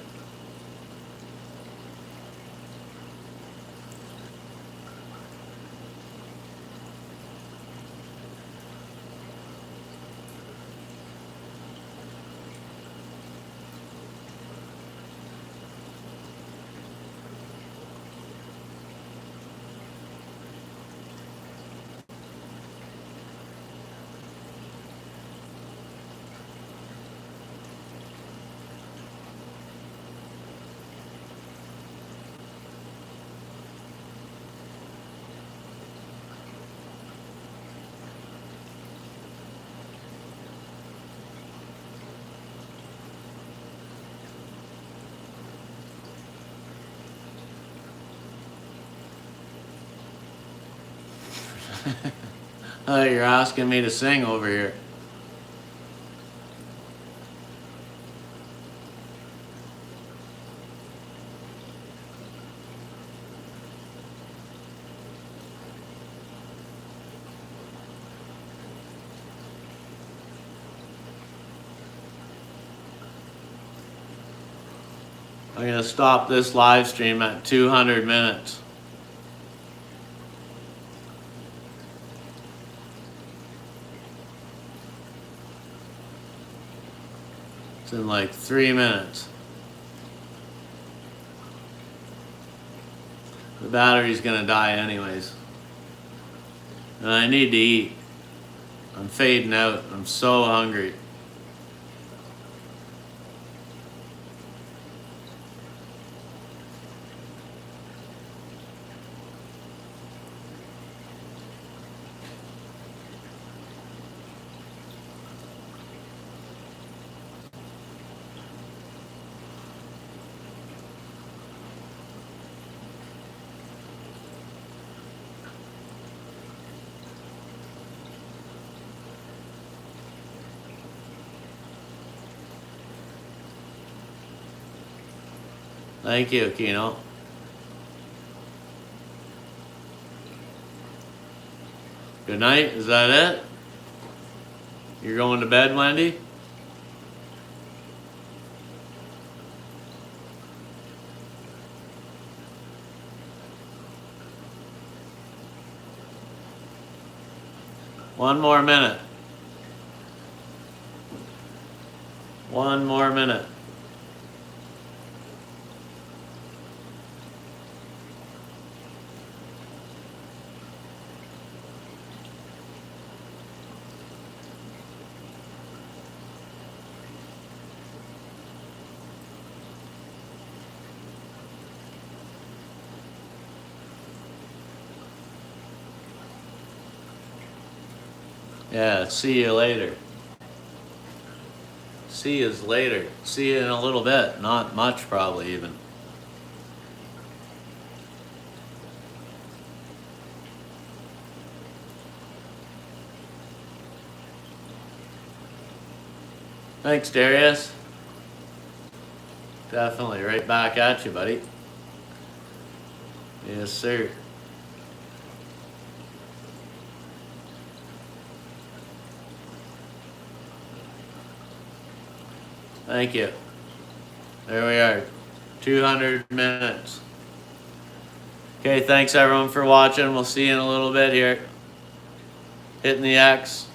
Oh, you're asking me to sing over here. I'm gonna stop this live stream at 200 minutes. It's in like 3 minutes. The battery's gonna die anyways. And I need to eat. I'm fading out. I'm so hungry. Thank you, Kino. Good night. Is that it? You're going to bed, Wendy? One more minute. One more minute. Yeah, see you later. See yous later. See you in a little bit. Not much, probably, even. Thanks, Darius. Definitely. Right back at you, buddy. Yes, sir. Thank you. There we are. 200 minutes. Okay, thanks everyone for watching. We'll see you in a little bit here. Hitting the X.